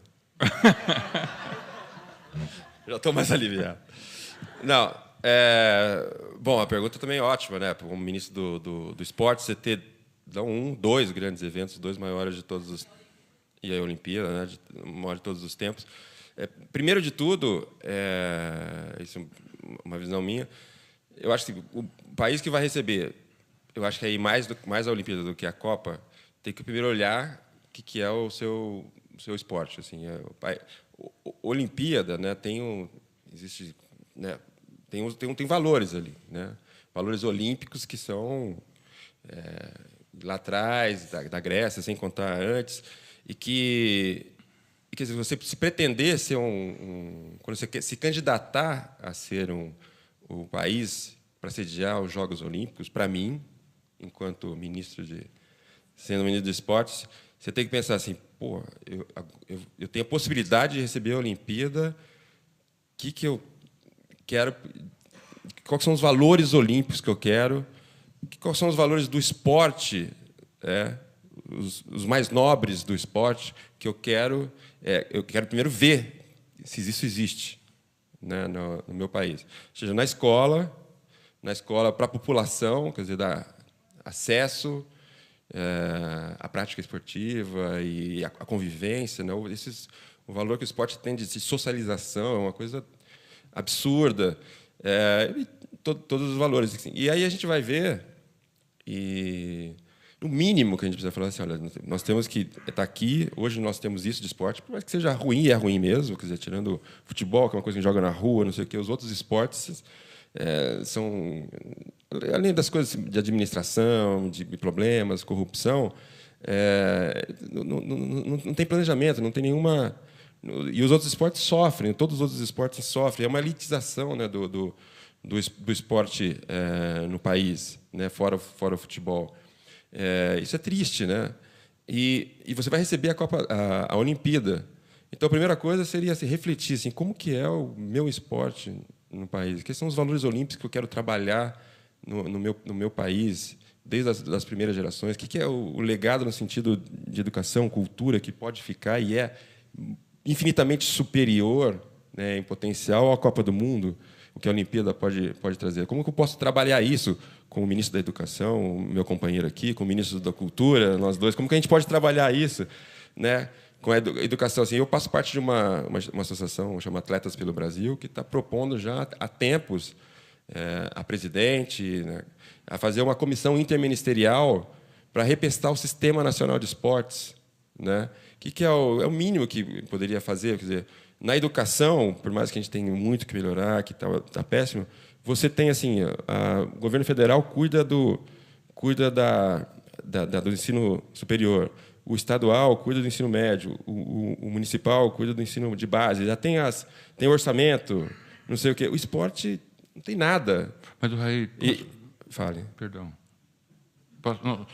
Já estou mais aliviado. Não, bom, a pergunta também é ótima, né? Como ministro do esporte, você ter dois grandes eventos, os dois maiores de todos os... E a Olimpíada, né? O maior de todos os tempos. Primeiro de tudo, isso é uma visão minha, eu acho que o país que vai receber, eu acho que aí mais a Olimpíada do que a Copa, tem que primeiro olhar o que é o seu esporte. Assim, Olimpíada, né, existe, né, tem valores ali, né, valores olímpicos que são lá atrás, da Grécia, sem contar antes, e que quer dizer, você se pretender ser quando você quer se candidatar a ser o país para sediar os Jogos Olímpicos, para mim, enquanto sendo ministro de esportes, você tem que pensar assim, pô, eu tenho a possibilidade de receber a Olimpíada, que eu quero, quais são os valores olímpicos que eu quero, quais são os valores do esporte, os mais nobres do esporte que eu quero primeiro ver se isso existe, né, no meu país. Ou seja, na escola para a população, quer dizer, dar acesso à prática esportiva e à convivência, né? O valor que o esporte tem de socialização é uma coisa absurda, e todos os valores. Assim. E aí a gente vai ver, e no mínimo que a gente precisa falar assim, olha, nós temos que estar aqui, hoje nós temos isso de esporte, por mais que seja ruim, e é ruim mesmo, quer dizer, tirando futebol, que é uma coisa que a gente joga na rua, não sei o quê, os outros esportes são, além das coisas de administração, de problemas, corrupção, não tem planejamento, não tem nenhuma... E os outros esportes sofrem, todos os outros esportes sofrem. É uma elitização, né, do esporte no país, né, fora o futebol. Isso é triste, né? E você vai receber a Olimpíada. Então, a primeira coisa seria assim, refletir assim, como que é o meu esporte no país, quais são os valores olímpicos que eu quero trabalhar no meu país, desde as primeiras gerações, o que é o legado no sentido de educação, cultura, que pode ficar e é infinitamente superior, né, em potencial à Copa do Mundo, o que a Olimpíada pode trazer. Como que eu posso trabalhar isso com o ministro da Educação, o meu companheiro aqui, com o ministro da Cultura, nós dois? Como que a gente pode trabalhar isso, né, com a educação? Assim, eu faço parte de uma associação chamada Atletas pelo Brasil, que está propondo já há tempos a presidente, né, a fazer uma comissão interministerial para repensar o Sistema Nacional de Esportes, né? Que é o mínimo que poderia fazer. Quer dizer, na educação, por mais que a gente tenha muito que melhorar, que está péssimo, você tem assim, o governo federal cuida do ensino superior, o estadual cuida do ensino médio, o municipal cuida do ensino de base, já tem orçamento, não sei o quê. O esporte não tem nada. Mas o Raí... Fale. Perdão. Não,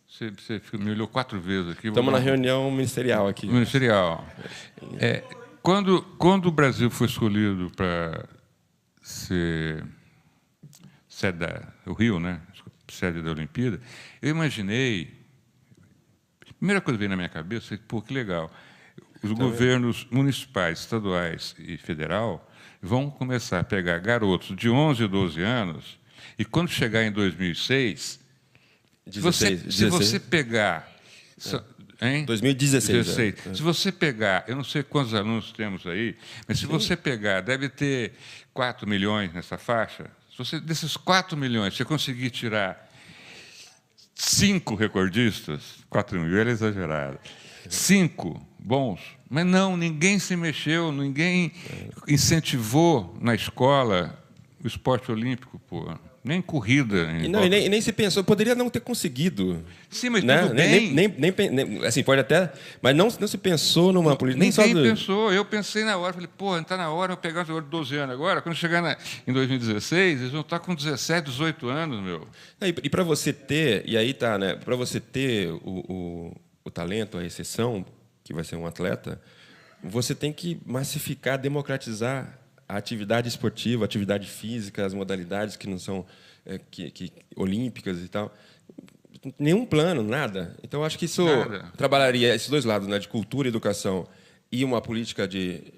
você me olhou 4 vezes aqui. Estamos na reunião ministerial aqui. Ministerial. Quando o Brasil foi escolhido para ser sede o Rio, né? Sede da Olimpíada, eu imaginei... A primeira coisa que veio na minha cabeça é que legal. Os governos municipais, estaduais e federal vão começar a pegar garotos de 11 e 12 anos e, quando chegar em 2006, 16, se você pegar... Hein? 2016. 16. Se você pegar, eu não sei quantos alunos temos aí, mas se você pegar, deve ter 4 milhões nessa faixa. Se você, desses 4 milhões, você conseguir tirar 5 recordistas, 4 mil é exagerado, 5 bons, mas não, ninguém se mexeu, ninguém incentivou na escola o esporte olímpico, pô. Nem corrida. E nem se pensou, poderia não ter conseguido. Sim, mas né? tudo bem. Nem, assim, pode até... Mas não se pensou numa política... Ninguém pensou. Eu pensei na hora, falei, pô, não está na hora eu pegar um jogador de 12 anos agora. Quando chegar em 2016, eles vão estar com 17, 18 anos, meu. E para você ter... E aí tá, né? Para você ter o talento, a exceção, que vai ser um atleta, você tem que massificar, democratizar a atividade esportiva, a atividade física, as modalidades que não são olímpicas e tal. Nenhum plano, nada. Então, acho que isso trabalharia esses dois lados, né, de cultura e educação, e uma política de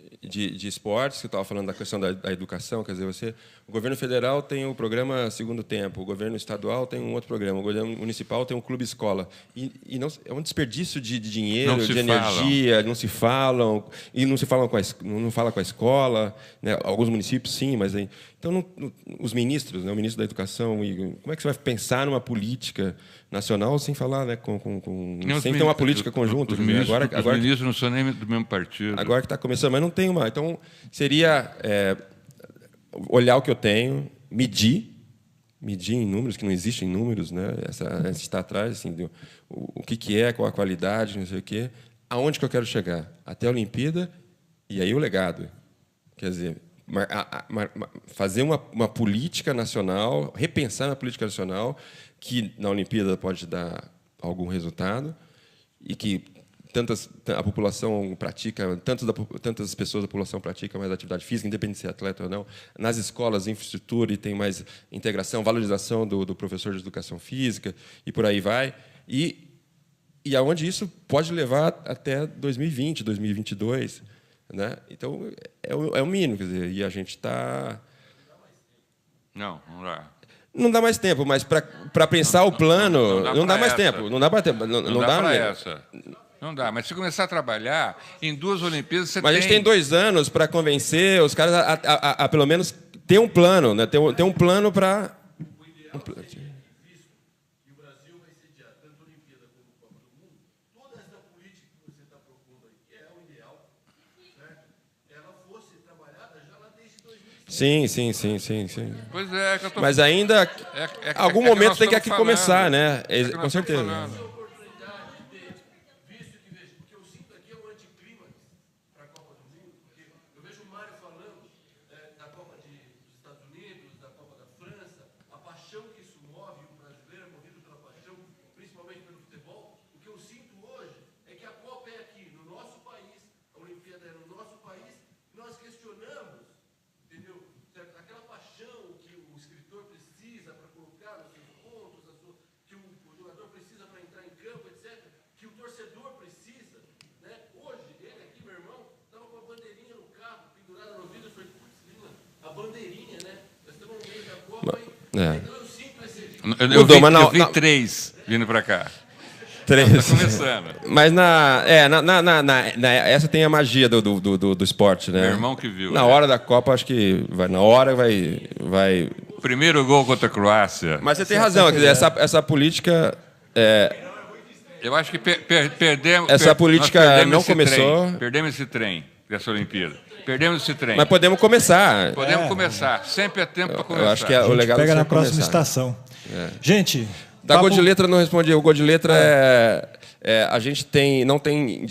esportes, que eu estava falando da questão da educação, quer dizer, o governo federal tem o programa Segundo Tempo, o governo estadual tem um outro programa, o governo municipal tem um clube escola. E não, é um desperdício de dinheiro, de energia, não se falam, e não se falam não fala com a escola, né? Alguns municípios sim, mas aí, então os ministros, né, o ministro da Educação, como é que você vai pensar numa política nacional sem falar, né, sem ter uma política conjunta? Os ministros não são nem do mesmo partido. Agora que está começando, mas não tem uma. Então, seria olhar o que eu tenho, medir em números, que não existem números, né? A gente está atrás, assim, o que é, qual a qualidade, não sei o quê, aonde que eu quero chegar? Até a Olimpíada, e aí o legado. Quer dizer, fazer uma política nacional, repensar na política nacional, que na Olimpíada pode dar algum resultado, e que a população pratica, tantas pessoas da população praticam mais atividade física, independente de ser atleta ou não. Nas escolas, infraestrutura, e tem mais integração, valorização do professor de educação física, e por aí vai. E aonde isso pode levar até 2020, 2022. Né? Então, é o mínimo. Quer dizer, e a gente está... Não dá. Não dá mais tempo, mas para pensar o plano, não dá mais tempo. Não dá para tempo. Não dá para essa. Não dá, mas se começar a trabalhar, em 2 Olimpíadas você tem... Mas a gente tem 2 anos para convencer os caras a pelo menos ter um plano, né? Ter um plano para... O ideal seria, visto que o Brasil vai sediar tanto a Olimpíada como a Copa do Mundo, toda essa política que você está propondo aí, que é o ideal, certo? Ela fosse trabalhada já lá desde 2005. Sim. Pois é, que eu tô... Mas ainda, algum momento tem que aqui começar, né? Com certeza. Eu vi 3 vindo para cá. 3. Está começando. Mas essa tem a magia do esporte, né? Meu irmão que viu. Na hora da Copa, acho que na hora vai. Primeiro gol contra a Croácia. Mas você tem razão, quer dizer, essa política. Eu acho que perdemos. Essa política não começou. Perdemos esse trem dessa Olimpíada. Perdemos esse trem. Mas podemos começar. Podemos começar. Sempre é tempo para começar. Eu acho que o legal pega é na próxima começar. estação. Gente, Da Gol de Letra não respondi. O Gol de Letra a gente não tem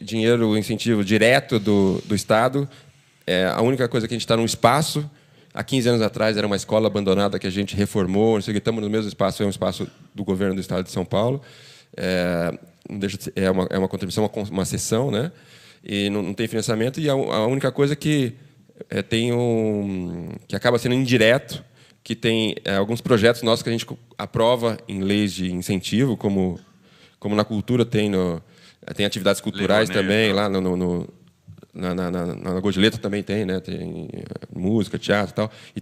dinheiro, incentivo direto do Estado. A única coisa que a gente está num espaço. Há 15 anos atrás era uma escola abandonada que a gente reformou. Não sei o que, estamos no mesmo espaço, é um espaço do governo do Estado de São Paulo. É uma contribuição, uma sessão, né? E não tem financiamento. E a única coisa que que acaba sendo indireto, que tem alguns projetos nossos que a gente aprova em leis de incentivo, como na cultura tem atividades culturais também, lá na Gol de Letra também tem, né? Tem música, teatro e tal. E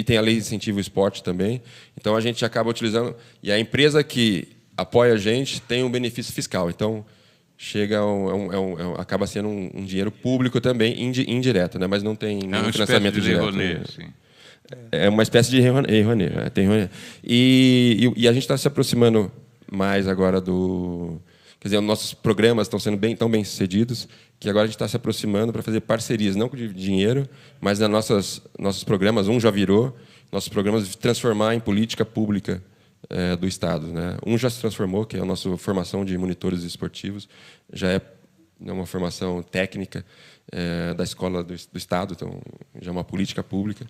tem a lei de incentivo ao esporte também. Então a gente acaba utilizando. E a empresa que apoia a gente tem um benefício fiscal. Então chega acaba sendo um dinheiro público também, indireto, né? Mas não tem nenhum financiamento direto. É uma espécie de Rouanet. E a gente está se aproximando mais agora do... Quer dizer, os nossos programas estão sendo tão bem sucedidos que agora a gente está se aproximando para fazer parcerias, não de dinheiro, mas nossos programas, já virou, nossos programas de transformar em política pública do Estado, né? Já se transformou, que é a nossa formação de monitores esportivos, já é uma formação técnica da escola do Estado, então já é uma política pública.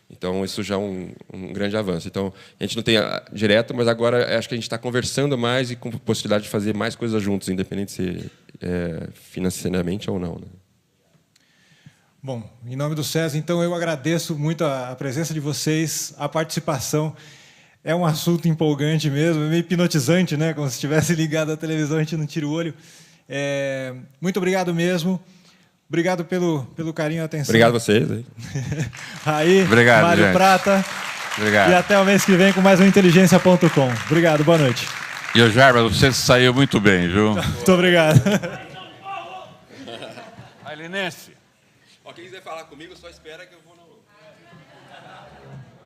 Então, isso já é um grande avanço. Então, a gente não tem direto, mas agora acho que a gente está conversando mais e com possibilidade de fazer mais coisas juntos, independente de ser financeiramente ou não, né? Bom, em nome do SESI, então, eu agradeço muito a presença de vocês, a participação. É um assunto empolgante mesmo, é meio hipnotizante, né? Como se estivesse ligado à televisão, a gente não tira o olho. Muito obrigado mesmo. Obrigado pelo carinho e atenção. Obrigado a vocês. Aí, obrigado, Mário gente. Prata. Obrigado. E até o mês que vem com mais um Inteligência.com. Obrigado, boa noite. E o Jarba, você saiu muito bem, viu? Muito obrigado. Ailinense. Quem quiser falar comigo, só espera que eu vou...